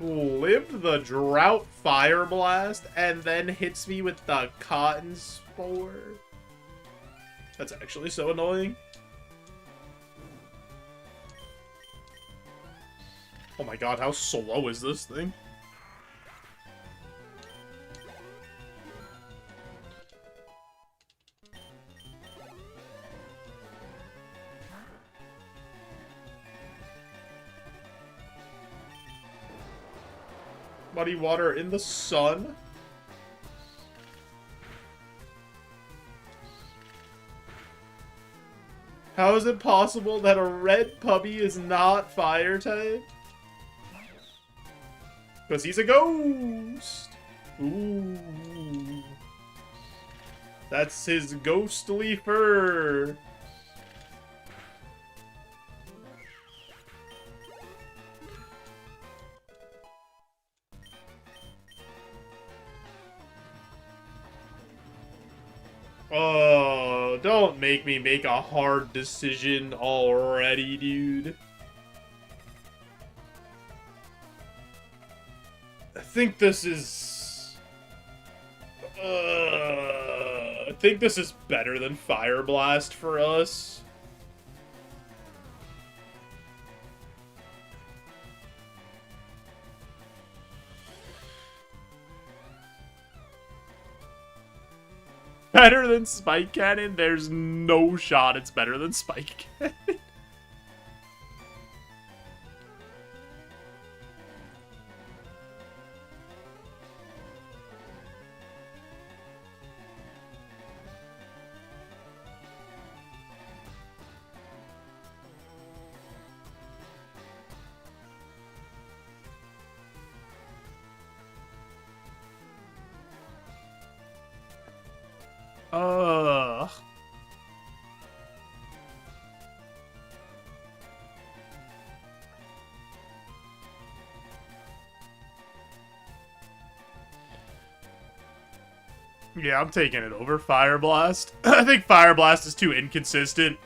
Lived the drought fire blast and then hits me with the cotton spore. That's actually so annoying. Oh my god, how slow is this thing? Muddy water in the sun. How is it possible that a red puppy is not fire type? Because he's a ghost. Ooh. That's his ghostly fur. Oh, don't make me make a hard decision already, dude. I think this is... I think this is better than Fire Blast for us. Better than Spike Cannon? There's no shot it's better than Spike Cannon. Yeah, I'm taking it over Fire Blast. I think Fire Blast is too inconsistent.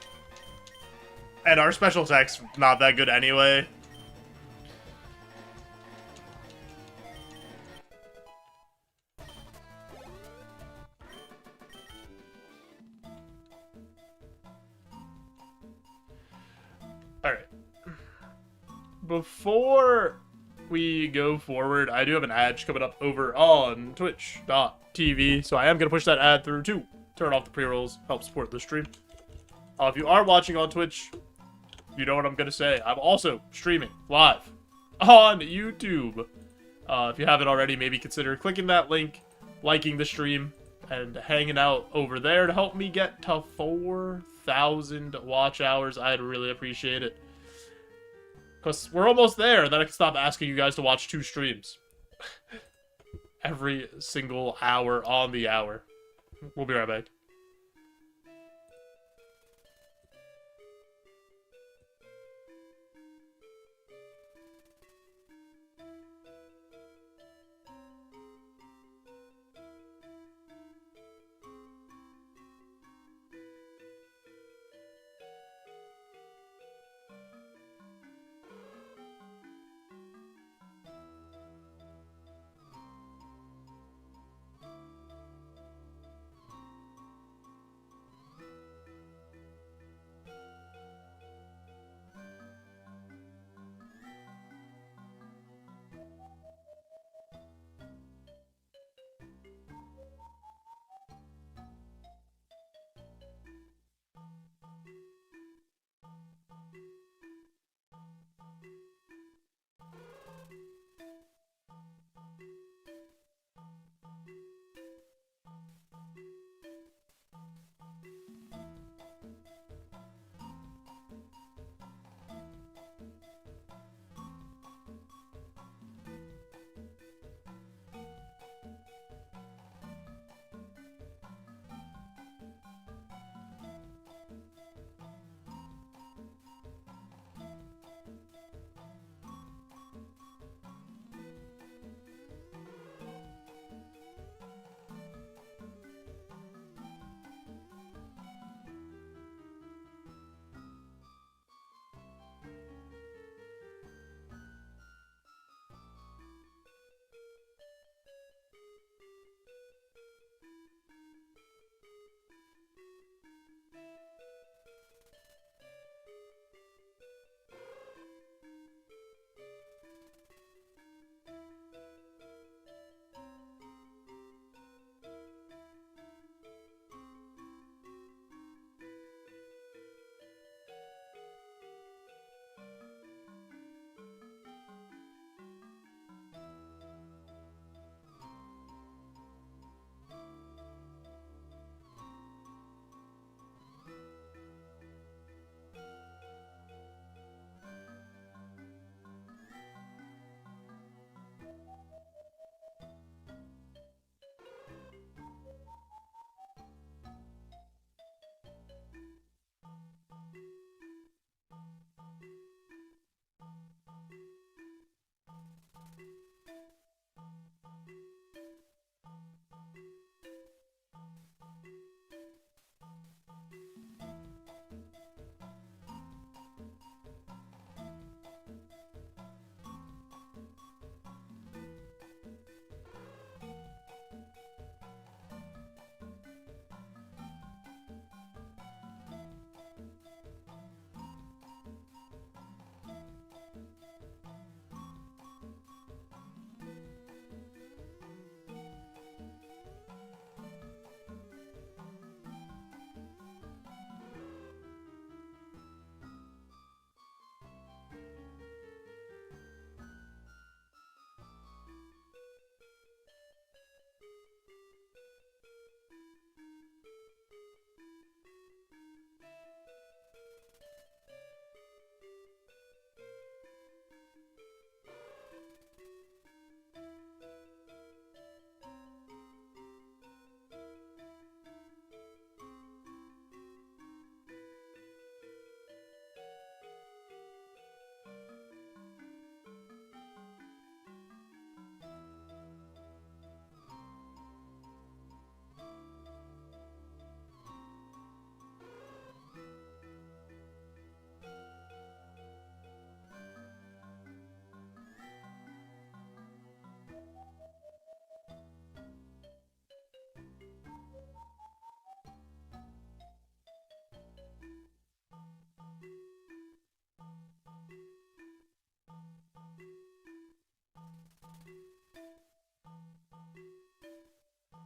And our special attack's not that good anyway. Alright. Before we go forward, I do have an ad coming up over on twitch.tv, so I am going to push that ad through too. Turn off the pre-rolls, help support the stream. If you are watching on Twitch, you know what I'm going to say. I'm also streaming live on YouTube. If you haven't already, maybe consider clicking that link, liking the stream, and hanging out over there to help me get to 4,000 watch hours. I'd really appreciate it. Because we're almost there, and then I can stop asking you guys to watch 2 streams. Every single hour on the hour. We'll be right back.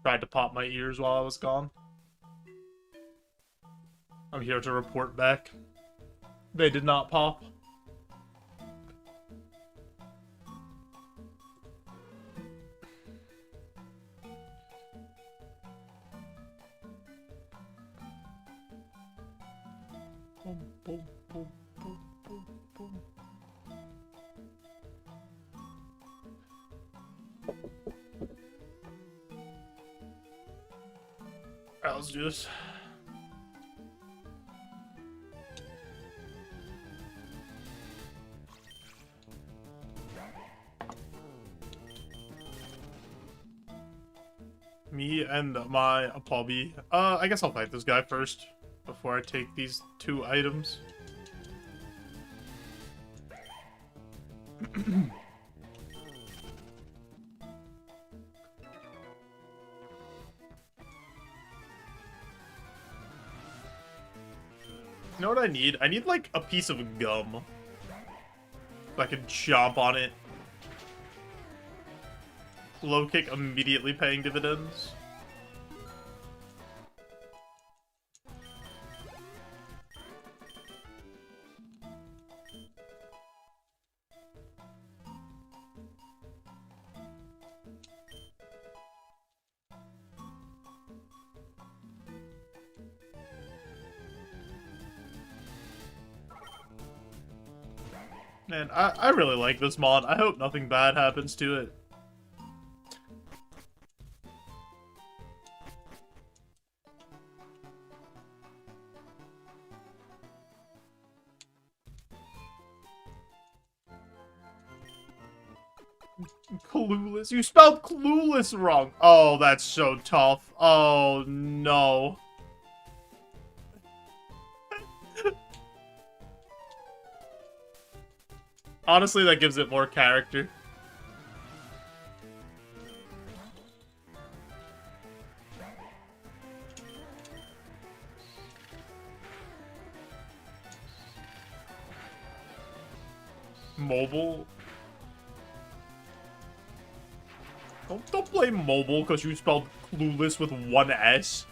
Tried to pop my ears while I was gone. I'm here to report back. They did not pop. Boom, boom, boom, boom, boom, boom. let's do this. Me and my Apolby. I guess I'll fight this guy first before I take these 2 items. You know what I need? I need, like, a piece of gum. So I can chomp on it. Low kick immediately paying dividends. Man, I really like this mod. I hope nothing bad happens to it. Clueless. You spelled clueless wrong. Oh, that's so tough. Oh, no. Honestly, that gives it more character. Mobile? Don't blame mobile because you spelled clueless with 1 S.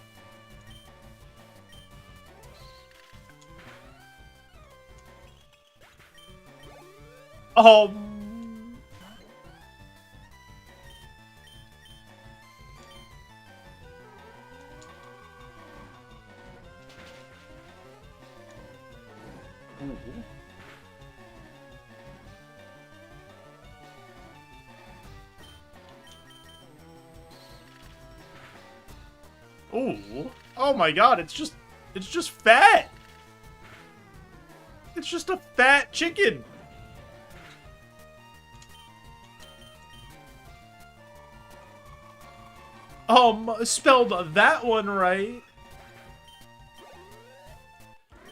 Ooh. Oh my god, it's just fat. It's just a fat chicken. Spelled that one right.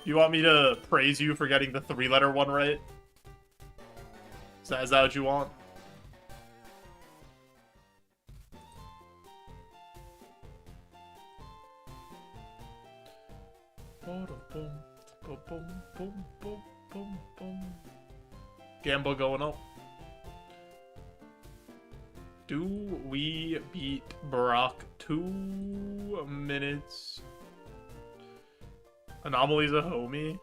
You want me to praise you for getting the 3-letter one right? Is that what you want? Gamble going up. Do we beat Brock 2 minutes? Anomaly's a homie.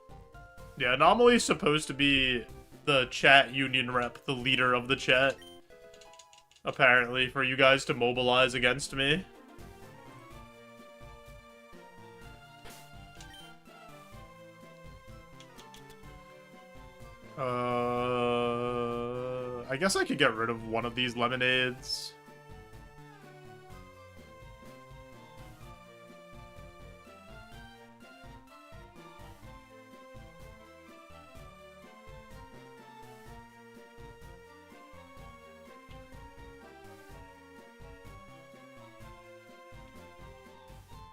Yeah, Anomaly's supposed to be the chat union rep, the leader of the chat. Apparently, for you guys to mobilize against me. I guess I could get rid of one of these lemonades.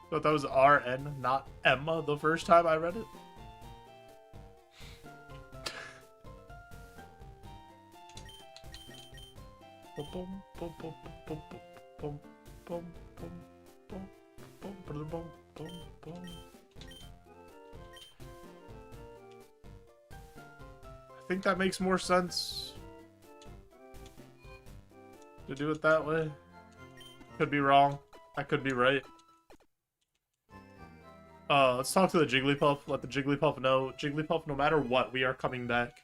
Thought that was RN, not Emma, the first time I read it. I think that makes more sense to do it that way. Could be wrong. I could be right. Let's talk to the Jigglypuff. Let the Jigglypuff know. Jigglypuff, no matter what, we are coming back.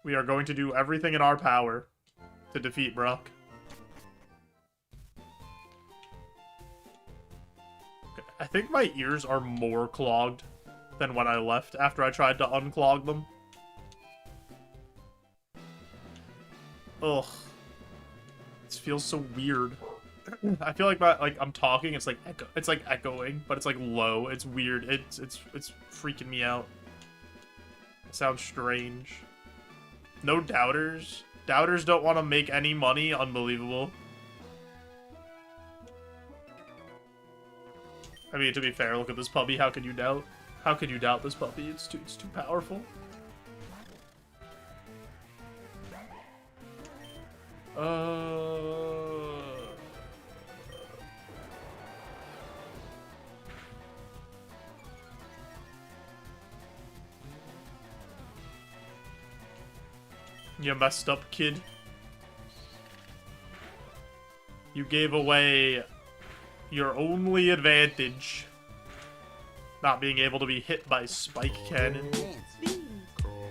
We are going to do everything in our power to defeat Brock. Okay, I think my ears are more clogged than when I left after I tried to unclog them. Ugh. This feels so weird. I feel like I'm talking. It's like echoing, but it's like low. It's weird. It's freaking me out. It sounds strange. No doubters. Doubters don't want to make any money. Unbelievable. I mean, to be fair, look at this puppy. How could you doubt? How could you doubt this puppy? It's too powerful. You messed up, kid. You gave away your only advantage. Not being able to be hit by spike cannon.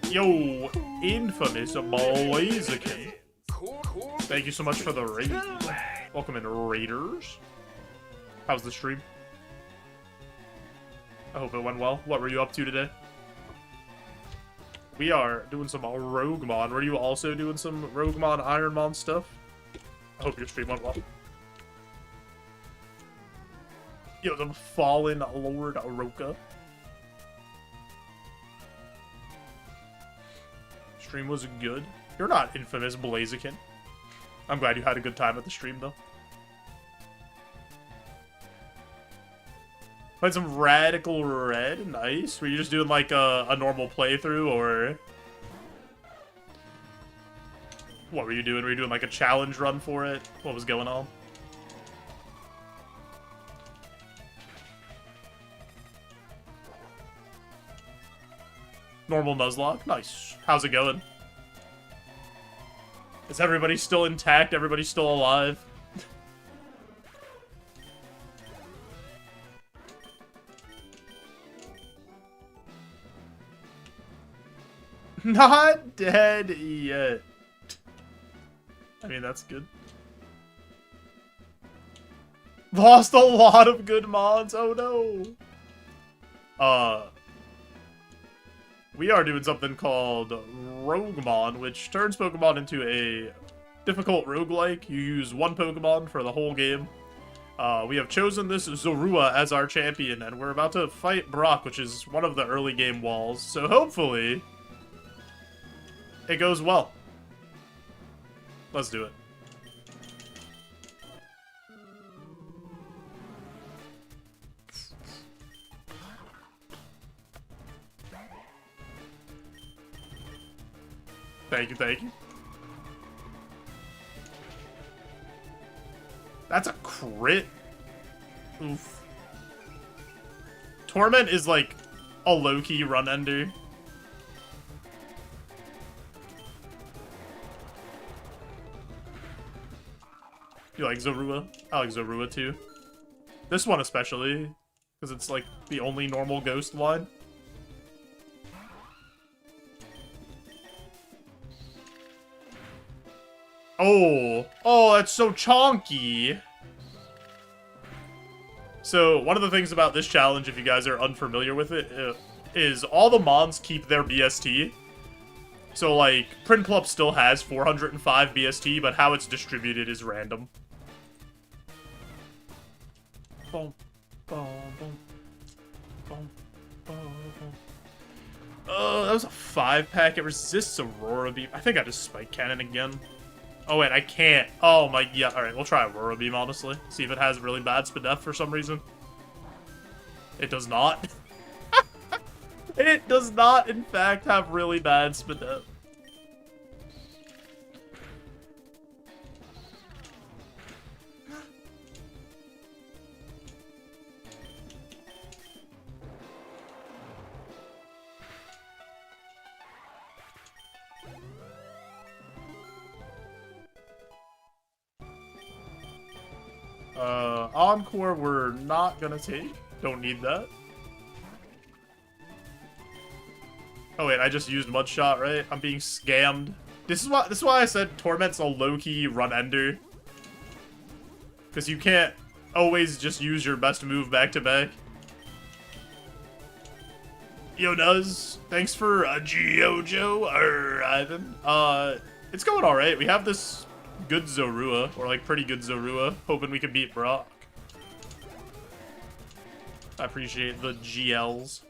Yo, infamous Blaziken. Thank you so much for the raid. Welcome in, Raiders. How's the stream? I hope it went well. What were you up to today? We are doing some Roguemon. Were you also doing some Roguemon Ironmon stuff? I hope your stream went well. Yo, the fallen Lord Oroka. Stream was good. You're not infamous Blaziken. I'm glad you had a good time at the stream, though. Played some Radical Red. Nice. Were you just doing, like, a normal playthrough, or... What were you doing? Were you doing, like, a challenge run for it? What was going on? Normal Nuzlocke? Nice. How's it going? Is everybody still intact? Everybody still alive? Not dead yet. I mean, that's good. Lost a lot of good mods. Oh no. We are doing something called Roguemon, which turns Pokemon into a difficult roguelike. You use one Pokemon for the whole game. We have chosen this Zorua as our champion, and we're about to fight Brock, which is one of the early game walls. So hopefully, it goes well. Let's do it. Thank you, thank you. That's a crit. Oof. Torment is like a low-key run-ender. You like Zorua? I like Zorua too. This one especially, because it's like the only normal ghost line. Oh, that's so chonky. So, one of the things about this challenge, if you guys are unfamiliar with it, is all the mons keep their BST. So, like, Prinplup still has 405 BST, but how it's distributed is random. Boom, boom, boom, boom, boom, boom. Oh, that was a 5-pack. It resists Aurora Beam. I think I just Spike Cannon again. Oh, wait, I can't. Oh, my... Yeah, alright, we'll try Aurora Beam, honestly. See if it has really bad Spadef for some reason. It does not. It does not, in fact, have really bad Spadef. Encore we're not gonna take. Don't need that. Oh wait, I just used Mudshot, right? I'm being scammed. This is why I said Torment's a low-key run-ender. Because you can't always just use your best move back-to-back. Yo, Nuz, thanks for JoeJoe arriving. It's going alright. We have this good Zorua, or like pretty good Zorua, hoping we can beat Brock. I appreciate the GLs.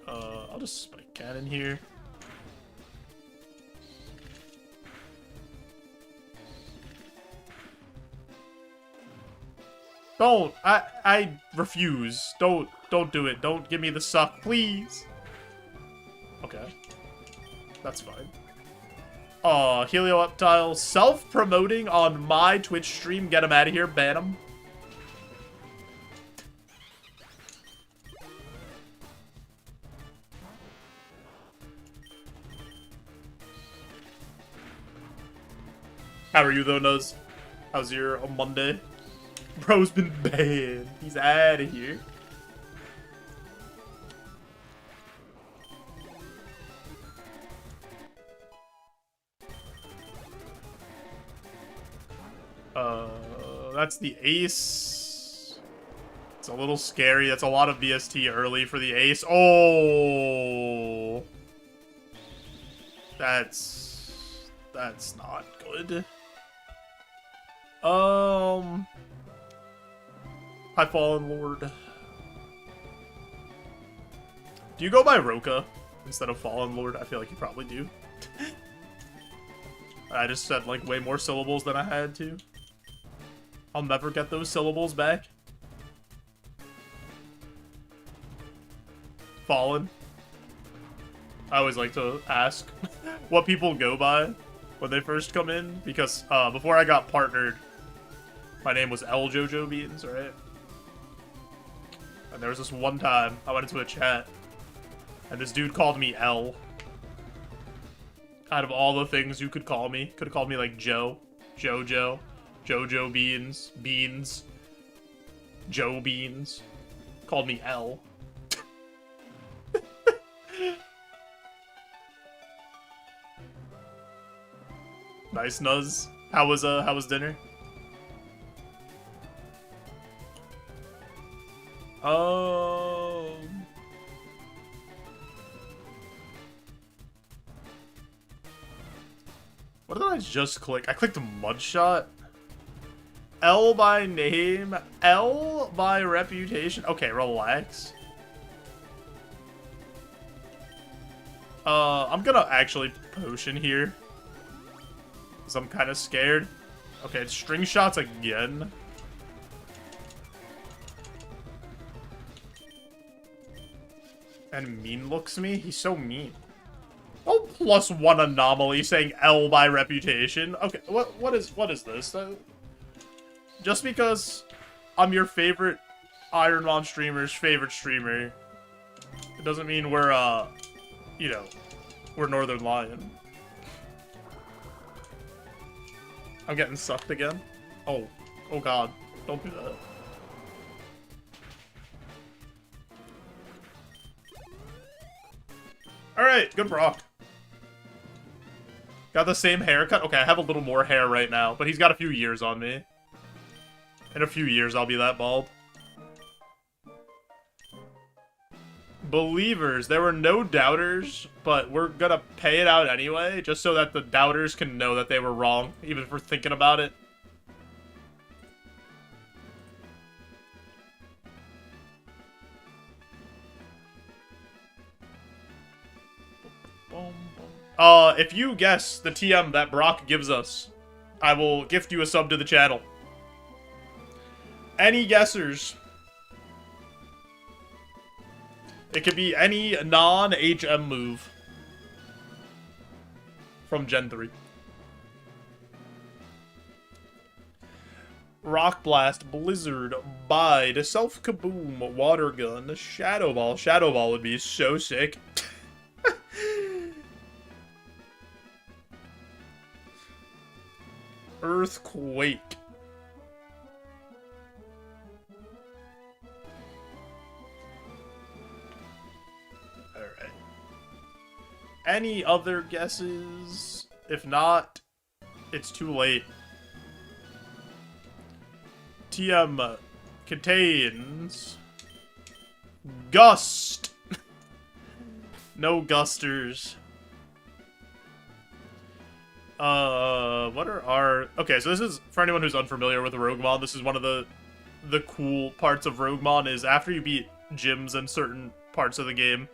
I'll just spike cannon here. Don't. I refuse. Don't do it. Don't give me the suck, please. Okay. That's fine. Helioptile self-promoting on my Twitch stream. Get him out of here. Ban him. How are you though, Nuz? How's your Monday? Bro's been banned. He's out of here. That's the ace. It's a little scary. That's a lot of BST early for the ace. Oh. That's not good. Hi, Fallen Lord. Do you go by Roka instead of Fallen Lord? I feel like you probably do. I just said, like, way more syllables than I had to. I'll never get those syllables back. Fallen. I always like to ask what people go by when they first come in, because before I got partnered, my name was JoeJoeBeans, right? And there was this one time I went into a chat, and this dude called me L. Out of all the things you could call me, could have called me like Joe, JoeJoe, JoeJoeBeans, Beans, Joe Beans. Called me L. Nice, Nuz. How was dinner? What did I just click? I clicked Mudshot. L by name, L by reputation. Okay, relax. I'm gonna actually potion here, because I'm kind of scared. Okay, it's string shots again. And mean looks me? He's so mean. Oh, +1 anomaly saying L by reputation. Okay, what is this? Just because I'm your favorite Ironmon streamer's favorite streamer, it doesn't mean we're, you know, we're Northern Lion. I'm getting sucked again. Oh god, don't do that. Alright, good Brock. Got the same haircut? Okay, I have a little more hair right now, but he's got a few years on me. In a few years, I'll be that bald. Believers, there were no doubters, but we're gonna pay it out anyway, just so that the doubters can know that they were wrong, even for thinking about it. If you guess the TM that Brock gives us, I will gift you a sub to the channel. Any guessers? It could be any non-HM move from Gen 3. Rock Blast, Blizzard, Bide, Self-Kaboom, Water Gun, Shadow Ball. Shadow Ball would be so sick. Earthquake. Alright. Any other guesses? If not, it's too late. TM contains Gust. No Gusters. What are our... Okay, so this is, for anyone who's unfamiliar with Roguemon, this is one of the cool parts of Roguemon, is after you beat gyms and certain parts of the game,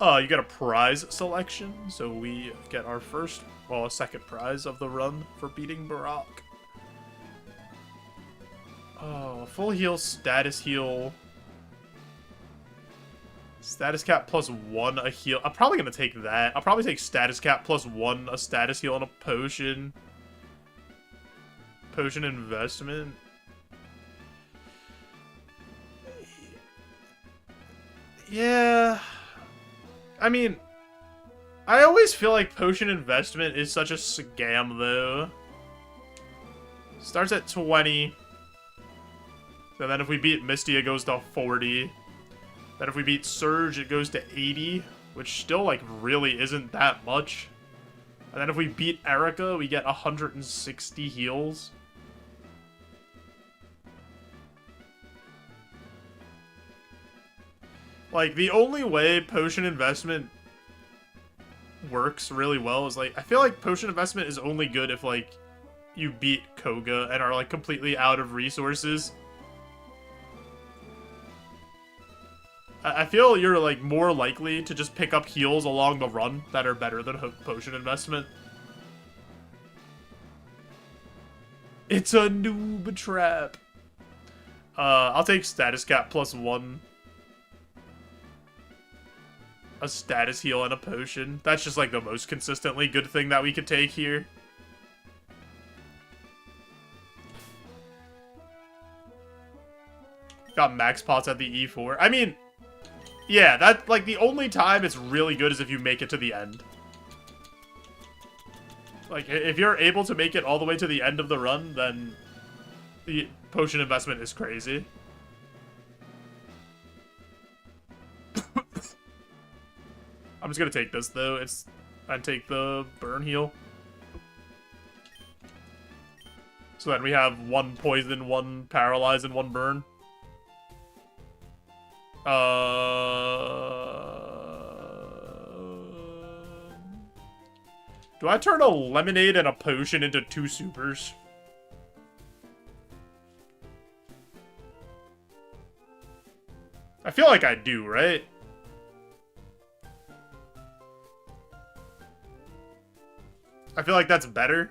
you get a prize selection. So we get our first, well, a second prize of the run for beating Barak. Oh, full heal, status heal. Status cap plus 1 a heal. I'm probably gonna take that. I'll probably take status cap plus 1 a status heal and a potion. Potion investment. Yeah. I mean, I always feel like potion investment is such a scam, though. Starts at 20. So then if we beat Misty, it goes to 40. Then if we beat Surge, it goes to 80, which still, like, really isn't that much. And then if we beat Erica, we get 160 heals. Like, the only way potion investment works really well is, like, I feel like potion investment is only good if, like, you beat Koga and are, like, completely out of resources. I feel you're, like, more likely to just pick up heals along the run that are better than potion investment. It's a noob trap. I'll take status cap plus 1. A status heal and a potion. That's just, like, the most consistently good thing that we could take here. Got max pots at the E4. I mean... yeah, that, like, the only time it's really good is if you make it to the end. Like, if you're able to make it all the way to the end of the run, then the potion investment is crazy. I'm just gonna take this, though. I'd take the burn heal. So then we have 1 poison, 1 paralyze, and 1 burn. Do I turn a lemonade and a potion into 2 supers? I feel like I do, right? I feel like that's better.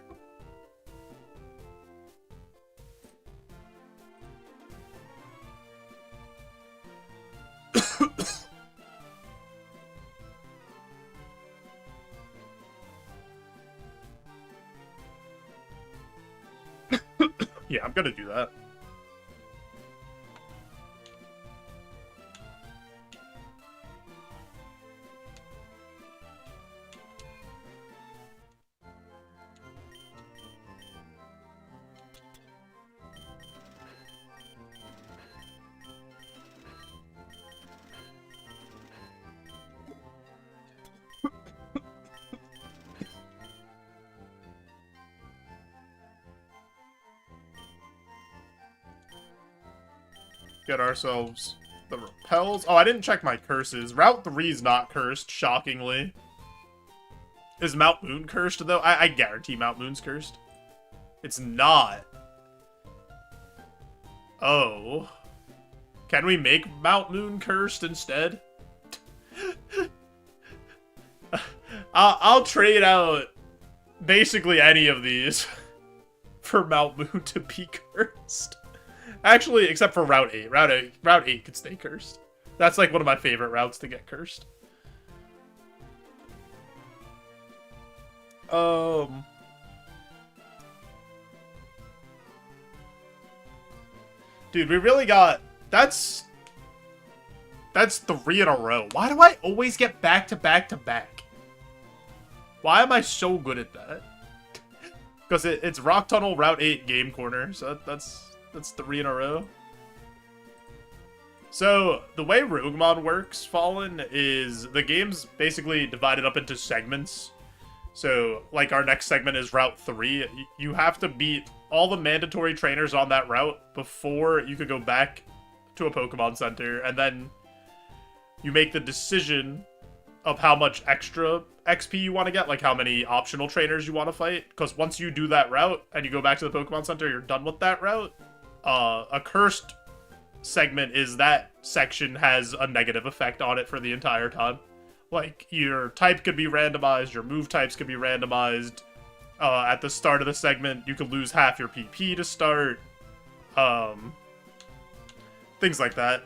Yeah, I'm gonna do that. Get ourselves the repels. Oh, I didn't check my curses. Route 3's not cursed, shockingly. Is Mount Moon cursed, though? I guarantee Mount Moon's cursed. It's not. Oh. Can we make Mount Moon cursed instead? I'll trade out basically any of these for Mount Moon to be cursed. Actually, except for Route 8. Route 8 could stay cursed. That's like one of my favorite routes to get cursed. Dude, we really got... That's 3 in a row. Why do I always get back to back to back? Why am I so good at that? Because it's Rock Tunnel, Route 8, Game Corner. So that's 3 in a row. So, the way Roguemon works, Fallen, is the game's basically divided up into segments. So, like, our next segment is Route 3. You have to beat all the mandatory trainers on that route before you could go back to a Pokemon Center. And then you make the decision of how much extra XP you want to get, like how many optional trainers you want to fight. Because once you do that route and you go back to the Pokemon Center, you're done with that route. A cursed segment is that section has a negative effect on it for the entire time. Like, your type could be randomized, your move types could be randomized. At the start of the segment, you could lose half your PP to start. Things like that.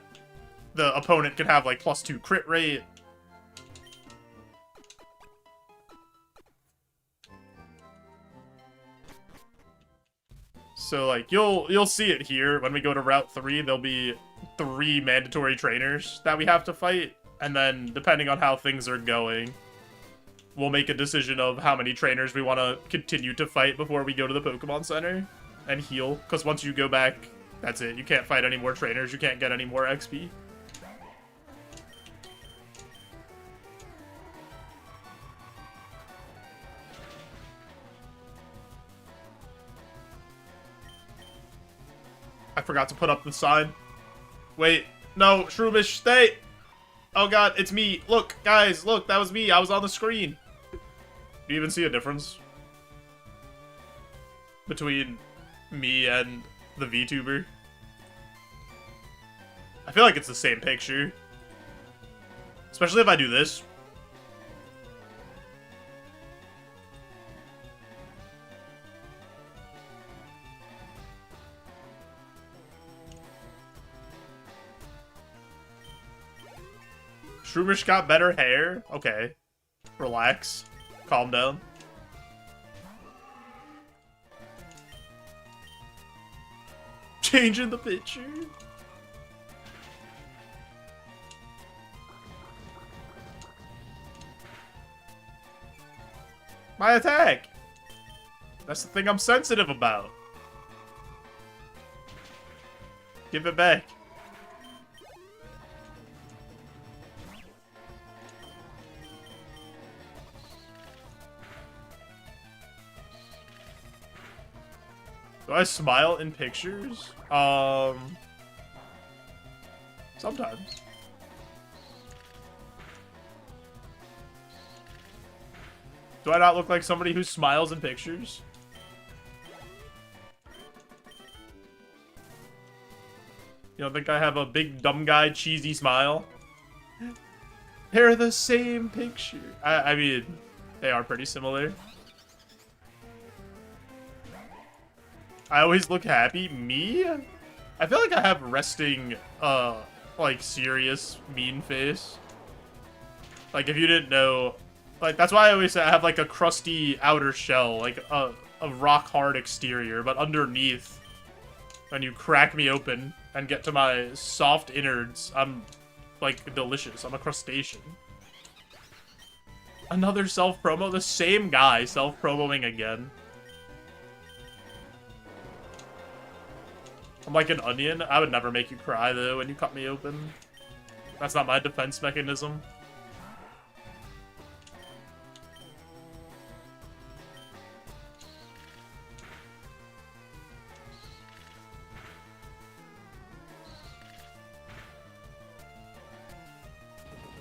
The opponent can have, like, +2 crit rate. So, like, you'll see it here. When we go to Route 3, there'll be 3 mandatory trainers that we have to fight. And then, depending on how things are going, we'll make a decision of how many trainers we want to continue to fight before we go to the Pokemon Center and heal. Because once you go back, that's it. You can't fight any more trainers. You can't get any more XP. I forgot to put up the sign. Wait, no, Shroomish, stay! Oh god, it's me. Look, guys, look, that was me. I was on the screen. Do you even see a difference between me and the VTuber? I feel like it's the same picture. Especially if I do this. Shroomish got better hair? Okay. Relax. Calm down. Changing the picture. My attack! That's the thing I'm sensitive about. Give it back. Do I smile in pictures? Sometimes. Do I not look like somebody who smiles in pictures? You don't think I have a big dumb guy cheesy smile? They're the same picture. I mean, they are pretty similar. I always look happy. Me? I feel like I have resting, like, serious mean face. Like, if you didn't know, like, that's why I always say I have, like, a crusty outer shell, like, a rock-hard exterior, but underneath, when you crack me open and get to my soft innards, I'm, like, delicious. I'm a crustacean. Another self-promo? The same guy self-promoing again. I'm like an onion. I would never make you cry, though, when you cut me open. That's not my defense mechanism.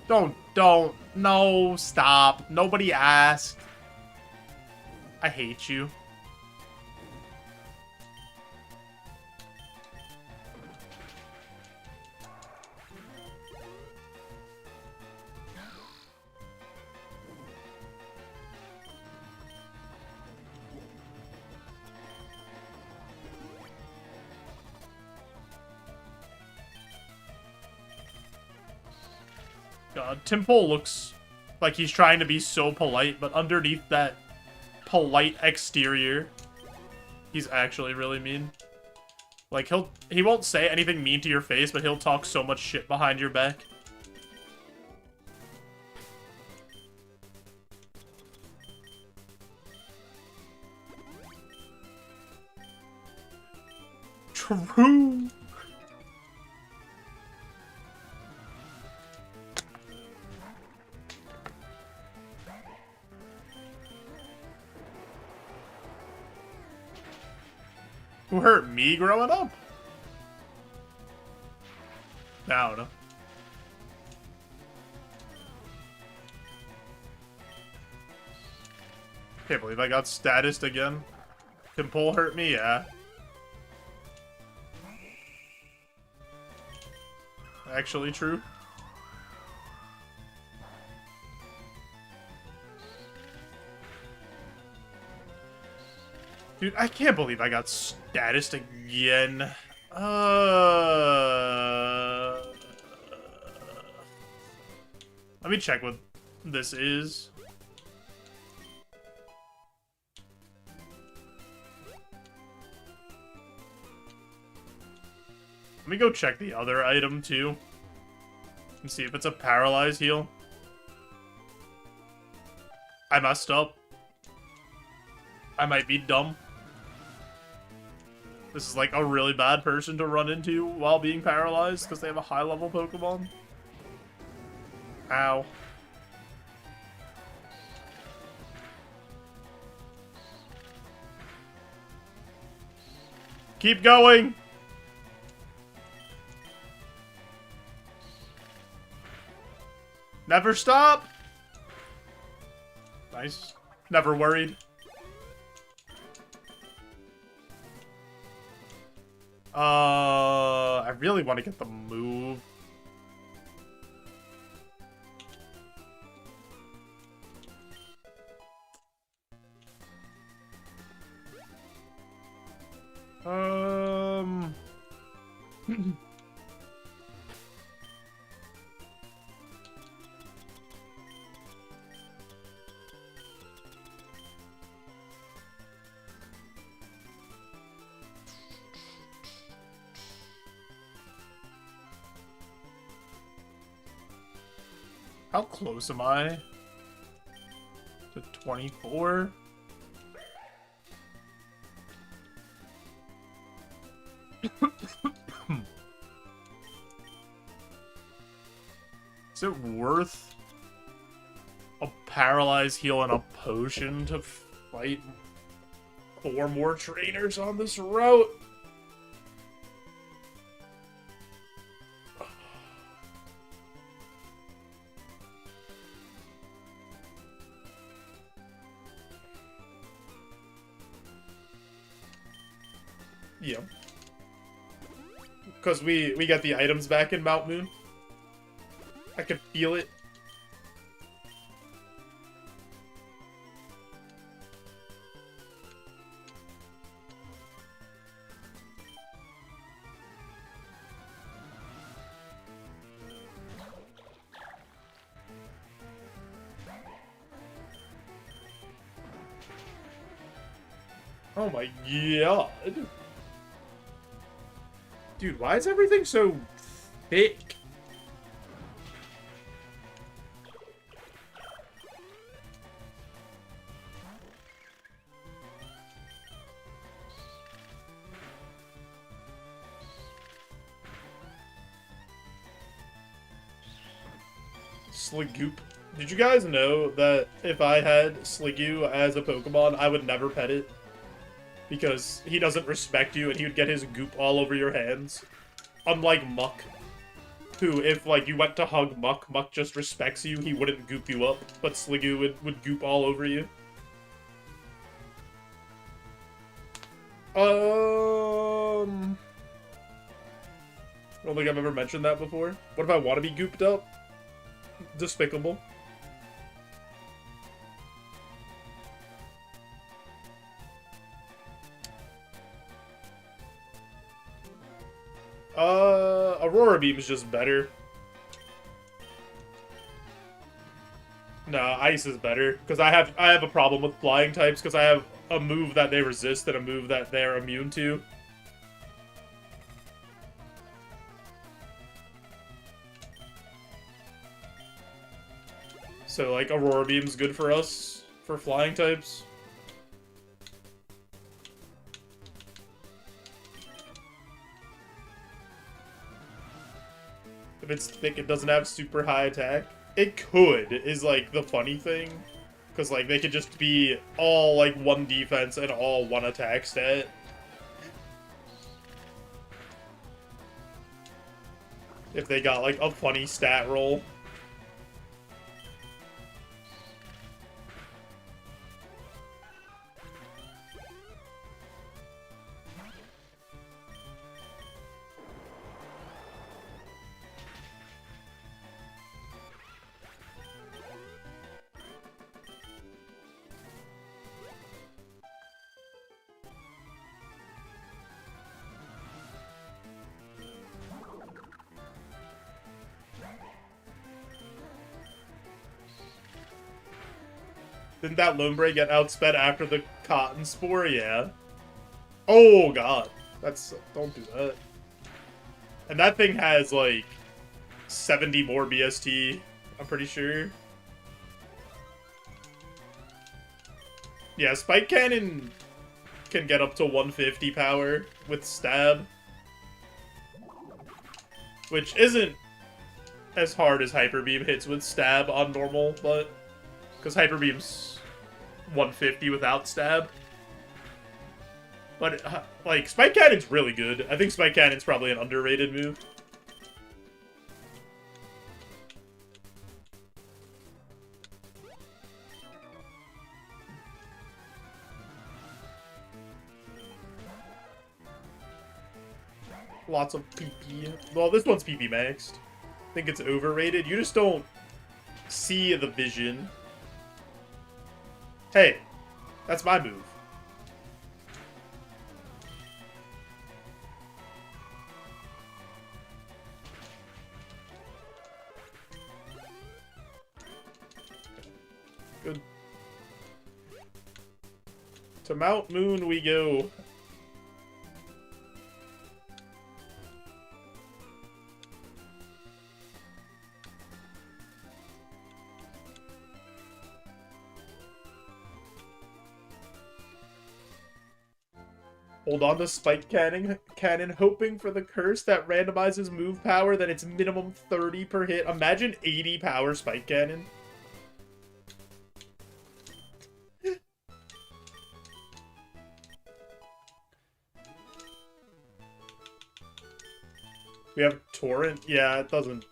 Don't. No, stop. Nobody asked. I hate you. God, Timple looks like he's trying to be so polite, but underneath that polite exterior, he's actually really mean. Like, he won't say anything mean to your face, but he'll talk so much shit behind your back. True. Who hurt me growing up? I don't know. Can't believe I got statused again. Can pull hurt me? Yeah. Actually true. Dude, I can't believe I got statused again. Let me check what this is. Let me go check the other item, too. And see if it's a paralyzed heal. I messed up. I might be dumb. This is like a really bad person to run into while being paralyzed because they have a high-level Pokemon. Ow. Keep going! Never stop! Nice. Never worried. I really want to get the move. How close am I to 24? Is it worth a paralyzed heal and a potion to fight 4 more trainers on this route? Yeah. Because we got the items back in Mount Moon. I can feel it. Oh my god. Dude, why is everything so thick? Sligoop. Did you guys know that if I had Sliggoo as a Pokemon, I would never pet it? Because he doesn't respect you and he would get his goop all over your hands. Unlike Muck, who, if like you went to hug Muck, Muck just respects you, he wouldn't goop you up, but Sliggoo would goop all over you. I don't think I've ever mentioned that before. What if I want to be gooped up? Despicable. Aurora Beam is just better. No, Ice is better because I have a problem with flying types because I have a move that they resist and a move that they're immune to. So like Aurora Beam's good for us for flying types. If it's thick, it doesn't have super high attack. It could, is like the funny thing. Because like they could just be all like 1 defense and all 1 attack stat. If they got like a funny stat roll. Didn't that Lombre get outsped after the Cotton Spore? Yeah. Oh, God. That's... Don't do that. And that thing has, like, 70 more BST, I'm pretty sure. Yeah, Spike Cannon can get up to 150 power with Stab. Which isn't as hard as Hyper Beam hits with Stab on normal, but... Because Hyper Beam's 150 without Stab. But, like, Spike Cannon's really good. I think Spike Cannon's probably an underrated move. Lots of PP. Well, this one's PP maxed. I think it's overrated. You just don't see the vision. Hey, that's my move. Good. To Mount Moon we go. Hold on to Spike Cannon, hoping for the curse that randomizes move power, then it's minimum 30 per hit. Imagine 80 power Spike Cannon. We have Torrent. Yeah, that doesn't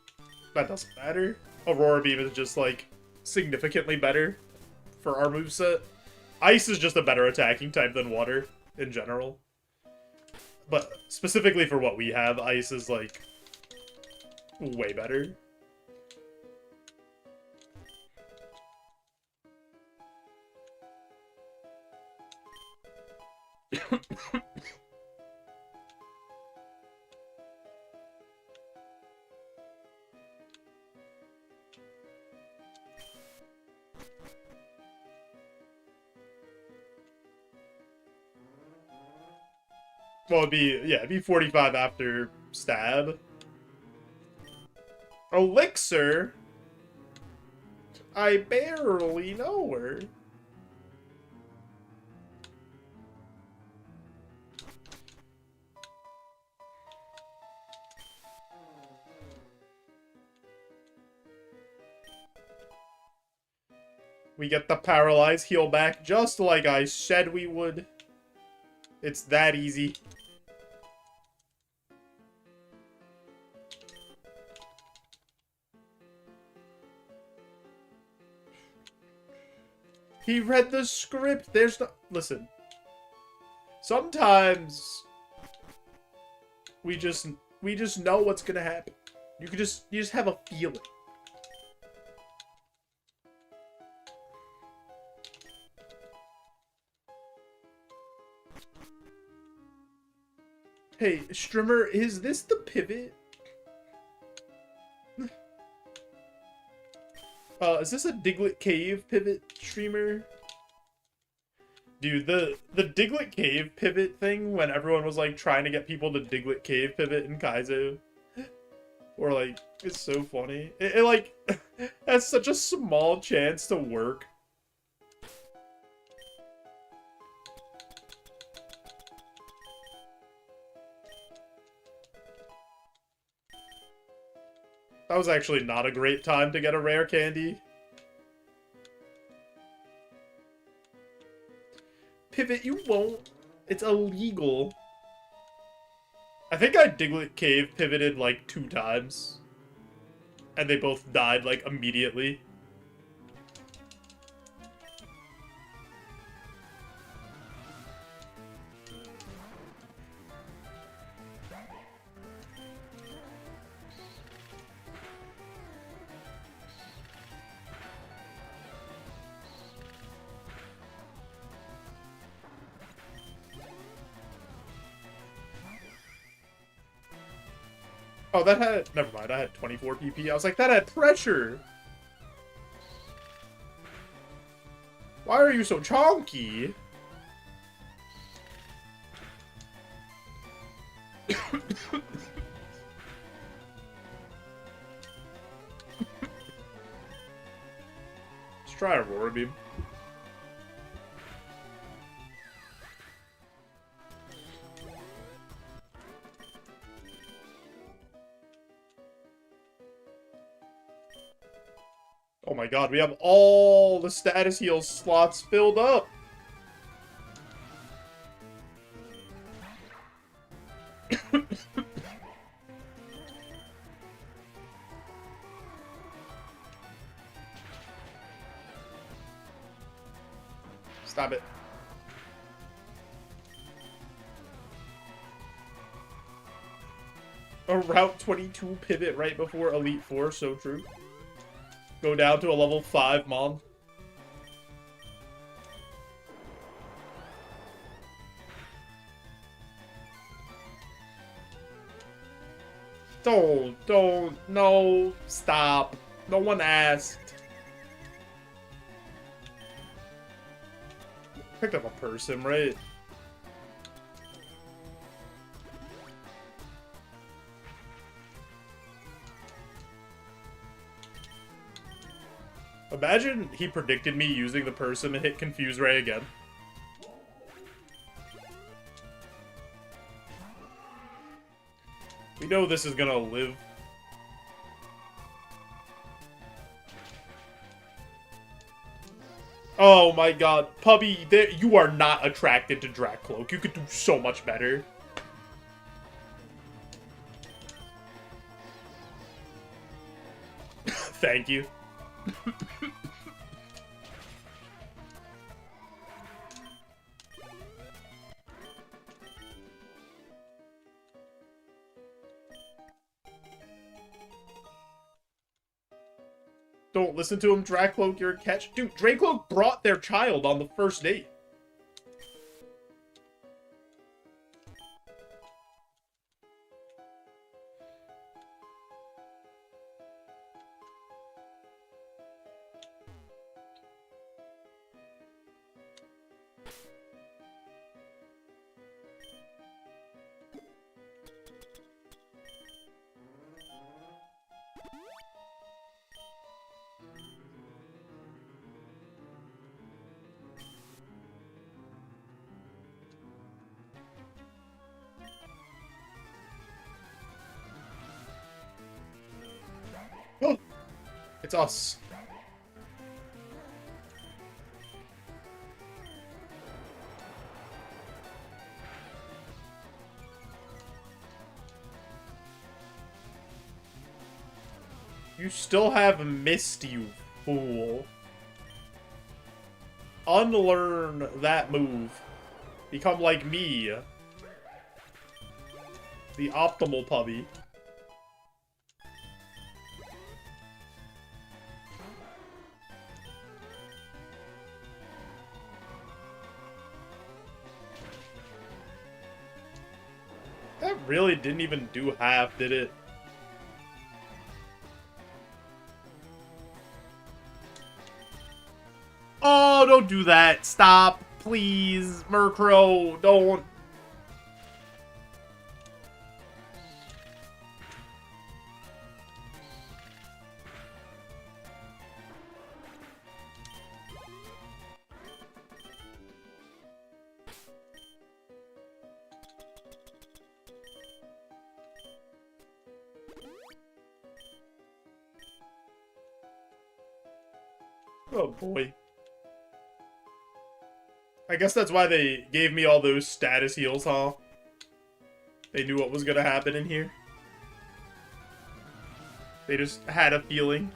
matter. Aurora Beam is just, like, significantly better for our moveset. Ice is just a better attacking type than Water in general. But specifically for what we have, Ice is, like, way better. Well, it'd be 45 after Stab. Elixir? I barely know her. We get the Paralyze heal back just like I said we would. It's that easy. He read the script. There's no... Listen. Sometimes we just know what's gonna happen. You just have a feeling. Hey, Strimmer, is this the pivot? Is this a Diglett Cave pivot, streamer? Dude, the Diglett Cave pivot thing, when everyone was, like, trying to get people to Diglett Cave pivot in Kaizo. Or, like, it's so funny. It like, has such a small chance to work. That was actually not a great time to get a rare candy. Pivot, you won't. It's illegal. I think I Diglett Cave pivoted like 2 times. And they both died like immediately. Oh, that had... Never mind, I had 24 PP. I was like, that had pressure! Why are you so chonky? Let's try Aurora Beam. Oh my god, we have all the status heal slots filled up. Stop it. A Route 22 pivot right before Elite Four, so true. Go down to a level 5 Mon. Don't, no, stop. No one asked. Picked up a person, right? Imagine he predicted me using the person and hit Confuse Ray again. We know this is gonna live. Oh my god. Pubby, you are not attracted to Dracloak. You could do so much better. Thank you. Don't listen to him, Dracloak, you're a catch. Dude, Dracloak brought their child on the first date. Oh, it's us. You still have Mist, you fool. Unlearn that move. Become like me. The optimal puppy. That really didn't even do half, did it? Oh, don't do that. Stop. Please. Murkrow, don't. Oh boy. I guess that's why they gave me all those status heals, huh? They knew what was gonna happen in here. They just had a feeling.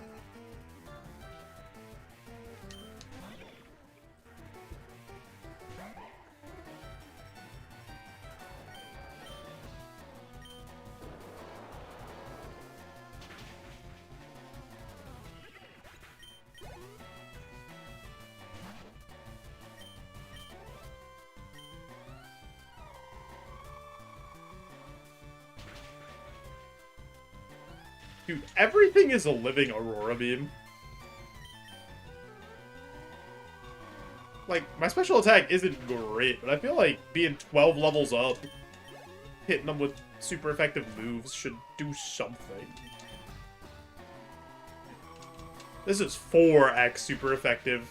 Dude, everything is a living Aurora Beam. Like, my special attack isn't great, but I feel like being 12 levels up, hitting them with super effective moves should do something. This is 4x super effective.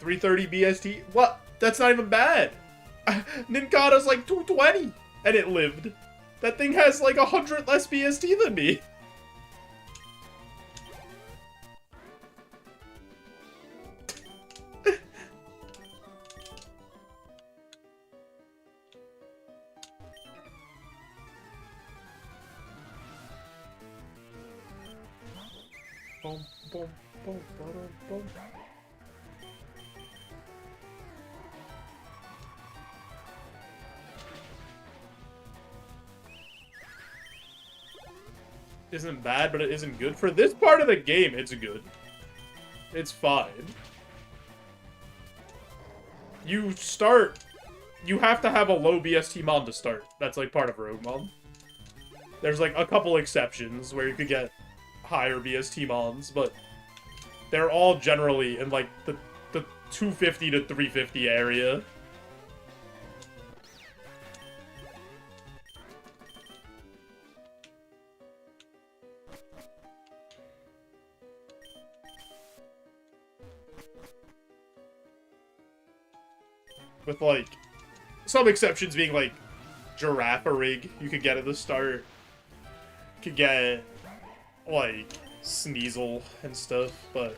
$330 BST? What? That's not even bad. Ninkata's like 220, and it lived. That thing has like 100 less BST than me. Boom, boom, boom, boom, boom. Isn't bad, but it isn't good. For this part of the game, it's good. It's fine. You have to have a low BST mon to start. That's like part of Roguemon. There's like a couple exceptions where you could get higher BST mons, but they're all generally in like the 250 to 350 area. With, like, some exceptions being, like, Giraffe Rig you could get at the start. You could get, like, Sneasel and stuff, but...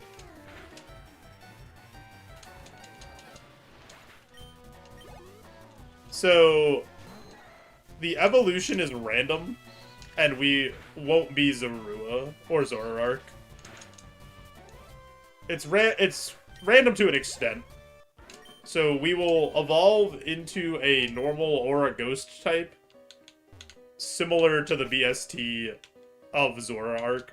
So, the evolution is random, and we won't be Zorua or Zoroark. It's random to an extent. So we will evolve into a normal or a ghost type, similar to the BST of Zoroark.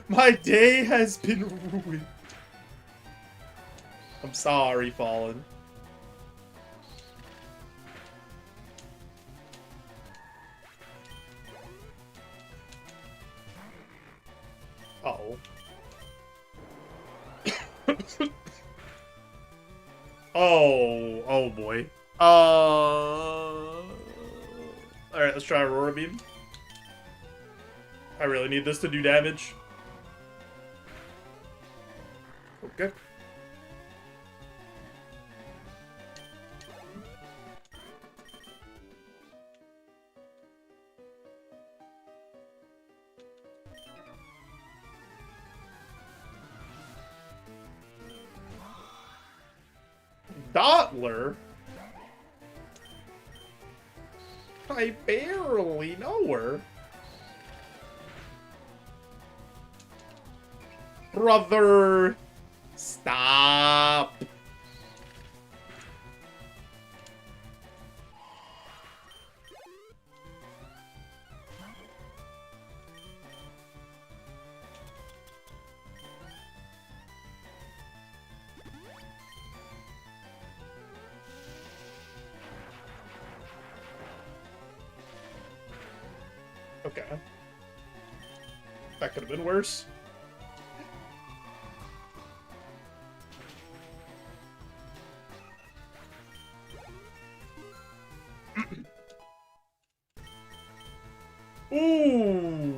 My day has been ruined. I'm sorry, Fallen. Uh-oh. Oh boy. Alright, let's try Aurora Beam. I really need this to do damage. Okay. Dottler? I barely know her. Brother, stop. Okay. That could have been worse. Ooh.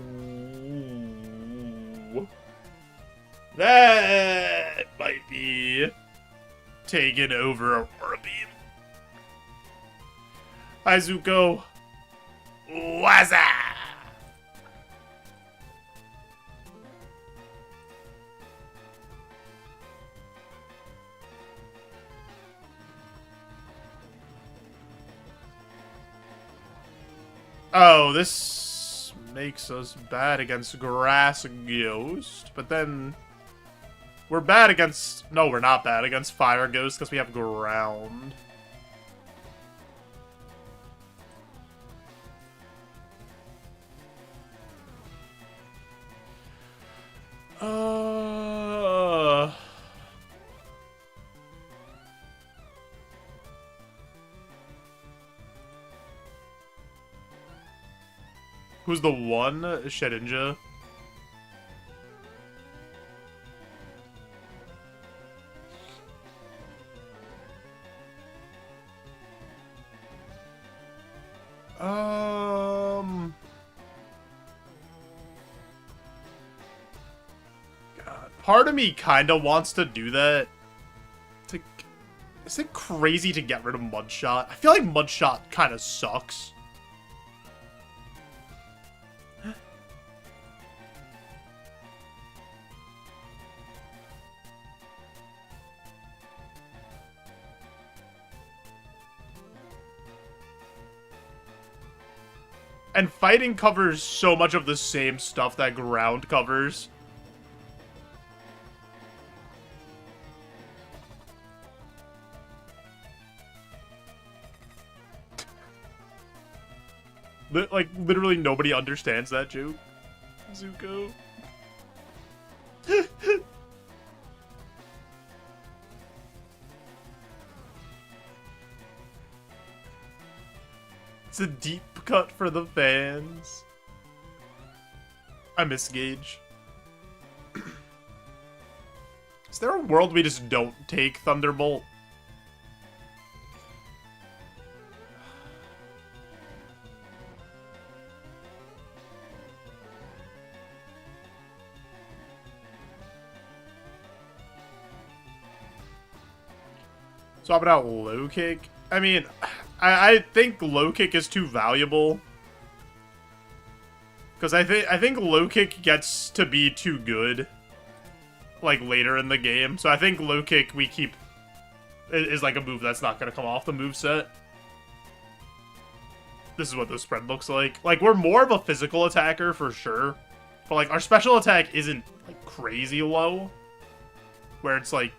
That might be taken over Aurora Beam. Hi, Zuko. Wazza! Oh, this makes us bad against Grass Ghost, but then we're bad against... No, we're not bad against Fire Ghost because we have Ground. Who's the one? Shedinja. God. Part of me kind of wants to do that. Is it crazy to get rid of Mudshot? I feel like Mudshot kind of sucks. And fighting covers so much of the same stuff that ground covers. Like, literally nobody understands that joke. Zuko. It's a deep cut for the fans. I miss Gage. Is there a world we just don't take Thunderbolt? Swap it out low kick. I mean, I think low kick is too valuable. Because I think low kick gets to be too good, like, later in the game. So I think low kick we keep is like a move that's not going to come off the moveset. This is what the spread looks like. Like, we're more of a physical attacker for sure. But, like, our special attack isn't, like, crazy low. Where it's, like,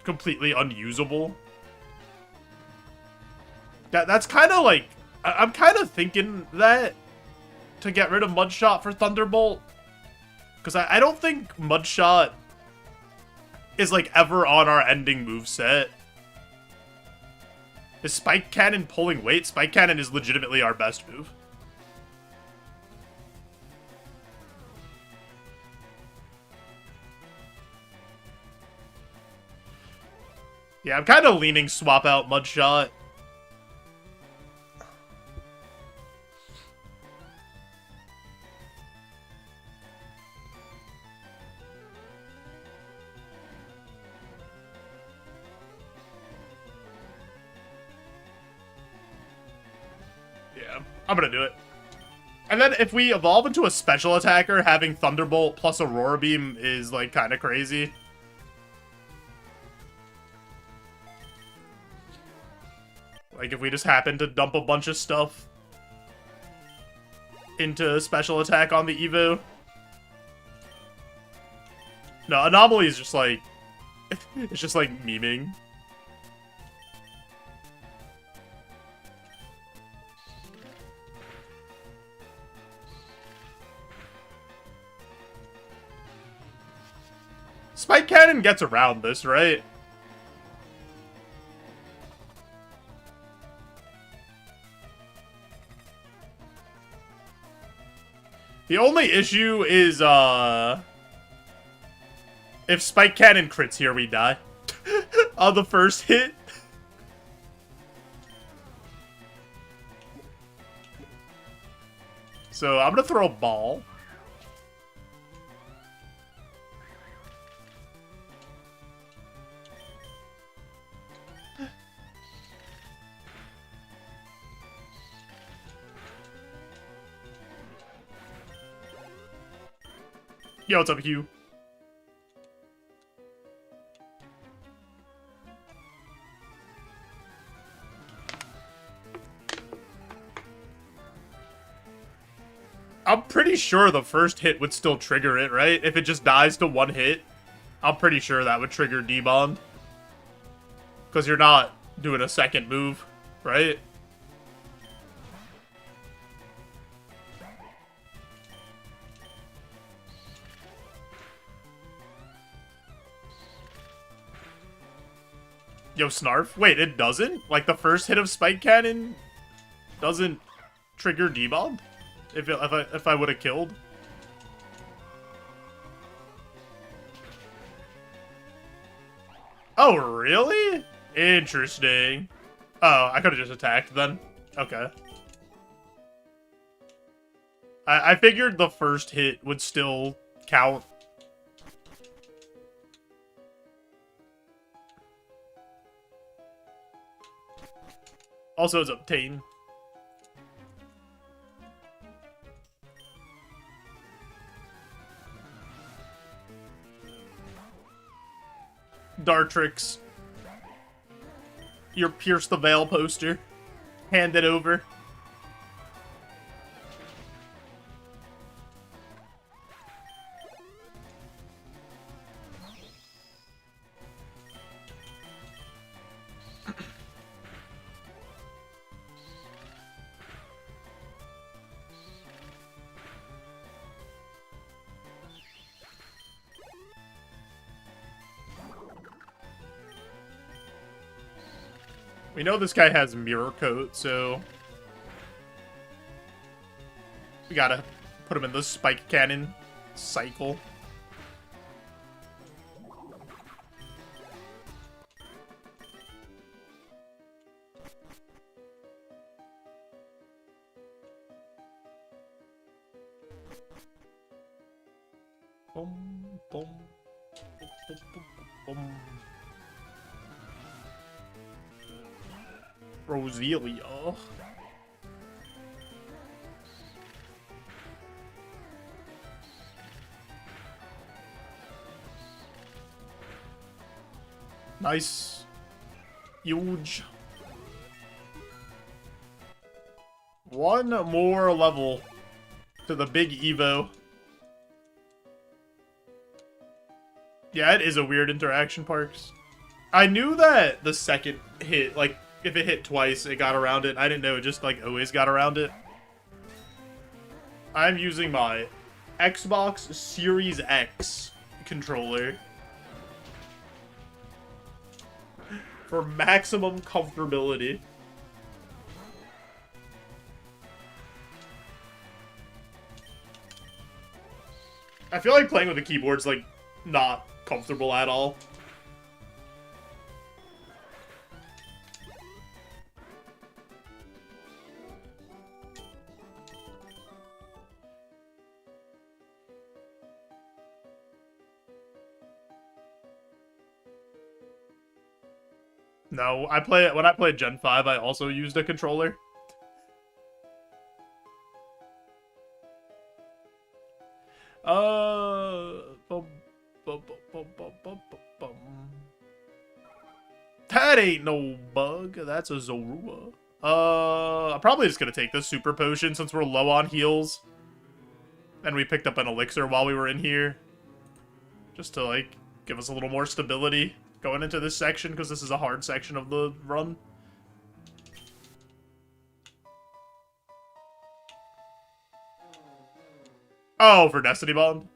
completely unusable. That's kind of like, I'm kind of thinking that to get rid of Mudshot for Thunderbolt. Because I don't think Mudshot is like ever on our ending moveset. Is Spike Cannon pulling weight? Spike Cannon is legitimately our best move. Yeah, I'm kind of leaning swap out Mudshot. I'm gonna do it. And then if we evolve into a special attacker, having Thunderbolt plus Aurora Beam is, like, kind of crazy. Like, if we just happen to dump a bunch of stuff into special attack on the Evo. No, Anomaly is just, like... it's just, like, memeing. Spike Cannon gets around this, right? The only issue is, if Spike Cannon crits here, we die. On the first hit. So, I'm gonna throw a ball. Yo, what's up, Hugh? I'm pretty sure the first hit would still trigger it, right? If it just dies to one hit, I'm pretty sure that would trigger D-Bond. Because you're not doing a second move, right? Yo, Snarf? Wait, it doesn't? Like, the first hit of Spike Cannon doesn't trigger D-Bond? if I would have killed. Oh, really? Interesting. Oh, I could have just attacked then. Okay. I figured the first hit would still count. Also, it's obtain. Dartrix. Your Pierce the Veil poster. Hand it over. We know this guy has Mirror Coat, so we gotta put him in the Spike Cannon cycle. Boom, boom, boom, boom, boom. Roselia. Nice. Huge. One more level to the big Evo. Yeah, it is a weird interaction, Parks. I knew that the second hit, like, if it hit twice, it got around it. I didn't know it just, like, always got around it. I'm using my Xbox Series X controller for maximum comfortability. I feel like playing with the keyboard's, like, not comfortable at all. No, when I played Gen 5, I also used a controller. That ain't no bug. That's a Zorua. I'm probably just gonna take this super potion since we're low on heals. And we picked up an elixir while we were in here. Just to, like, give us a little more stability going into this section, because this is a hard section of the run. Oh, for Destiny Bond?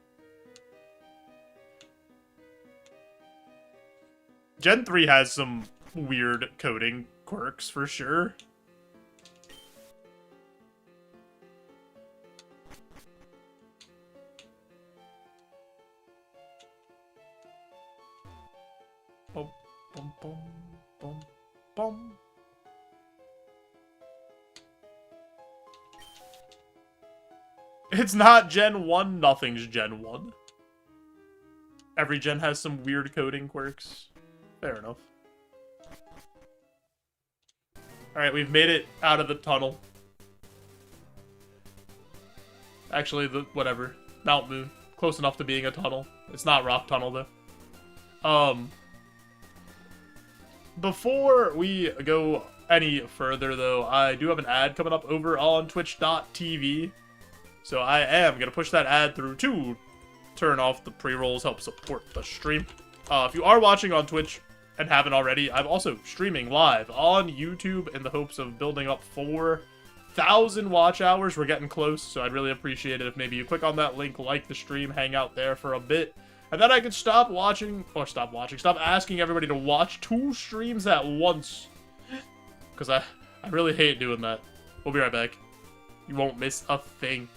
Gen 3 has some weird coding quirks, for sure. Bum, bum, bum, bum, bum. It's not Gen 1, nothing's Gen 1. Every gen has some weird coding quirks. Fair enough. Alright, we've made it out of the tunnel. Actually, whatever. Mount Moon. Close enough to being a tunnel. It's not Rock Tunnel, though. Before we go any further, though, I do have an ad coming up over on twitch.tv. So I am going to push that ad through to turn off the pre-rolls, help support the stream. If you are watching on Twitch and haven't already, I'm also streaming live on YouTube in the hopes of building up 4,000 watch hours. We're getting close, so I'd really appreciate it if maybe you click on that link, like the stream, hang out there for a bit. And then I could stop asking everybody to watch 2 streams at once. Because I really hate doing that. We'll be right back. You won't miss a thing.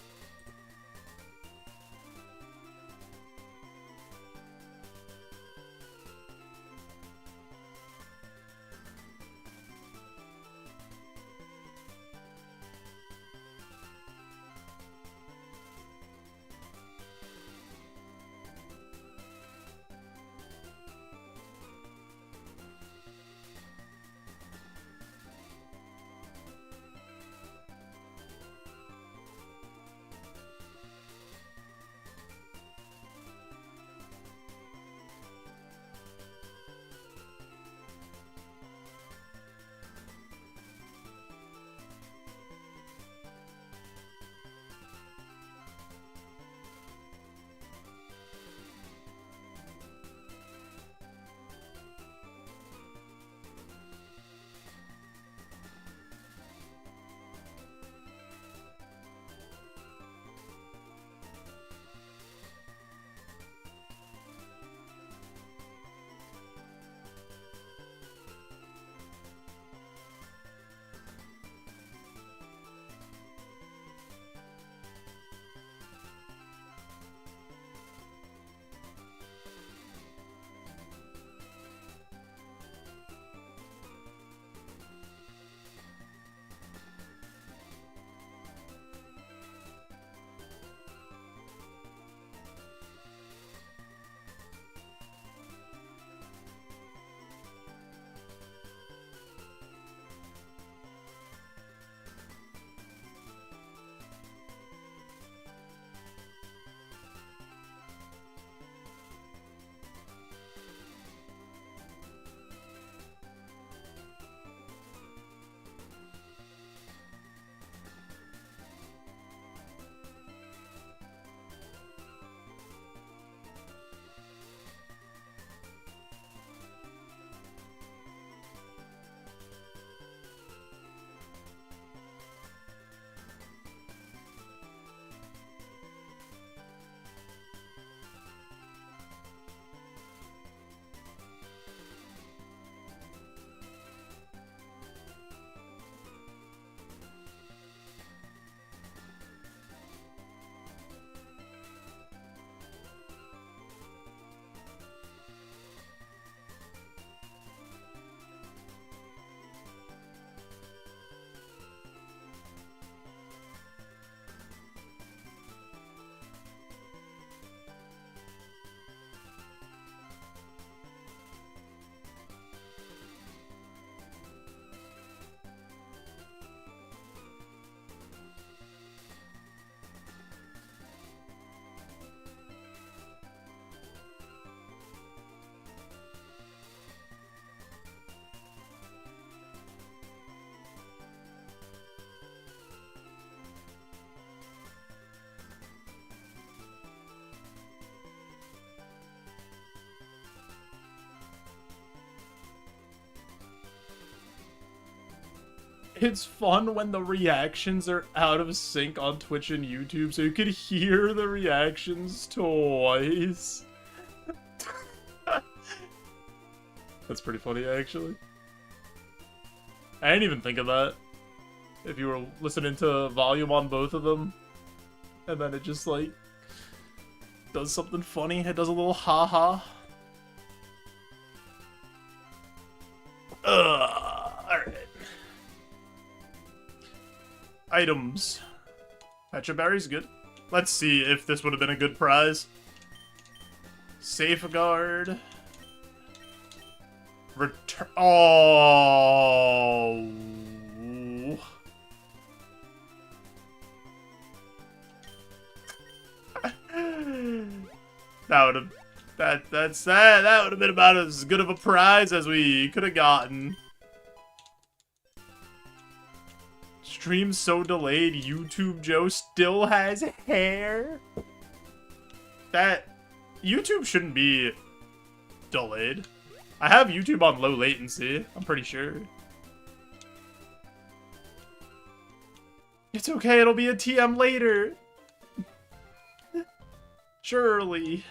It's fun when the reactions are out of sync on Twitch and YouTube, so you could hear the reactions twice. That's pretty funny, actually. I didn't even think of that. If you were listening to volume on both of them, and then it just, like, does something funny. It does a little haha. Alright. Items. Pecha Berry's good. Let's see if this would have been a good prize. Safeguard. Return. Oh. That would have. That would have been about as good of a prize as we could have gotten. Stream so delayed, YouTube Joe still has hair? That... YouTube shouldn't be delayed. I have YouTube on low latency, I'm pretty sure. It's okay, it'll be a TM later. Surely.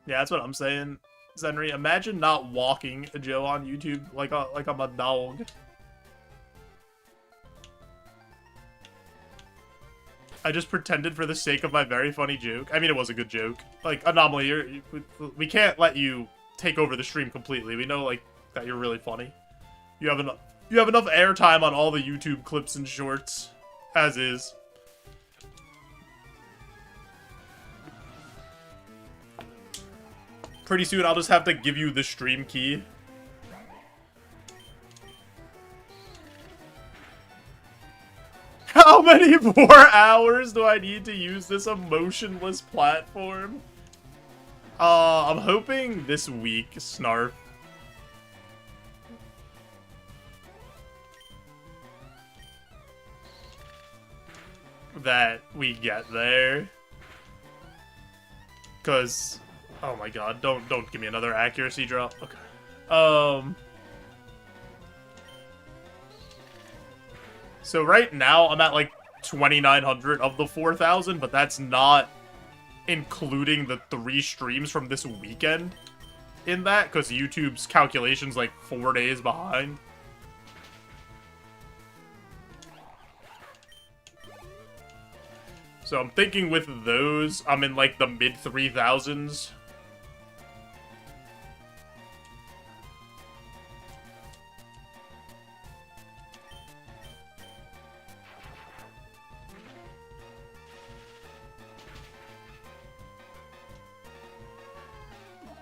Yeah, that's what I'm saying. Zenry, imagine not walking Joe on YouTube like I'm a dog. I just pretended for the sake of my very funny joke. I mean, it was a good joke. Like, Anomaly, we can't let you take over the stream completely. We know, like, that you're really funny. You have enough airtime on all the YouTube clips and shorts, as is. Pretty soon, I'll just have to give you the stream key. How many more hours do I need to use this emotionless platform? I'm hoping this week, Snarf. That we get there. Cause, oh my god, don't give me another accuracy drop. Okay. So right now, I'm at like 2,900 of the 4,000, but that's not including the 3 streams from this weekend in that, because YouTube's calculation's like 4 days behind. So I'm thinking with those, I'm in like the mid 3,000s.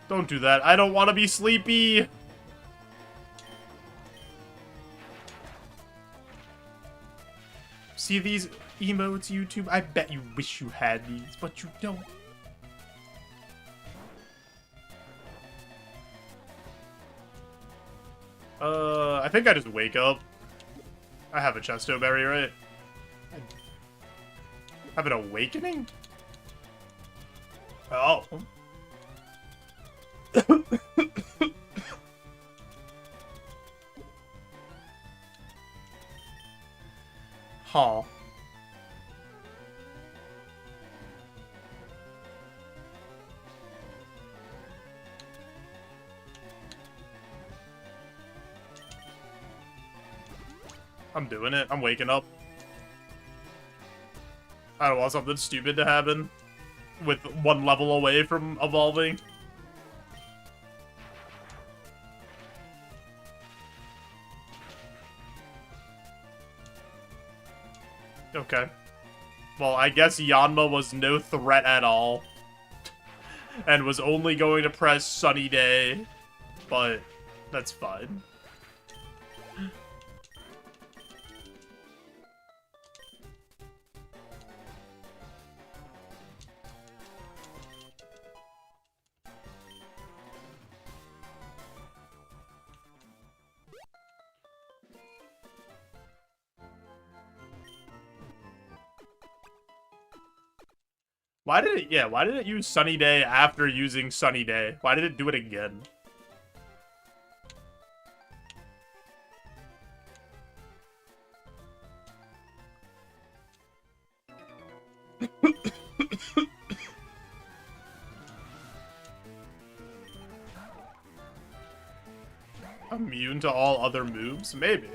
Don't do that. I don't want to be sleepy. See these emotes, YouTube? I bet you wish you had these, but you don't. I think I just wake up. I have a Chesto Berry, right? I have an awakening? Oh. Huh. I'm doing it. I'm waking up. I don't want something stupid to happen with 1 level away from evolving. Okay. Well, I guess Yanma was no threat at all. And was only going to press Sunny Day. But that's fine. Why did it use Sunny Day after using Sunny Day? Why did it do it again? Immune to all other moves? Maybe.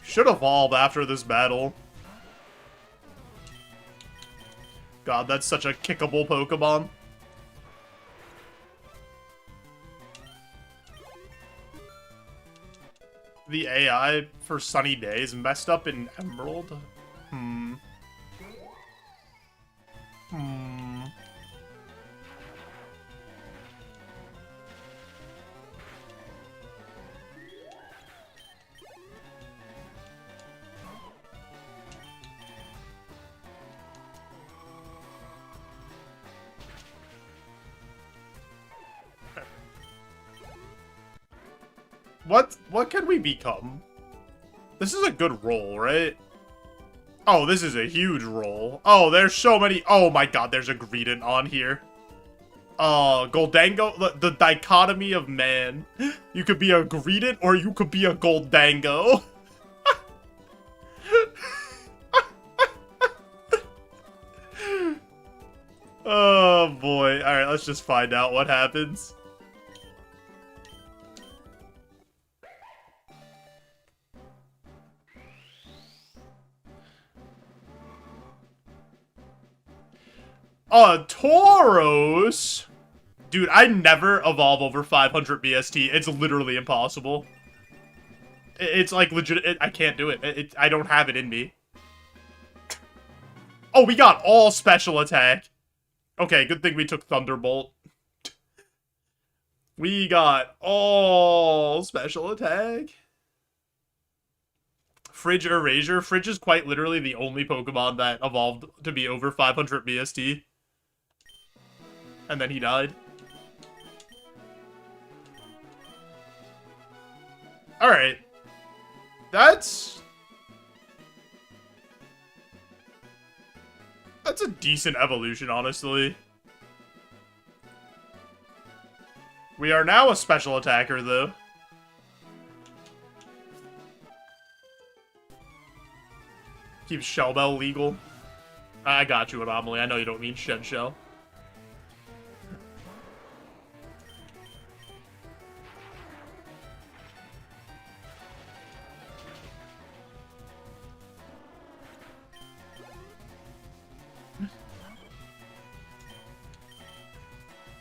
Should evolve after this battle. God, that's such a kickable Pokemon. The AI for Sunny Days messed up in Emerald? What can we become? This is a good roll, right? Oh, this is a huge roll. Oh, there's so many. Oh my god, there's a Greedent on here. Goldango, the dichotomy of man. You could be a Greedent or you could be a Goldango. Oh boy. Alright, let's just find out what happens. Tauros? Dude, I never evolve over 500 BST. It's literally impossible. It's like legit. I can't do it. I don't have it in me. Oh, we got all special attack. Okay, good thing we took Thunderbolt. We got all special attack. Fridge Erasure. Fridge is quite literally the only Pokemon that evolved to be over 500 BST. And then he died. Alright. That's a decent evolution, honestly. We are now a special attacker, though. Keeps Shell Bell legal. I got you, Anomaly. I know you don't mean Shed Shell.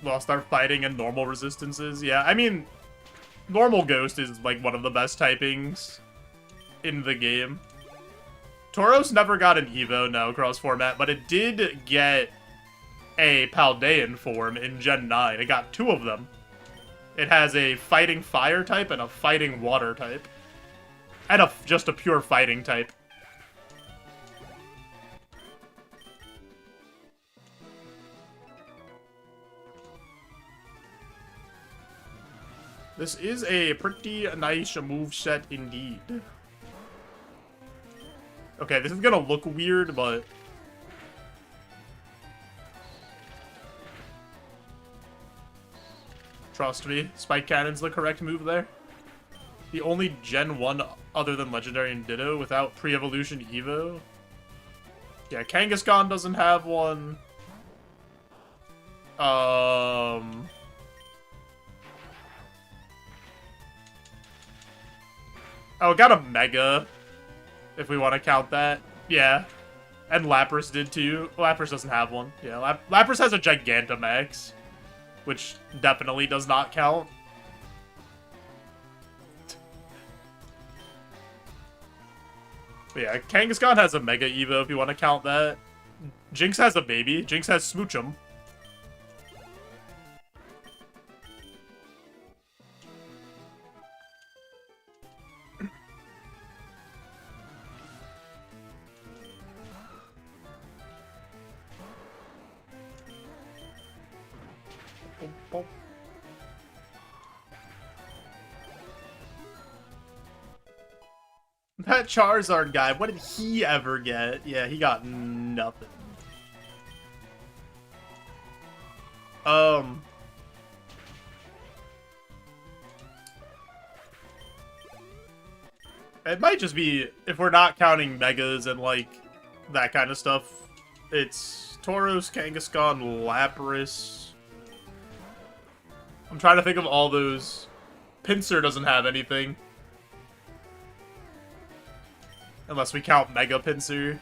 Lost our fighting and normal resistances. Yeah, I mean, normal Ghost is like one of the best typings in the game. Tauros never got an Evo, no, cross format, but it did get a Paldean form in Gen 9. It got 2 of them. It has a fighting fire type and a fighting water type. And just a pure fighting type. This is a pretty nice moveset indeed. Okay, this is gonna look weird, but... trust me, Spike Cannon's the correct move there. The only Gen 1 other than Legendary and Ditto without pre-evolution Evo. Yeah, Kangaskhan doesn't have one. Oh, it got a Mega, if we want to count that. Yeah. And Lapras did too. Lapras doesn't have one. Yeah, Lapras has a Gigantamax, which definitely does not count. But yeah, Kangaskhan has a Mega Evo if you want to count that. Jinx has a baby. Jinx has Smoochum. That Charizard guy, what did he ever get? Yeah, he got nothing. It might just be, if we're not counting Megas and, like, that kind of stuff, it's Tauros, Kangaskhan, Lapras. I'm trying to think of all those. Pinsir doesn't have anything. Unless we count Mega Pinsir.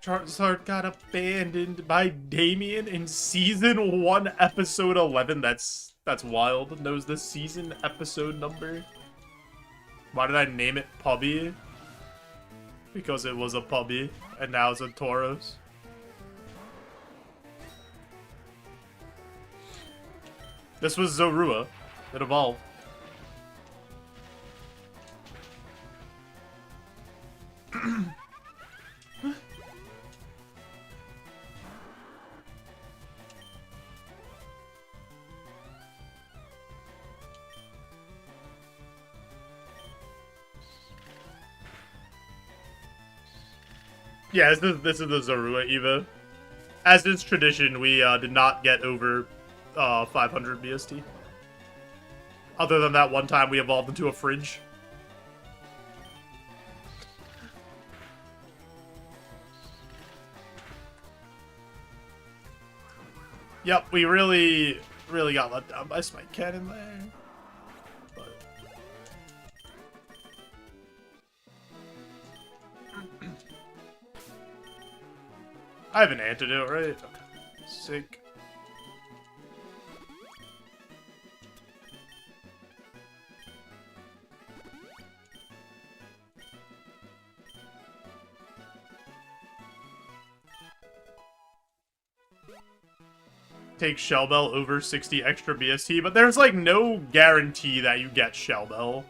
Charizard got abandoned by Damien in Season 1, Episode 11. That's wild. Knows the season episode number. Why did I name it Puppy? Because it was a puppy, and now it's a Tauros. This was Zorua. It evolved. Yeah, this is the Zorua Eva. As is tradition, we did not get over 500 BST. Other than that one time we evolved into a fridge. Yep, we really got let down by Smite Cannon there. But... I have an antidote, right? Okay. Sick. Take Shell Bell over 60 extra BST, but there's like no guarantee that you get Shell Bell.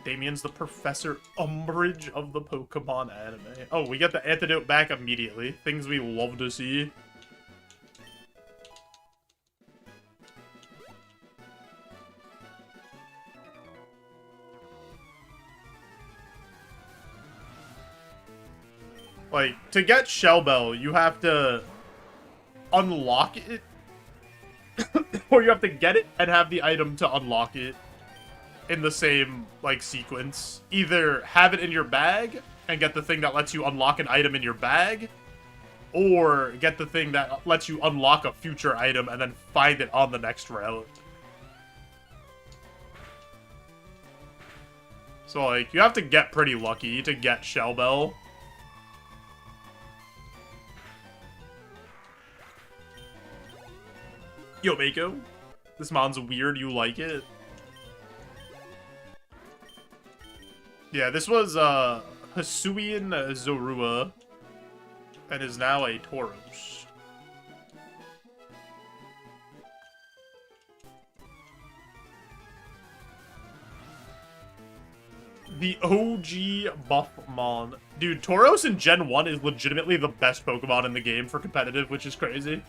Damien's the Professor Umbridge of the Pokemon anime. Oh, we get the antidote back immediately. Things we love to see. Like, to get Shell Bell, you have to unlock it, or you have to get it and have the item to unlock it in the same, like, sequence. Either have it in your bag and get the thing that lets you unlock an item in your bag, or get the thing that lets you unlock a future item and then find it on the next route. So, like, you have to get pretty lucky to get Shell Bell. Yo, Mako. This mon's weird, you like it? Yeah, this was, Hisuian Zorua, and is now a Tauros. The OG Buffmon. Dude, Tauros in Gen 1 is legitimately the best Pokemon in the game for competitive, which is crazy.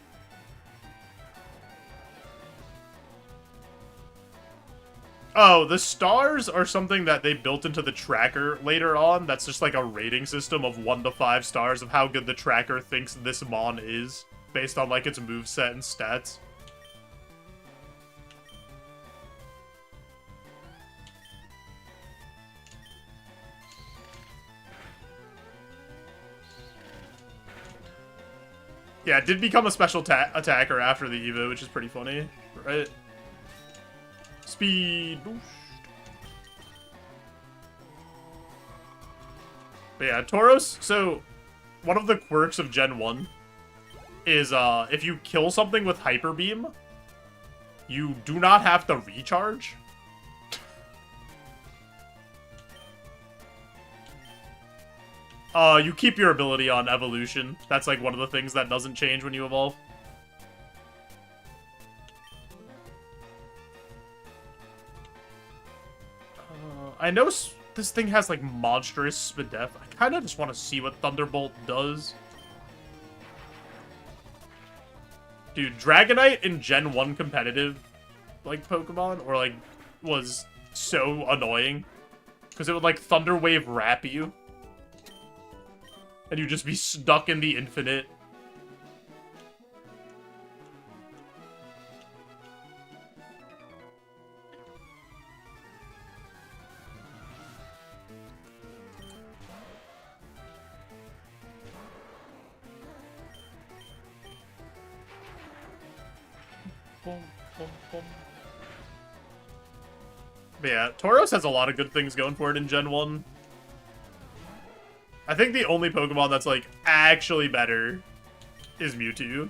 Oh, the stars are something that they built into the tracker later on. That's just like a rating system of 1 to 5 stars of how good the tracker thinks this Mon is, based on like its moveset and stats. Yeah, it did become a special attacker after the Evo, which is pretty funny, right? Speed boost. But yeah, Tauros, so one of the quirks of Gen 1 is if you kill something with Hyper Beam, you do not have to recharge. You keep your ability on evolution. That's like one of the things that doesn't change when you evolve. I know this thing has, like, monstrous speed def. I kind of just want to see what Thunderbolt does. Dude, Dragonite in Gen 1 competitive, like, Pokemon, or, like, was so annoying. Because it would, like, Thunder Wave wrap you. And you'd just be stuck in the infinite. But yeah, Tauros has a lot of good things going for it in Gen 1. I think the only Pokemon that's, like, actually better is Mewtwo.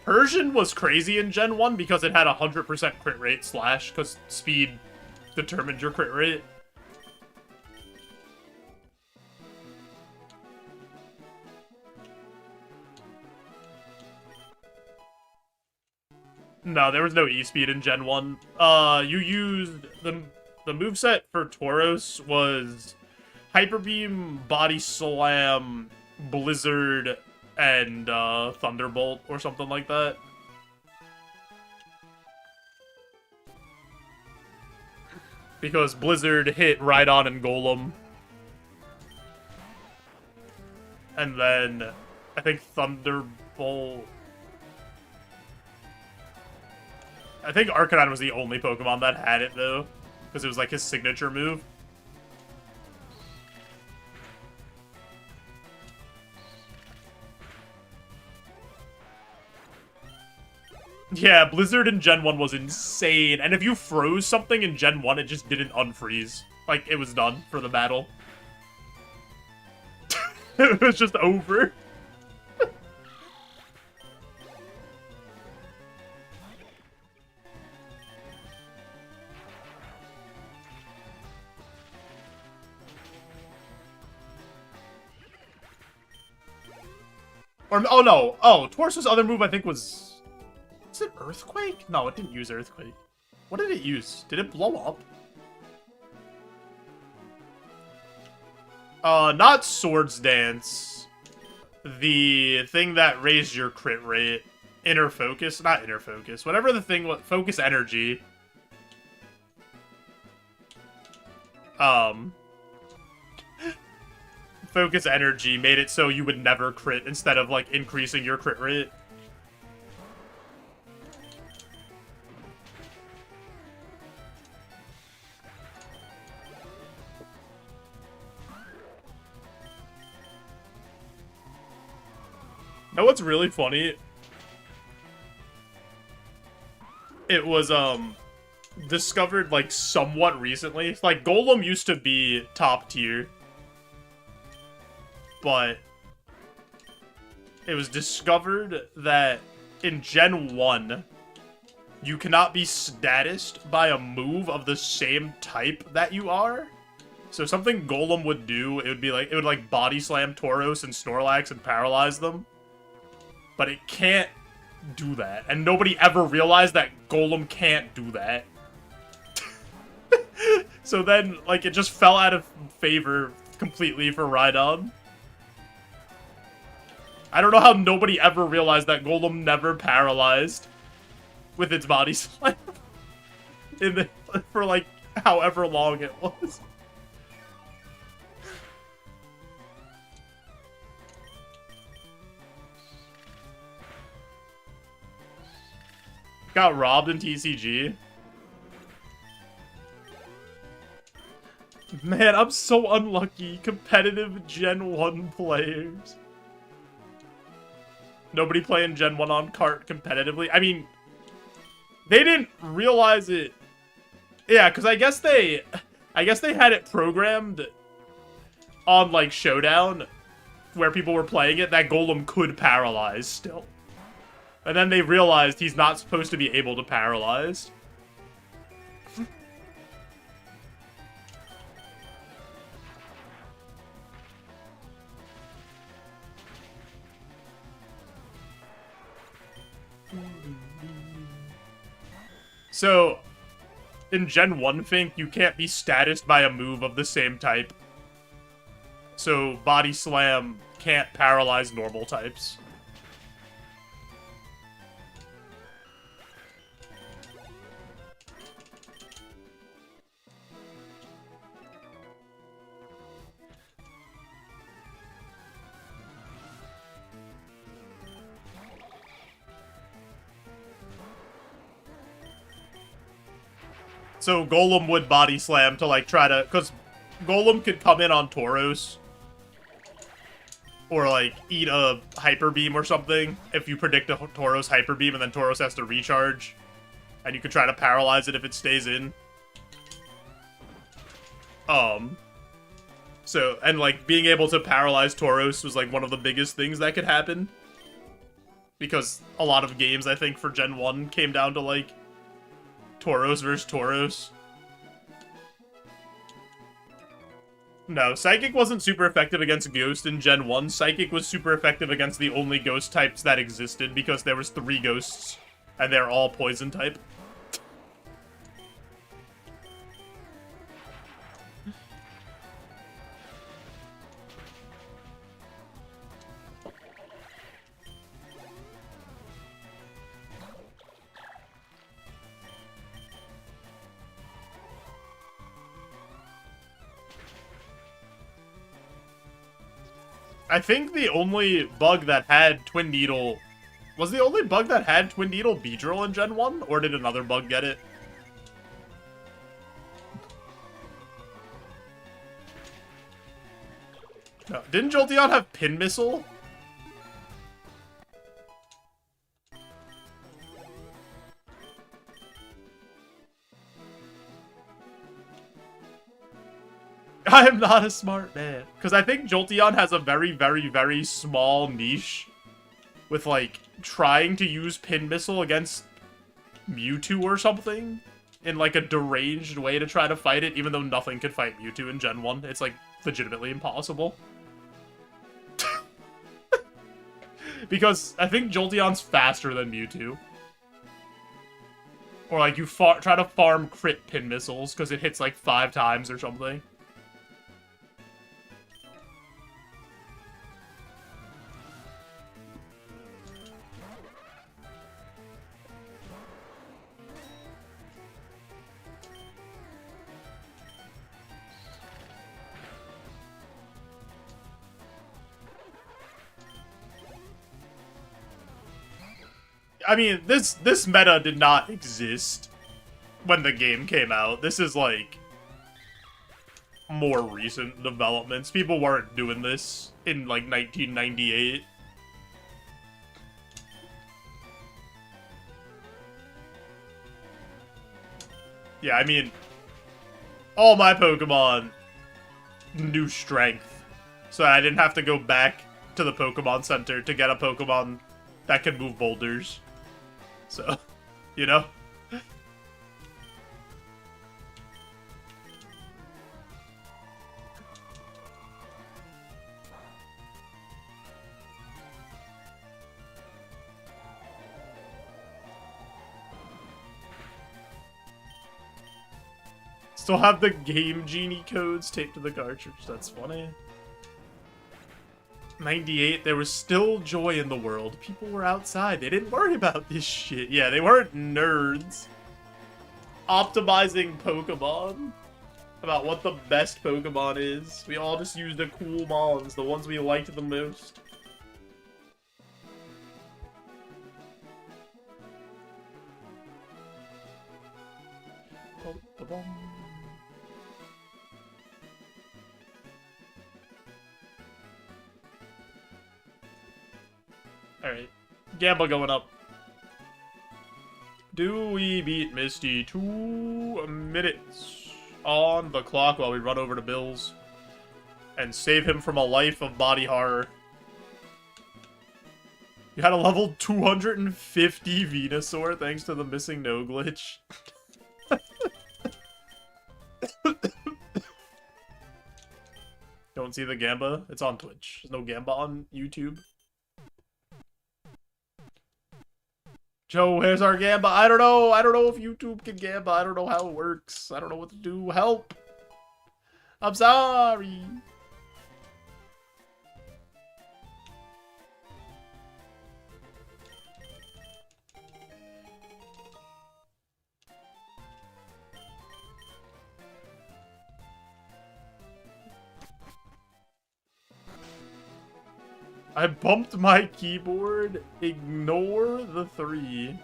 Persian was crazy in Gen 1 because it had 100% crit rate slash, because speed determined your crit rate. No, there was no E-Speed in Gen 1. You used... The moveset for Tauros was Hyper Beam, Body Slam, Blizzard, and Thunderbolt, or something like that. Because Blizzard hit Rhydon and Golem. And then I think Thunderbolt. I think Arcanine was the only Pokemon that had it, though. Because it was like his signature move. Yeah, Blizzard in Gen 1 was insane. And if you froze something in Gen 1, it just didn't unfreeze. Like, it was done for the battle. It was just over. Or, oh no. Oh, Tauros' other move I think was... Is it Earthquake? No, it didn't use Earthquake. What did it use? Did it blow up? Not Swords Dance. The thing that raised your crit rate. Inner Focus? Not Inner Focus. Whatever the thing was. Focus Energy. Focus Energy made it so you would never crit instead of, like, increasing your crit rate. Know what's really funny? It was, discovered, like, somewhat recently. Like, Golem used to be top tier. But it was discovered that in Gen 1, you cannot be statused by a move of the same type that you are. So something Golem would do, it would like body slam Tauros and Snorlax and paralyze them. But it can't do that. And nobody ever realized that Golem can't do that. So then, like, it just fell out of favor completely for Rhydon. I don't know how nobody ever realized that Golem never paralyzed with its body slam for, like, however long it was. Got robbed in TCG. Man, I'm so unlucky. Competitive Gen 1 players. Nobody playing Gen 1 on cart competitively. I mean, they didn't realize it. Yeah, because I guess they had it programmed on, like, Showdown, where people were playing it, that Golem could paralyze still. And then they realized he's not supposed to be able to paralyze. So, in Gen 1 Fink, you can't be statused by a move of the same type. So, Body Slam can't paralyze normal types. So Golem would body slam to, like, try to... Because Golem could come in on Tauros. Or, like, eat a Hyper Beam or something. If you predict a Tauros Hyper Beam and then Tauros has to recharge. And you could try to paralyze it if it stays in. So, and, like, being able to paralyze Tauros was, like, one of the biggest things that could happen. Because a lot of games, I think, for Gen 1 came down to, like, Tauros versus Tauros. No, Psychic wasn't super effective against Ghost in Gen 1. Psychic was super effective against the only Ghost types that existed because there was 3 Ghosts, and they're all Poison type. I think the only bug that had Twin Needle... Was the only bug that had Twin Needle Beedrill in Gen 1? Or did another bug get it? No. Didn't Jolteon have Pin Missile? I am not a smart man. Because I think Jolteon has a very, very, very small niche with, like, trying to use Pin Missile against Mewtwo or something in, like, a deranged way to try to fight it, even though nothing could fight Mewtwo in Gen 1. It's, like, legitimately impossible. Because I think Jolteon's faster than Mewtwo. Or, like, you try to farm crit Pin Missiles because it hits, like, 5 times or something. I mean, this meta did not exist when the game came out. This is, like, more recent developments. People weren't doing this in, like, 1998. Yeah, I mean, all my Pokemon knew Strength, so I didn't have to go back to the Pokemon Center to get a Pokemon that can move boulders. So, you know? Still have the Game Genie codes taped to the cartridge. That's funny. 98, there was still joy in the world. People were outside. They didn't worry about this shit. Yeah, they weren't nerds optimizing Pokemon about what the best Pokemon is. We all just used the cool mons, the ones we liked the most. Alright. Gamba going up. Do we beat Misty? 2 minutes on the clock while we run over to Bills and save him from a life of body horror. You had a level 250 Venusaur thanks to the missing no glitch. Don't see the Gamba? It's on Twitch. There's no Gamba on YouTube. Joe, where's our Gamba? I don't know. I don't know if YouTube can Gamba. I don't know how it works. I don't know what to do. Help! I'm sorry. I bumped my keyboard. Ignore the 3.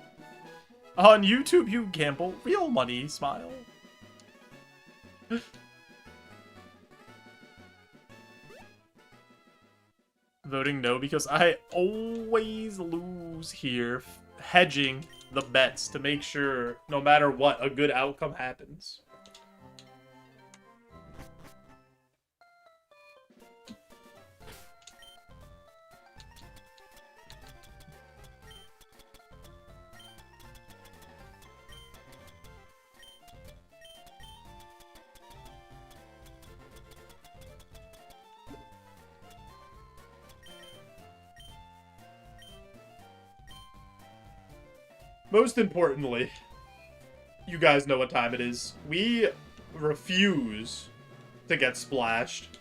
On YouTube, you gamble. Real money, smile. Voting no because I always lose here. Hedging the bets to make sure, no matter what, a good outcome happens. Most importantly, you guys know what time it is. We refuse to get splashed.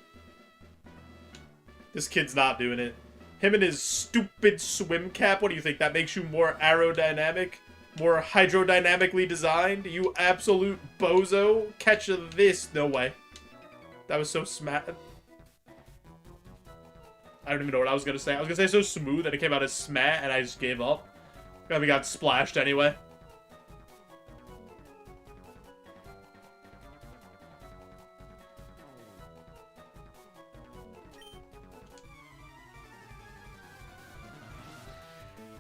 This kid's not doing it. Him and his stupid swim cap, what do you think? That makes you more aerodynamic? More hydrodynamically designed? You absolute bozo. Catch this. No way. That was so smack. I don't even know what I was gonna say. I was gonna say so smooth that it came out as smat, and I just gave up. And we got splashed anyway.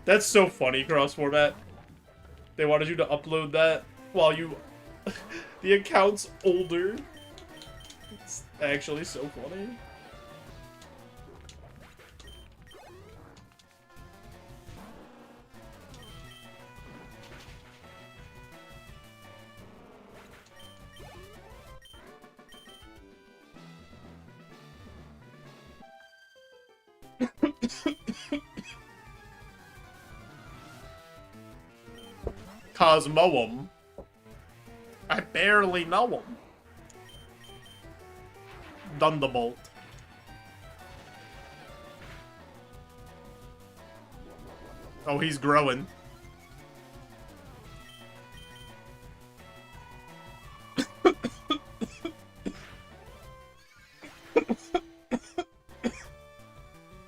That's so funny, cross-format. They wanted you to upload that while you... the account's older. It's actually so funny. Cosmoem. I barely know him. Thunderbolt. Oh, he's growing.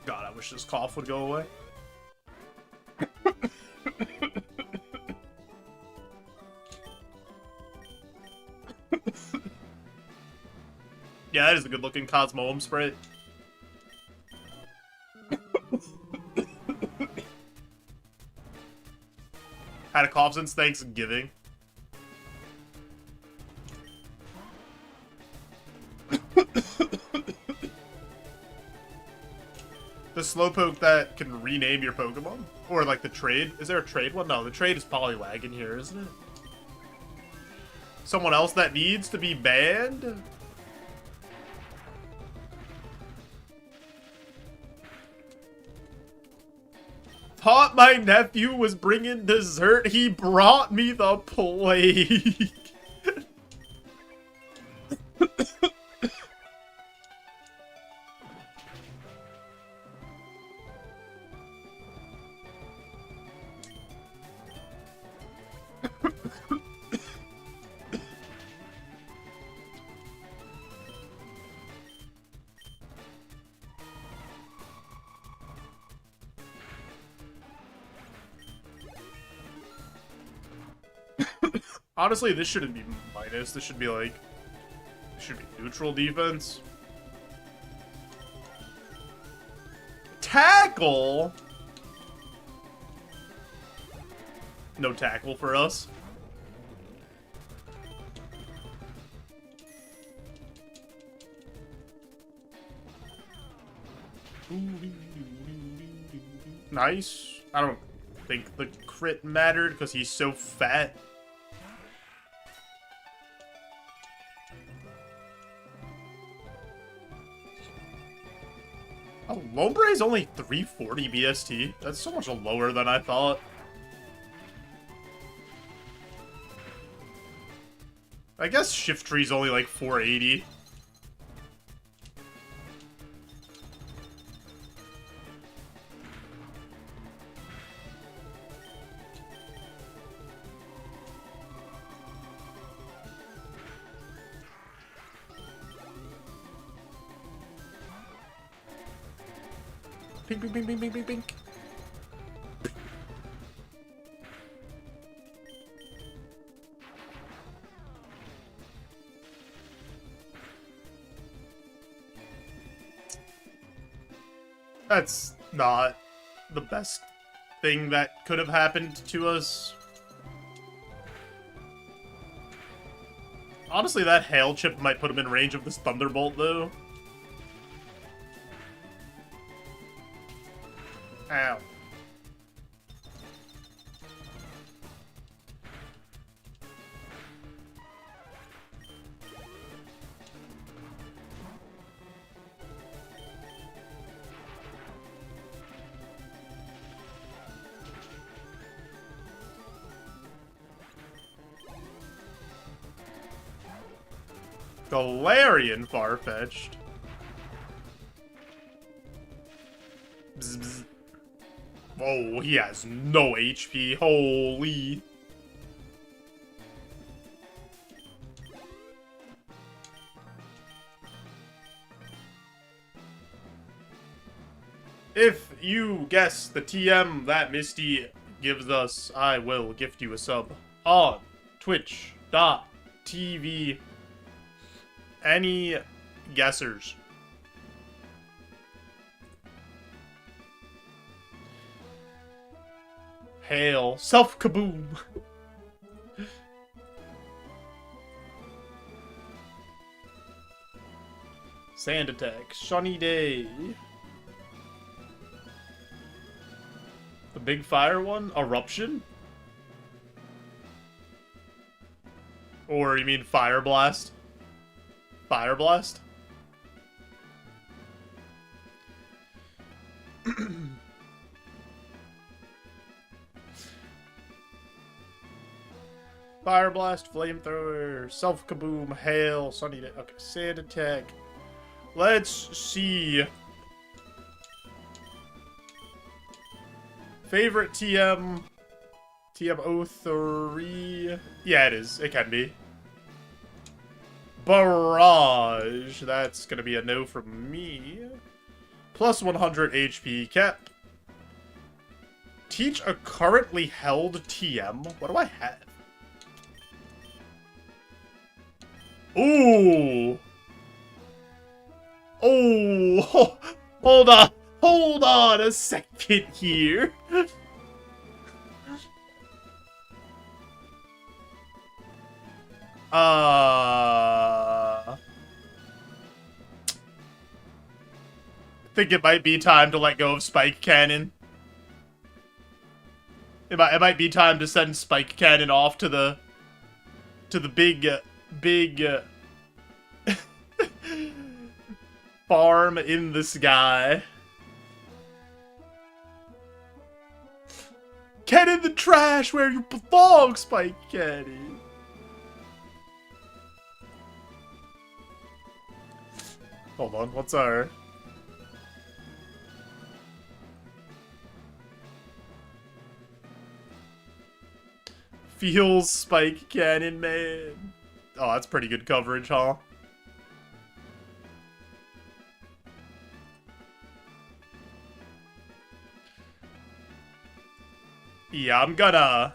God, I wish this cough would go away. Yeah, that is a good looking Cosmoem spray. Had a cough since Thanksgiving. The Slowpoke that can rename your Pokemon? Or like the trade? Is there a trade one? No, the trade is Poliwag in here, isn't it? Someone else that needs to be banned? Thought my nephew was bringing dessert. He brought me the plague. Honestly, this shouldn't be minus. This should be like... This should be neutral defense. Tackle? No tackle for us. Nice. I don't think the crit mattered because he's so fat. Oh, Lombre is only 340 BST. That's so much lower than I thought. I guess Shifttree's only like 480. Pink, pink, pink, pink, pink, pink, pink. That's not the best thing that could have happened to us. Honestly, that Hail Chip might put him in range of this Thunderbolt, though. Ow. Galarian Farfetch'd. Bzz, bzz. Oh, he has no HP. Holy. If you guess the TM that Misty gives us, I will gift you a sub on twitch.tv. Any guessers? Hail. Self-kaboom. Sand attack. Sunny day. The big fire one? Eruption? Or you mean Fire Blast? Fire Blast? Fire Blast, Flamethrower, Self-Kaboom, Hail, Sunny Day. Okay, Sand Attack. Let's see. Favorite TM? TM03? Yeah, it is. It can be. Barrage. That's gonna be a no from me. Plus 100 HP cap. Teach a currently held TM. What do I have? Ooh. Oh. Hold on. Hold on a second here. I think it might be time to let go of Spike Cannon. It might be time to send Spike Cannon off to the big farm in the sky. Get in the trash where you belong, Spike Cannon. Hold on, what's our... Feels Spike Cannon, man. Oh, that's pretty good coverage, huh? Yeah, I'm gonna...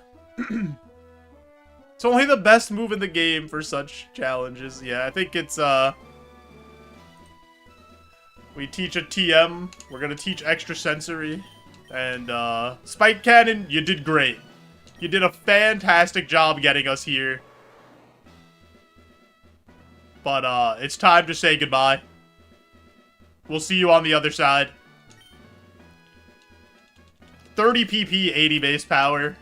It's only the best move in the game for such challenges. Yeah, I think it's, we teach a TM. We're gonna teach extrasensory. And, Spike Cannon, you did great. You did a fantastic job getting us here. But, it's time to say goodbye. We'll see you on the other side. 30 PP, 80 base power.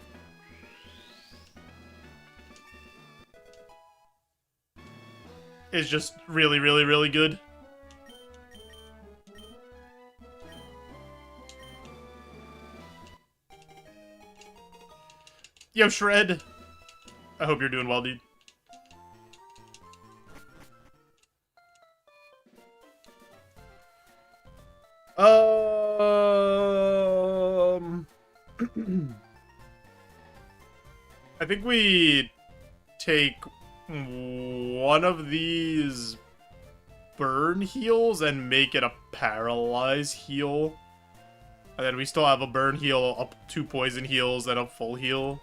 Is just really, really, really good. Yo, Shred. I hope you're doing well, dude. I think we take one of these burn heals and make it a paralyze heal. And then we still have a burn heal, up 2 poison heals, and a full heal.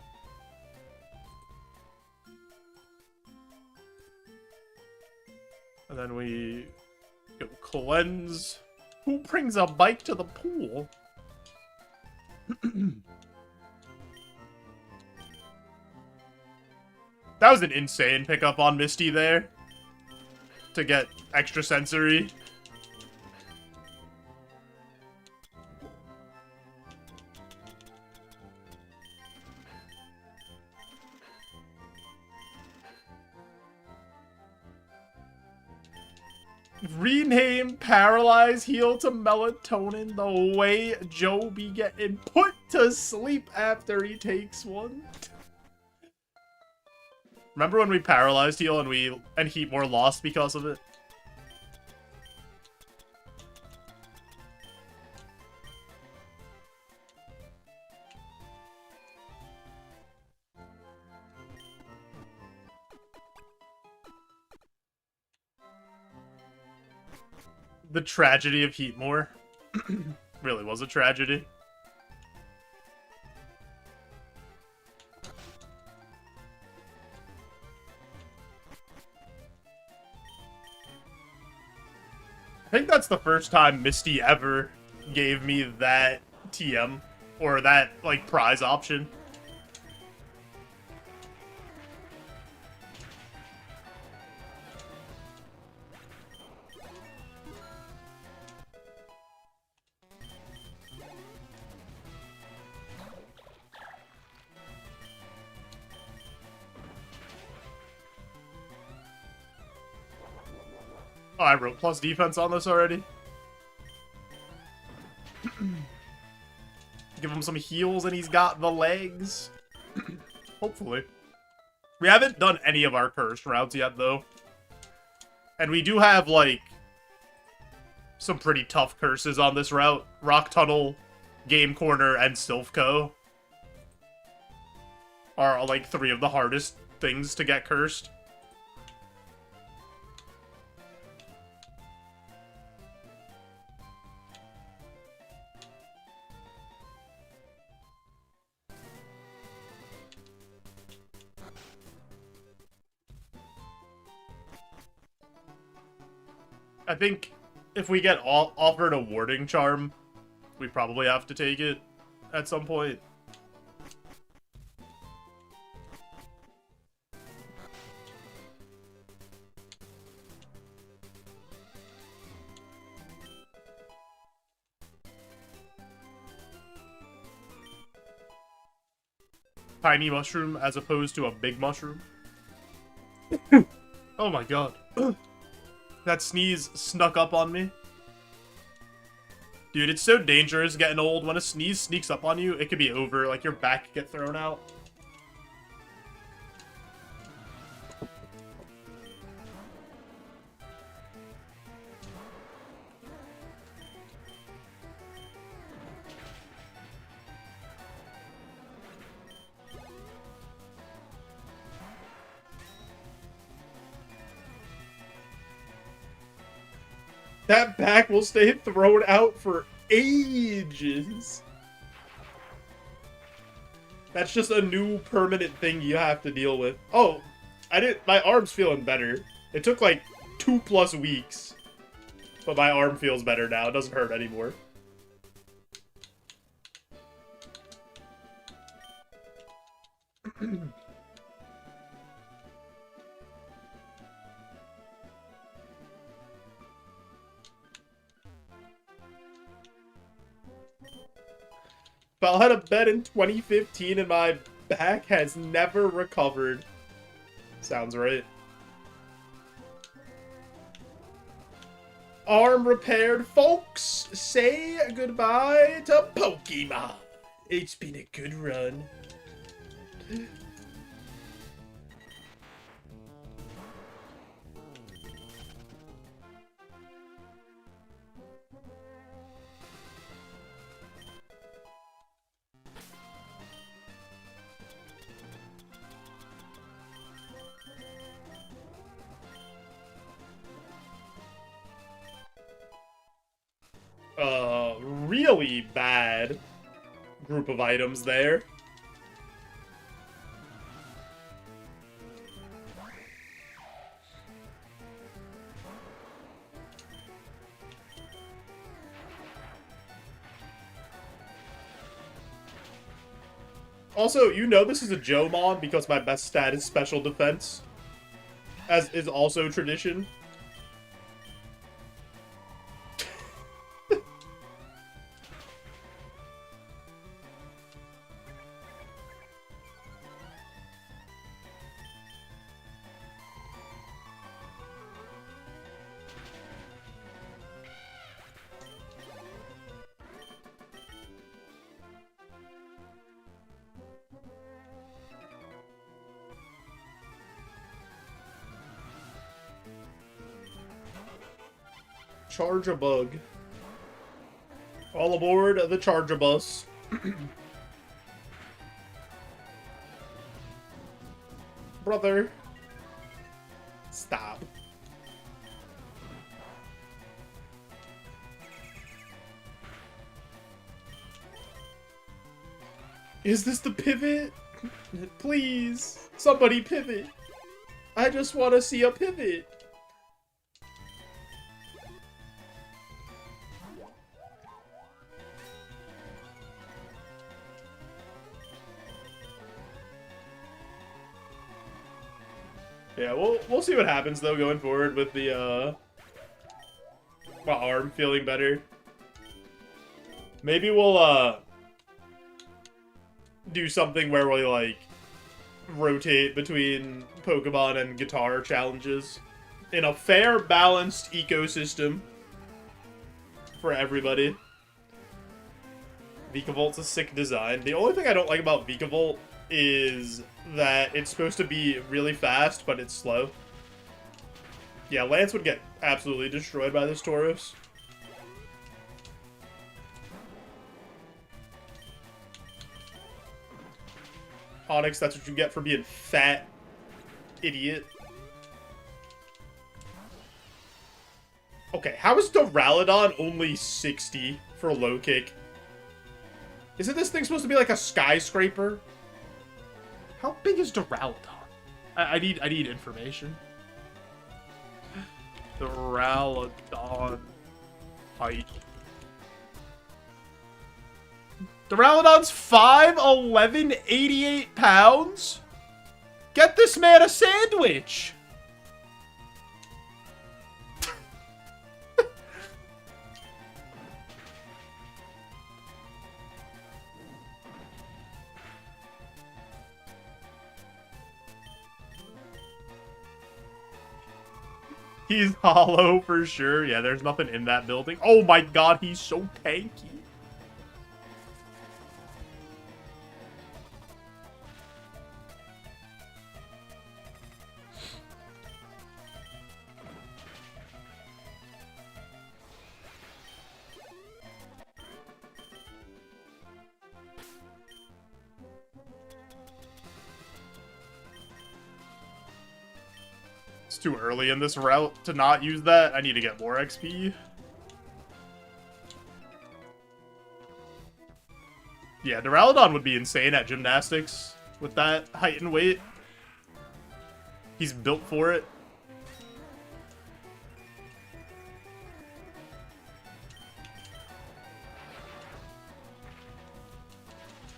And then we go cleanse. Who brings a bike to the pool? That was an insane pickup on Misty there. To get extrasensory. Rename Paralyze Heal to Melatonin the way Joe be getting put to sleep after he takes one. Remember when we paralyzed heal and Heatmore lost because of it? The tragedy of Heatmore. Really was a tragedy. I think that's the first time Misty ever gave me that TM, or that, like, prize option. Oh, I wrote plus defense on this already. Give him some heals and he's got the legs. Hopefully. We haven't done any of our cursed routes yet, though. And we do have, like, some pretty tough curses on this route. Rock Tunnel, Game Corner, and Silphco are, like, 3 of the hardest things to get cursed. I think if we get offered a warding charm, we probably have to take it at some point. Tiny mushroom as opposed to a big mushroom. Oh my god. That sneeze snuck up on me. Dude, it's so dangerous getting old. When a sneeze sneaks up on you, it could be over. Like, your back could get thrown out. That back will stay thrown out for ages. That's just a new permanent thing you have to deal with. Oh, my arm's feeling better. It took like 2+ weeks. But my arm feels better now. It doesn't hurt anymore. Fell out of bed in 2015 and my back has never recovered. Sounds right. Arm repaired, folks. Say goodbye to Pokemon. It's been a good run. Really bad group of items there. Also, you know this is a JoeMon because my best stat is special defense, as is also tradition. Charger bug. All aboard the charger bus. Brother. Stop. Is this the pivot? Please, somebody pivot. I just want to see a pivot. Yeah, we'll see what happens though going forward with the my arm feeling better. Maybe we'll do something where we like rotate between Pokemon and guitar challenges in a fair, balanced ecosystem for everybody. Vikavolt a sick design. The only thing I don't like about Vikavolt is that it's supposed to be really fast, but it's slow. Yeah, Lance would get absolutely destroyed by this Tauros. Onyx, that's what you get for being fat, idiot. Okay, how is Duraludon only 60 for low kick? Isn't this thing supposed to be like a skyscraper? How big is Duraludon? I need information. Duraludon height. Duraludon's 5'11", 88 pounds? Get this man a sandwich! He's hollow for sure. Yeah, there's nothing in that building. Oh my god, he's so tanky. It's too early in this route to not use that. I need to get more XP. Yeah, Duraludon would be insane at gymnastics with that height and weight. He's built for it.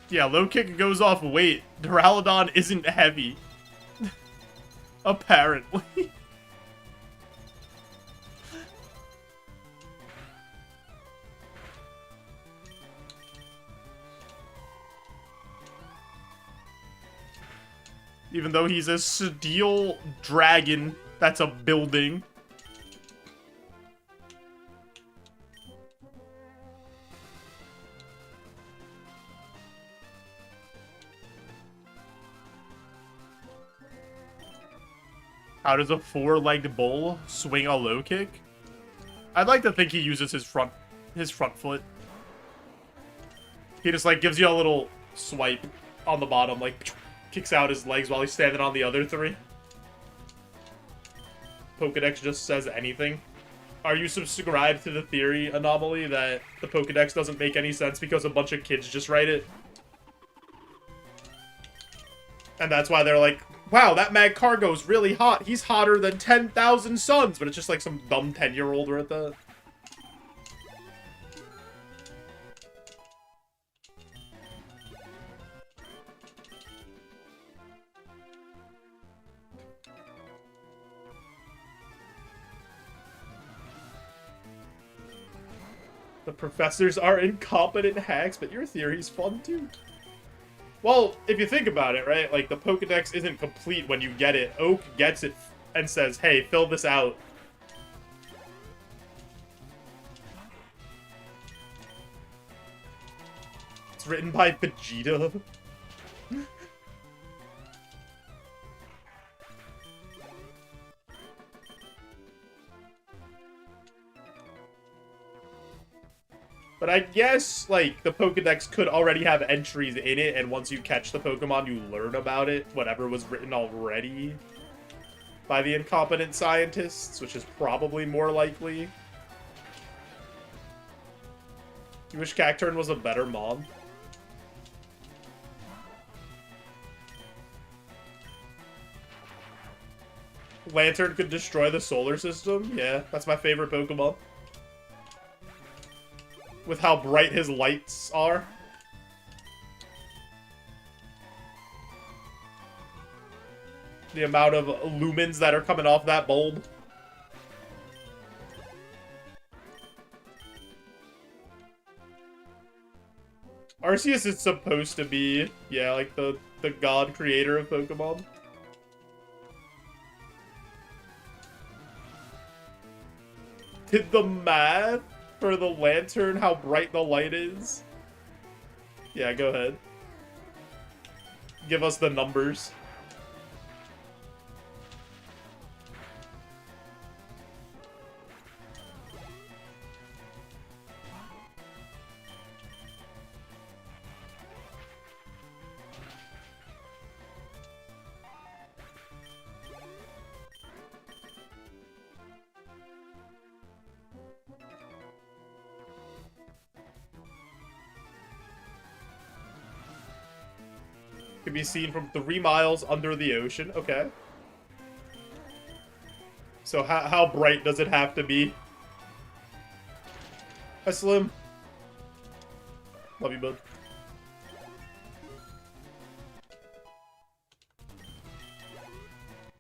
Yeah, low kick goes off weight. Duraludon isn't heavy. Apparently. Even though he's a steel dragon, that's a building. How does a four-legged bull swing a low kick? I'd like to think he uses his front foot. He just like gives you a little swipe on the bottom, like kicks out his legs while he's standing on the other three. Pokedex just says anything. Are you subscribed to the theory, Anomaly, that the Pokedex doesn't make any sense because a bunch of kids just write it? And that's why they're like, wow, that Mag Cargo's really hot. He's hotter than 10,000 suns. But it's just like some dumb 10-year-old wrote that. The professors are incompetent hacks, but your theory's fun too. Well, if you think about it, right? Like, the Pokedex isn't complete when you get it. Oak gets it and says, hey, fill this out. It's written by Vegeta. But I guess, like, the Pokedex could already have entries in it, and once you catch the Pokemon, you learn about it, whatever was written already by the incompetent scientists, which is probably more likely. You wish Cacturn was a better mom? Lantern could destroy the solar system. Yeah, that's my favorite Pokemon. With how bright his lights are. The amount of lumens that are coming off that bulb. Arceus is supposed to be, yeah, like the god creator of Pokemon. Did the math for the lantern, how bright the light is? Yeah, go ahead. Give us the numbers. Can be seen from 3 miles under the ocean. Okay. So how bright does it have to be? Hi, Slim. Love you, bud.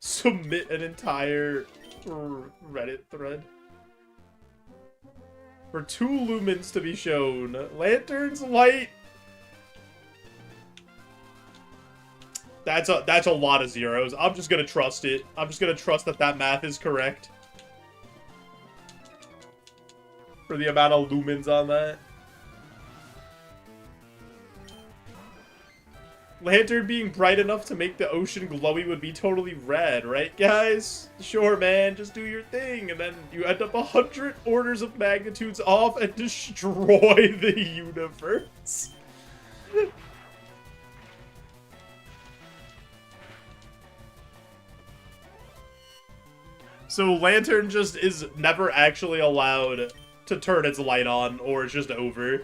Submit an entire Reddit thread. For 2 lumens to be shown. Lantern's light. That's a lot of zeros. I'm just gonna trust it. I'm just gonna trust that that math is correct. For the amount of lumens on that. Lantern being bright enough to make the ocean glowy would be totally red, right, guys? Sure, man, just do your thing, and then you end up 100 orders of magnitudes off and destroy the universe. So Lantern just is never actually allowed to turn its light on, or it's just over.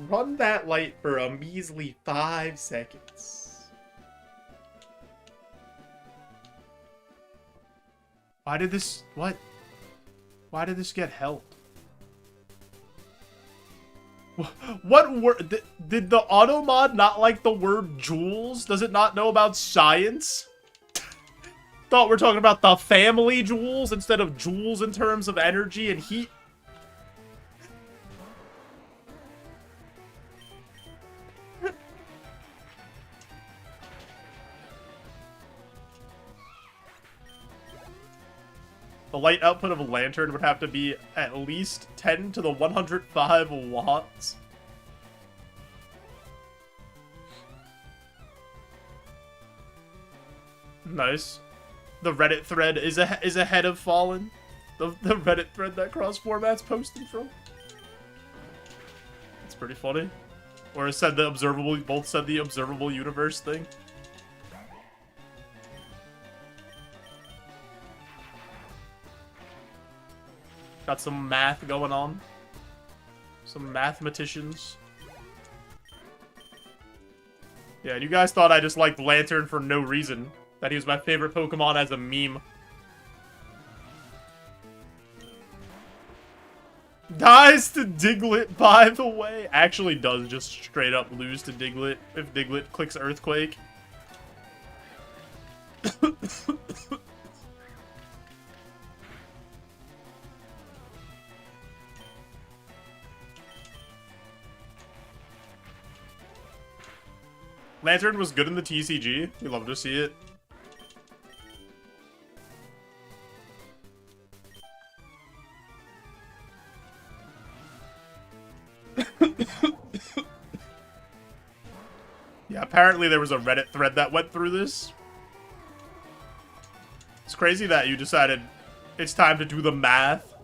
Run that light for a measly 5 seconds. Why did this... What? Why did this get held? What word... Did the auto mod not like the word jewels? Does it not know about science? Thought we're talking about the family jewels instead of joules in terms of energy and heat. The light output of a lantern would have to be at least 10 to the 105 watts. Nice. The Reddit thread is ahead of Fallen. The Reddit thread that Cross Formats posted from. It's pretty funny. Or it said the observable, both said the observable universe thing. Got some math going on. Some mathematicians. Yeah, and you guys thought I just liked Lantern for no reason. That he was my favorite Pokemon as a meme. Dies to Diglett, by the way. Actually does just straight up lose to Diglett if Diglett clicks Earthquake. Lantern was good in the TCG. We love to see it. Yeah, apparently there was a Reddit thread that went through this. It's crazy that you decided It's time to do the math.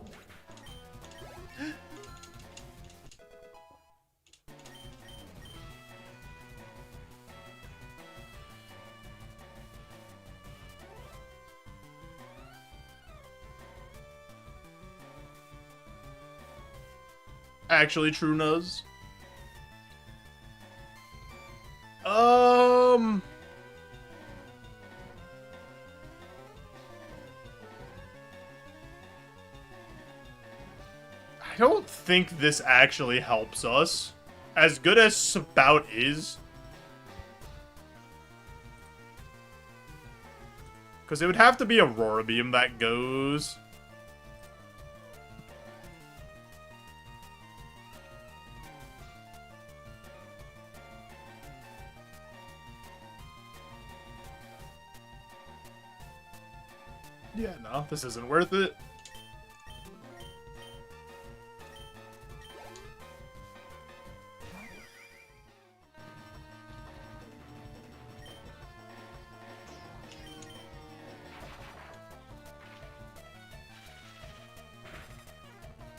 Actually, true nuz. I don't think this actually helps us. As good as Spout is. Because it would have to be Aurora Beam that goes. Yeah, no, this isn't worth it.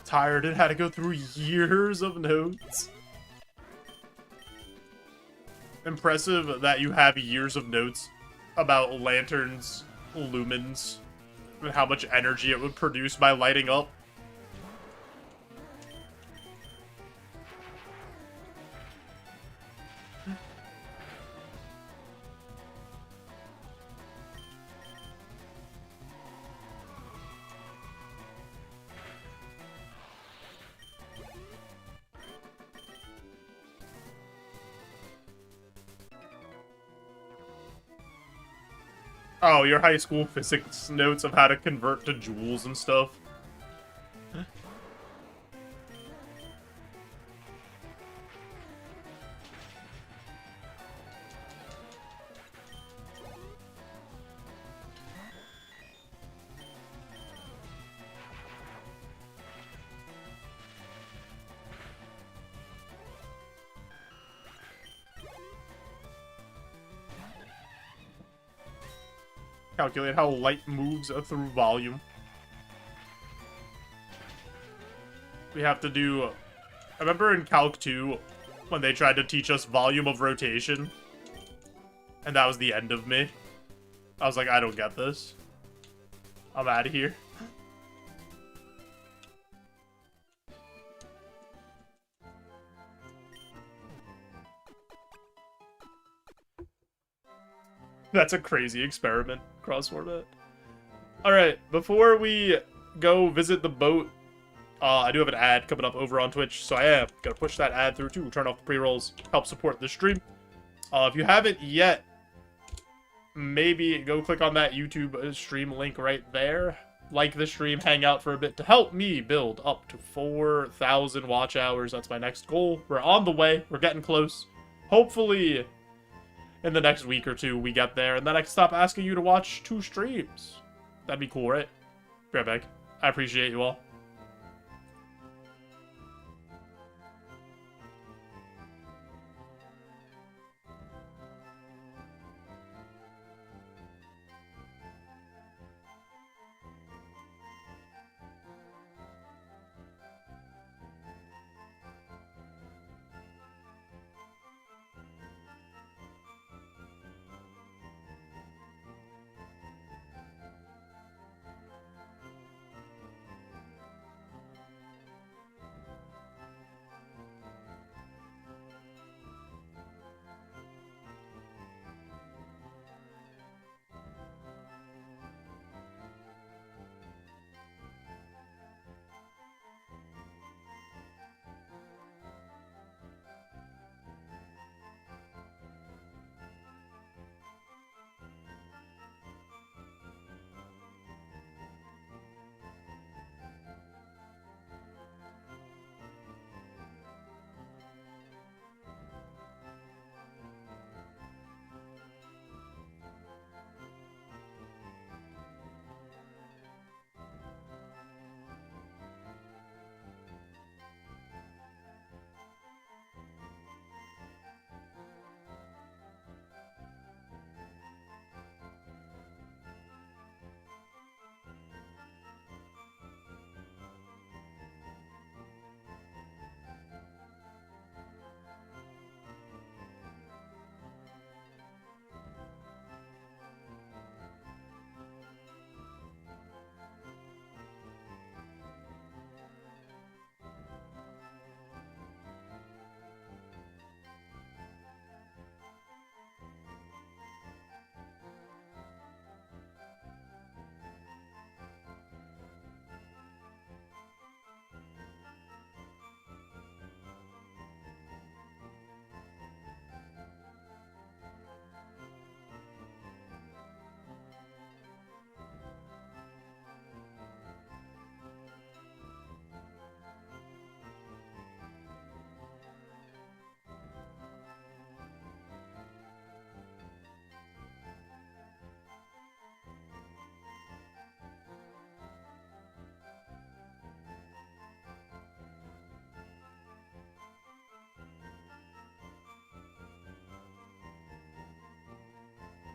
Tired and had to go through years of notes. Impressive that you have years of notes about lanterns, lumens, and how much energy it would produce by lighting up. Oh, your high school physics notes of how to convert to joules and stuff. Calculate how light moves through volume. We have to do... I remember in Calc 2, when they tried to teach us volume of rotation. And that was the end of me. I was like, I don't get this. I'm out of here. That's a crazy experiment, cross format. Alright, before we go visit the boat, I do have an ad coming up over on Twitch, so I am going to push that ad through too, turn off the pre-rolls, help support the stream. If you haven't yet, maybe go click on that YouTube stream link right there. Like the stream, hang out for a bit to help me build up to 4,000 watch hours. That's my next goal. We're on the way. We're getting close. Hopefully, in the next week or two, we get there, and then I can stop asking you to watch 2 streams. That'd be cool, right? Be right back. I appreciate you all.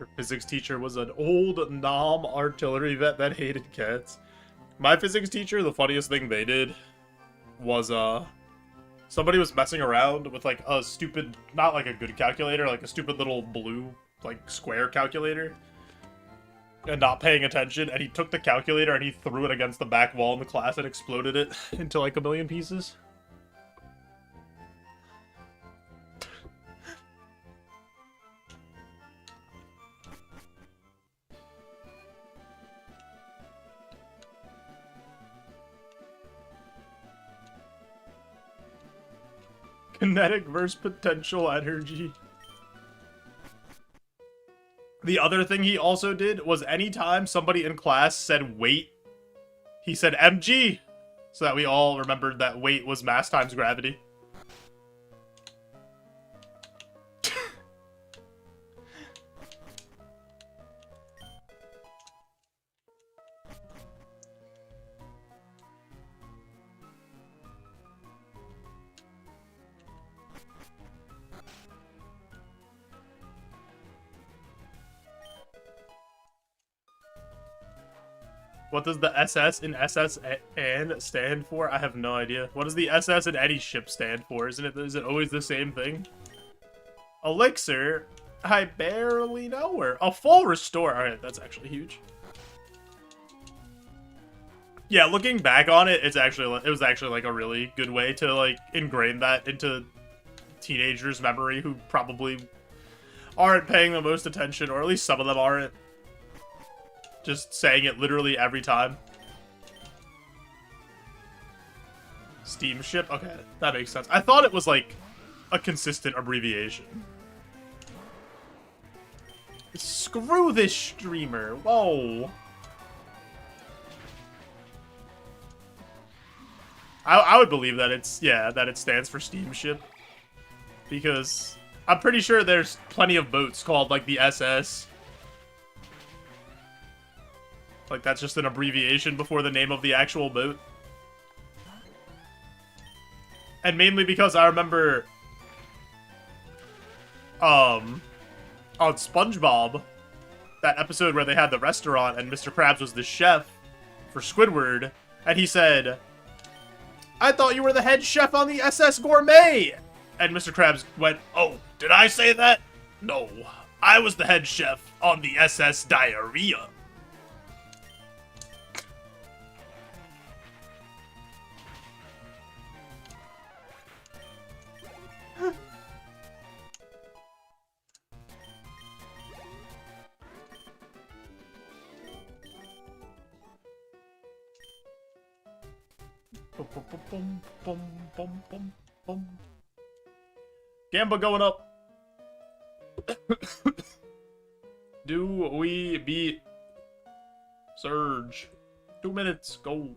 Her physics teacher was an old Nam artillery vet that hated cats. My physics teacher, the funniest thing they did was, somebody was messing around with, like, a stupid, not like a good calculator, like a stupid little blue, like, square calculator, and not paying attention, and he took the calculator and he threw it against the back wall in the class and exploded it into, like, a million pieces. Kinetic versus potential energy. The other thing he also did was anytime somebody in class said weight, he said MG, so that we all remembered that weight was mass times gravity. What does the SS in SS and stand for? I have no idea. What does the SS in any ship stand for? Is it always the same thing? Elixir? I barely know her. A full restore. Alright, that's actually huge. Yeah, looking back on it, it was actually like a really good way to like ingrain that into teenagers' memory who probably aren't paying the most attention, or at least some of them aren't. Just saying it literally every time. Steamship? Okay, that makes sense. I thought it was like a consistent abbreviation. Screw this streamer. Whoa. I would believe that that it stands for steamship. Because I'm pretty sure there's plenty of boats called like the SS. Like, that's just an abbreviation before the name of the actual boat. And mainly because I remember... on SpongeBob, that episode where they had the restaurant and Mr. Krabs was the chef for Squidward, and he said, "I thought you were the head chef on the SS Gourmet!" And Mr. Krabs went, "Oh, did I say that? No, I was the head chef on the SS Diarrhea." Gamba going up. Do we beat Surge? 2 minutes, go.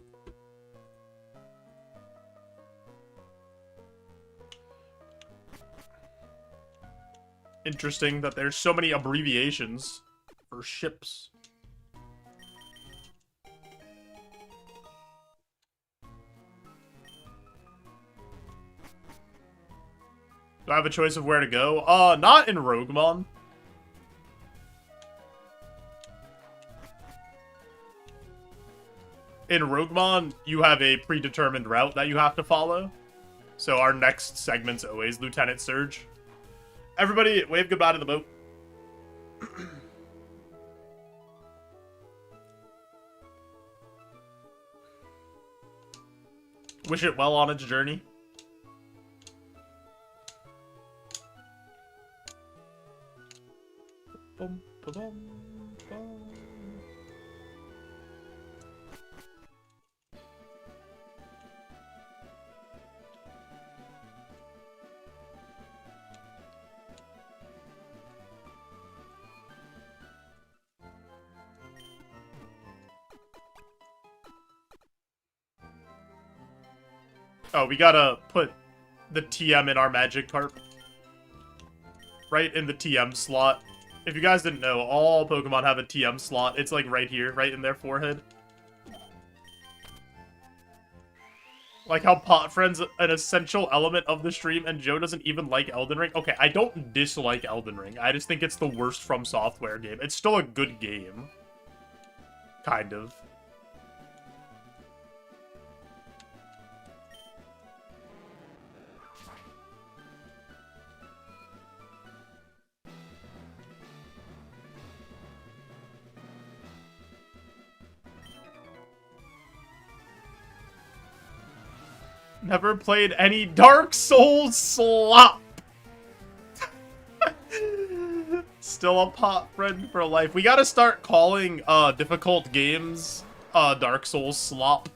Interesting that there's so many abbreviations for ships. Do I have a choice of where to go? Not in Roguemon. In Roguemon, you have a predetermined route that you have to follow. So our next segment's always Lieutenant Surge. Everybody, wave goodbye to the boat. Wish it well on its journey. Bum, ba-dum, bum. Oh, we gotta put the TM in our magic carp. Right in the TM slot. If you guys didn't know, all Pokemon have a TM slot. It's like right here, right in their forehead. Like how Pot Friend's an essential element of the stream and Joe doesn't even like Elden Ring. Okay, I don't dislike Elden Ring. I just think it's the worst From Software game. It's still a good game. Kind of. Never played any Dark Souls slop. Still a Pot Friend for life. We gotta start calling difficult games Dark Souls slop.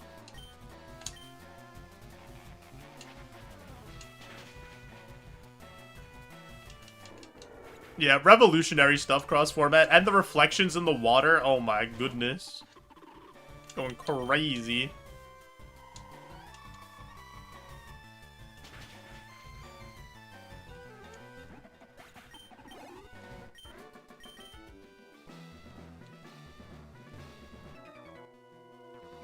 Yeah, revolutionary stuff cross-format. And the reflections in the water. Oh my goodness. Going crazy.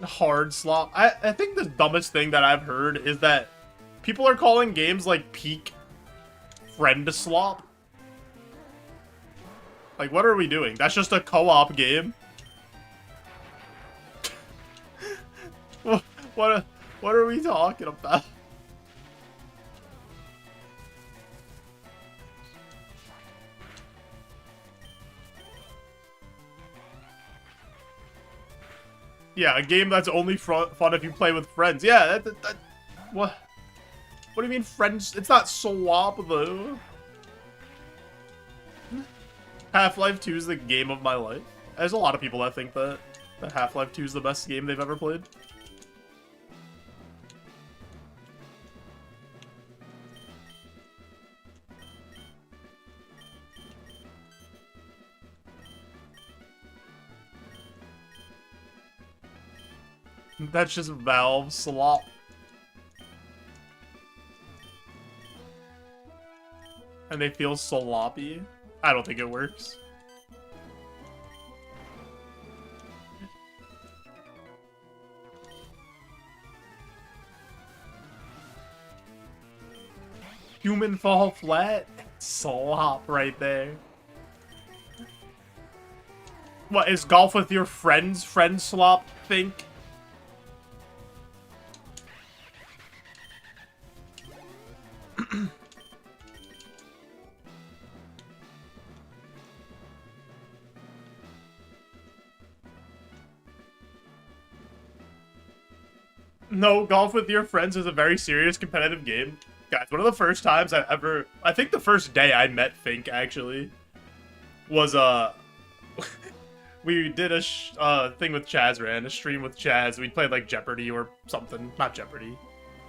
Hard slop. I think the dumbest thing that I've heard is that people are calling games like peak friend slop. Like, what are we doing? That's just a co-op game. What are we talking about? Yeah, a game that's only fun if you play with friends. Yeah, what? What do you mean friends? It's not slop, though. Half-Life 2 is the game of my life. There's a lot of people that think that Half-Life 2 is the best game they've ever played. That's just Valve slop. And they feel sloppy. I don't think it works. Human fall flat? Slop right there. What, is golf with your friends friend slop think? No, golf with your friends is a very serious competitive game. Guys, one of the first times I think the first day I met Fink, actually, was, we did a thing with Chazran, a stream with Chaz. We played, like, Jeopardy or something. Not Jeopardy.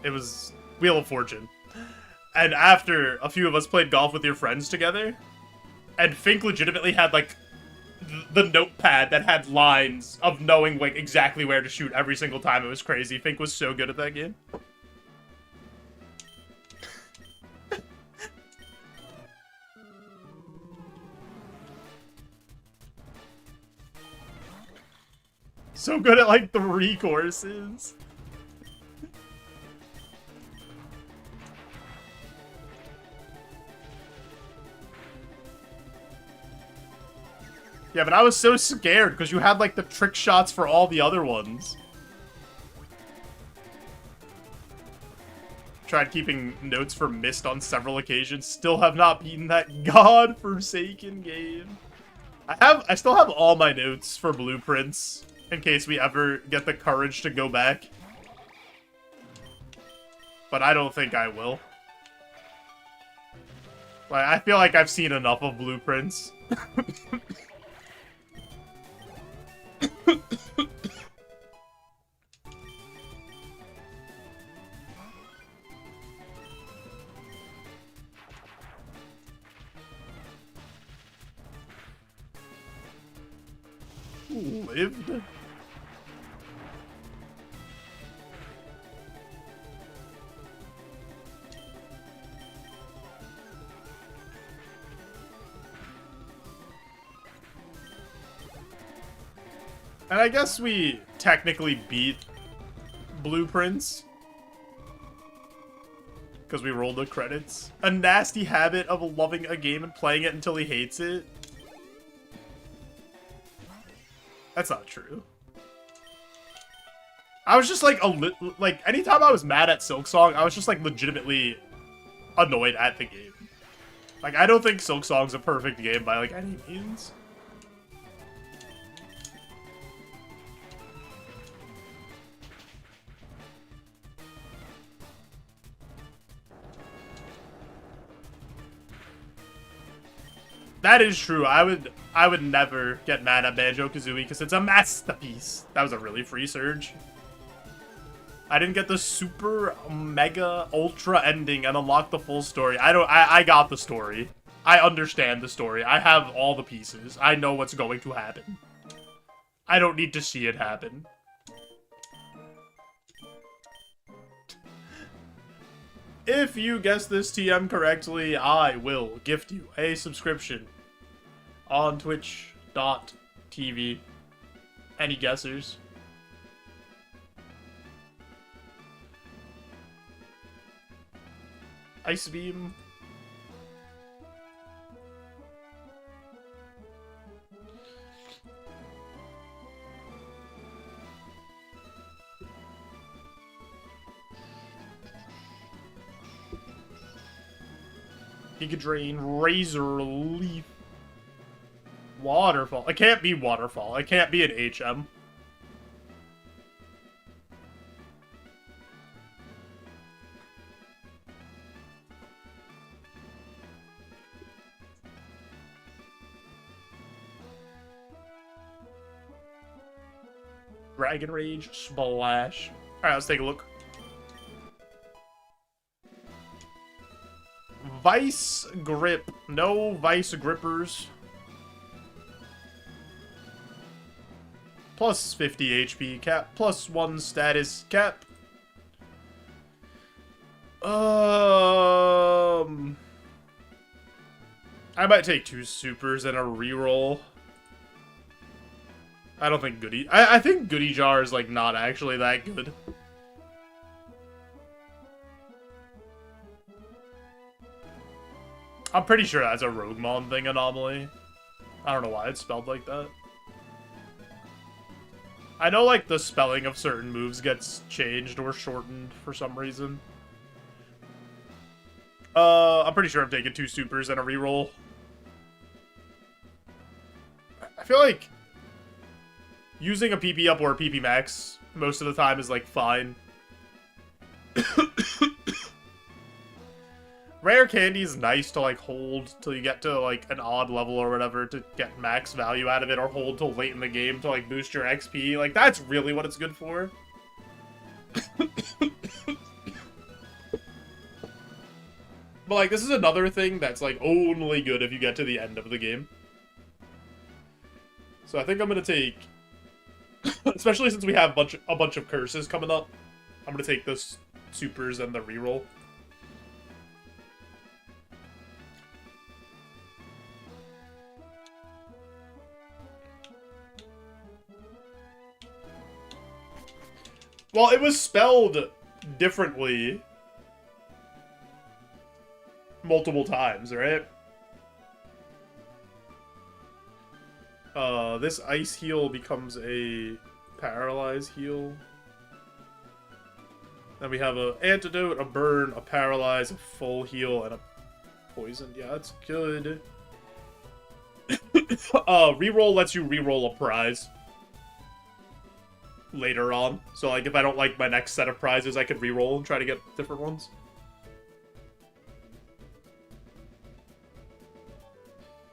It was Wheel of Fortune. And after a few of us played golf with your friends together, and Fink legitimately had, like, the notepad that had lines of knowing, like, exactly where to shoot every single time. It was crazy. Fink was so good at that game. So good at, like, 3 courses. Yeah, but I was so scared because you had, like, the trick shots for all the other ones. Tried keeping notes for Myst on several occasions. Still have not beaten that godforsaken game. I still have all my notes for blueprints in case we ever get the courage to go back. But I don't think I will. Like, I feel like I've seen enough of blueprints. Lived. And I guess we technically beat blueprints Because we rolled the credits. A nasty habit of loving a game and playing it until he hates it. That's not true. I was just like, anytime I was mad at Silksong, I was just like legitimately annoyed at the game. Like, I don't think Silksong's a perfect game by like any means. That is true. I would never get mad at Banjo-Kazooie because it's a masterpiece. That was a really free surge. I didn't get the super mega ultra ending and unlock the full story. I got the story. I understand the story. I have all the pieces. I know what's going to happen. I don't need to see it happen. If you guess this TM correctly, I will gift you a subscription on twitch.tv. Any guessers? Ice Beam. Giga Drain, Razor Leaf, Waterfall. It can't be Waterfall. It can't be an HM. Dragon Rage, Splash. Alright, let's take a look. Vice Grip. No Vice Grippers. Plus 50 HP cap. Plus 1 status cap. I might take 2 supers and a reroll. I don't think Goody... I think Goody Jar is, like, not actually that good. I'm pretty sure that's a Roguemon thing anomaly. I don't know why it's spelled like that. I know, like, the spelling of certain moves gets changed or shortened for some reason. I'm pretty sure I'm taking 2 supers and a reroll. I feel like using a PP up or a PP max most of the time is, like, fine. Rare candy is nice to, like, hold till you get to, like, an odd level or whatever to get max value out of it, or hold till late in the game to, like, boost your XP. Like, that's really what it's good for. But, like, this is another thing that's, like, only good if you get to the end of the game. So I think I'm gonna take... especially since we have a bunch of curses coming up, I'm gonna take the supers and the reroll. Well, it was spelled differently multiple times, right? This ice heal becomes a paralyze heal. Then we have an antidote, a burn, a paralyze, a full heal, and a poison. Yeah, that's good. Reroll lets you reroll a prize later on. So, like, if I don't like my next set of prizes, I could reroll and try to get different ones.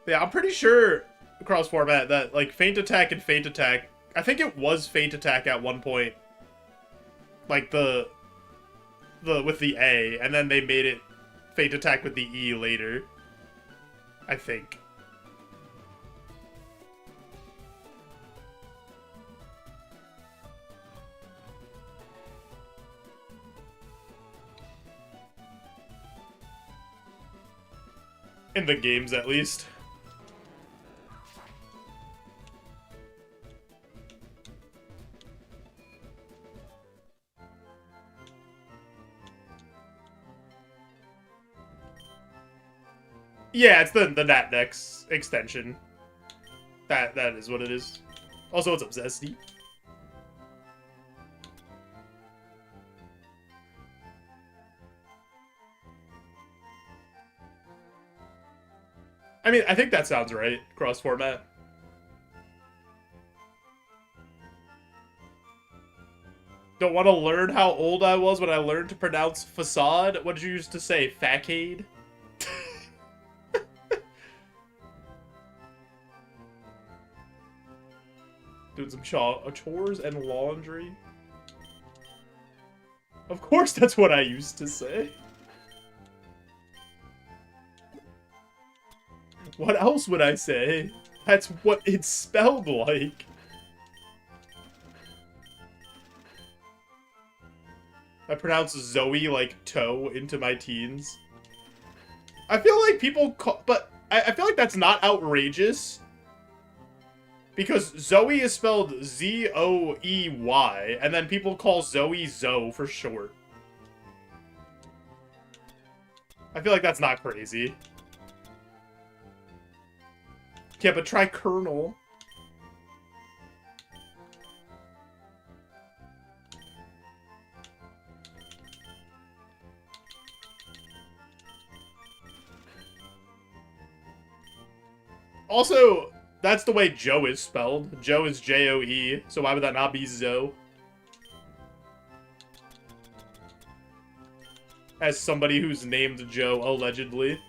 Yeah, I'm pretty sure across format that, like, Feint Attack and Feint Attack, I think it was Feint Attack at one point. Like, with the A, and then they made it Feint Attack with the E later. I think. In the games, at least. Yeah, it's the NatNex extension. That is what it is. Also, what's up, Zesty? I mean, I think that sounds right. Cross-format. Don't want to learn how old I was when I learned to pronounce facade? What did you used to say? Facade? Doing some chores and laundry. Of course that's what I used to say. What else would I say? That's what it's spelled like. I pronounce Zoe like toe into my teens. I feel like people call, but I feel like that's not outrageous. Because Zoe is spelled Z-O-E-Y, and then people call Zoe Zoe for short. I feel like that's not crazy. Yeah, but try Colonel. Also, that's the way Joe is spelled. Joe is J-O-E, so why would that not be Zoe? As somebody who's named Joe, allegedly.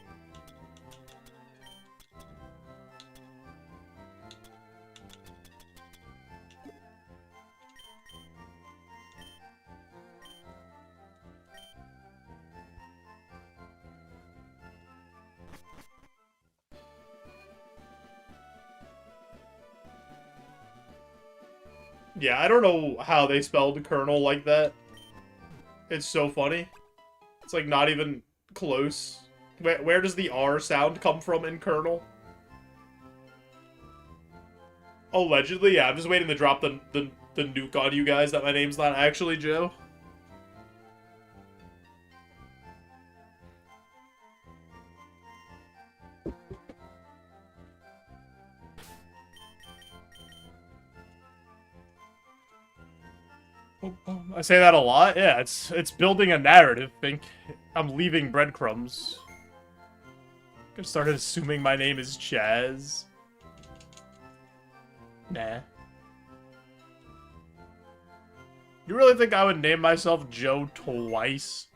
Yeah, I don't know how they spelled Colonel like that. It's so funny. It's like not even close. Where does the R sound come from in Colonel? Allegedly, yeah, I'm just waiting to drop the nuke on you guys that my name's not actually Joe. I say that a lot. Yeah, it's building a narrative. Think I'm leaving breadcrumbs. I started assuming my name is Chaz. Nah. You really think I would name myself Joe twice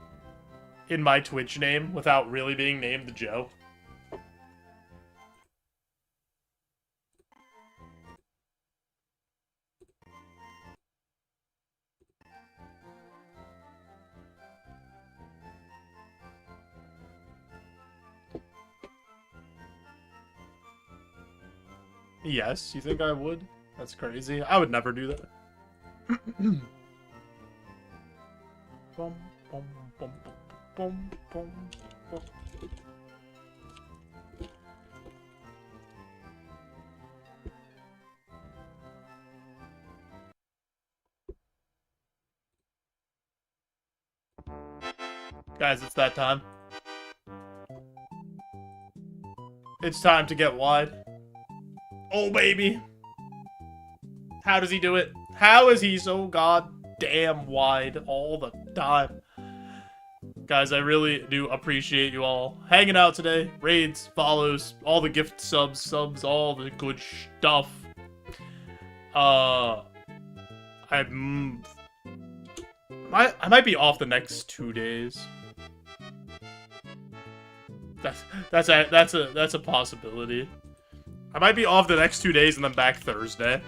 in my Twitch name without really being named Joe? Yes, you think I would? That's crazy. I would never do that. Bum, bum, bum, bum, bum, bum. Guys, it's that time. It's time to get wide. Oh, baby. How does he do it? How is he so goddamn wide all the time? Guys, I really do appreciate you all hanging out today. Raids, follows, all the gift subs, all the good stuff. I might be off the next 2 days. That's a possibility. I might be off the next 2 days and then back Thursday.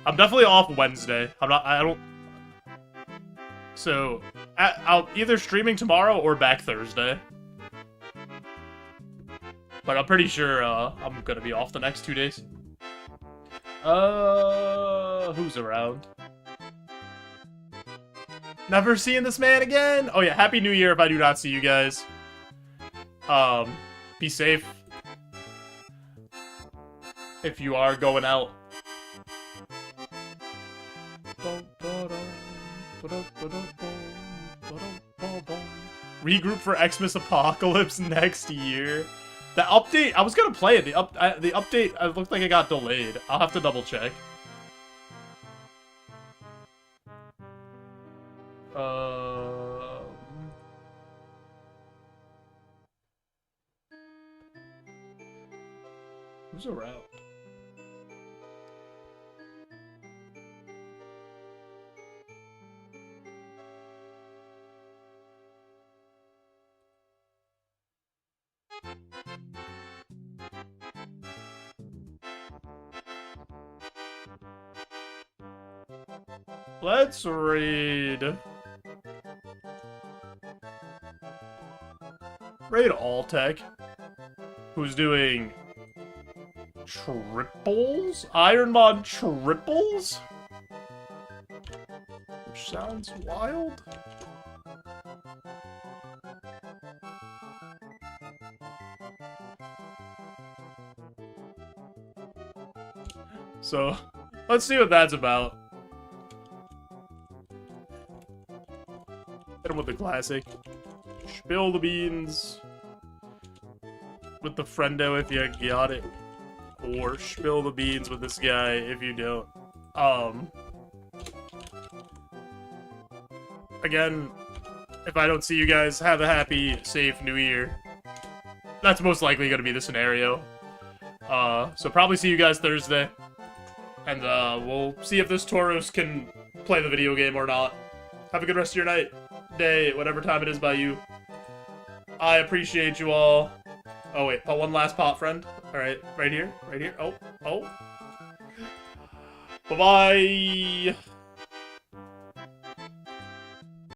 I'm definitely off Wednesday. I don't... So, I'll either streaming tomorrow or back Thursday. But I'm pretty sure, I'm gonna be off the next 2 days. Who's around? Never seeing this man again? Oh yeah, Happy New Year if I do not see you guys. Be safe. If you are going out. Regroup for Xmas Apocalypse next year. The update, I was gonna play it. The update, it looked like it got delayed. I'll have to double check. Who's around? Let's raid. Raid Alltech. Who's doing triples? Ironmon triples? Which sounds wild. So, let's see what that's about. Hit him with the classic. Spill the beans. With the friendo if you got it. Or spill the beans with this guy if you don't. Again, if I don't see you guys, have a happy, safe New Year. That's most likely gonna be the scenario. So probably see you guys Thursday. And, we'll see if this Tauros can play the video game or not. Have a good rest of your night, day, whatever time it is by you. I appreciate you all. Oh, wait, one last pot, friend. Alright, right here, right here. Oh. Bye-bye!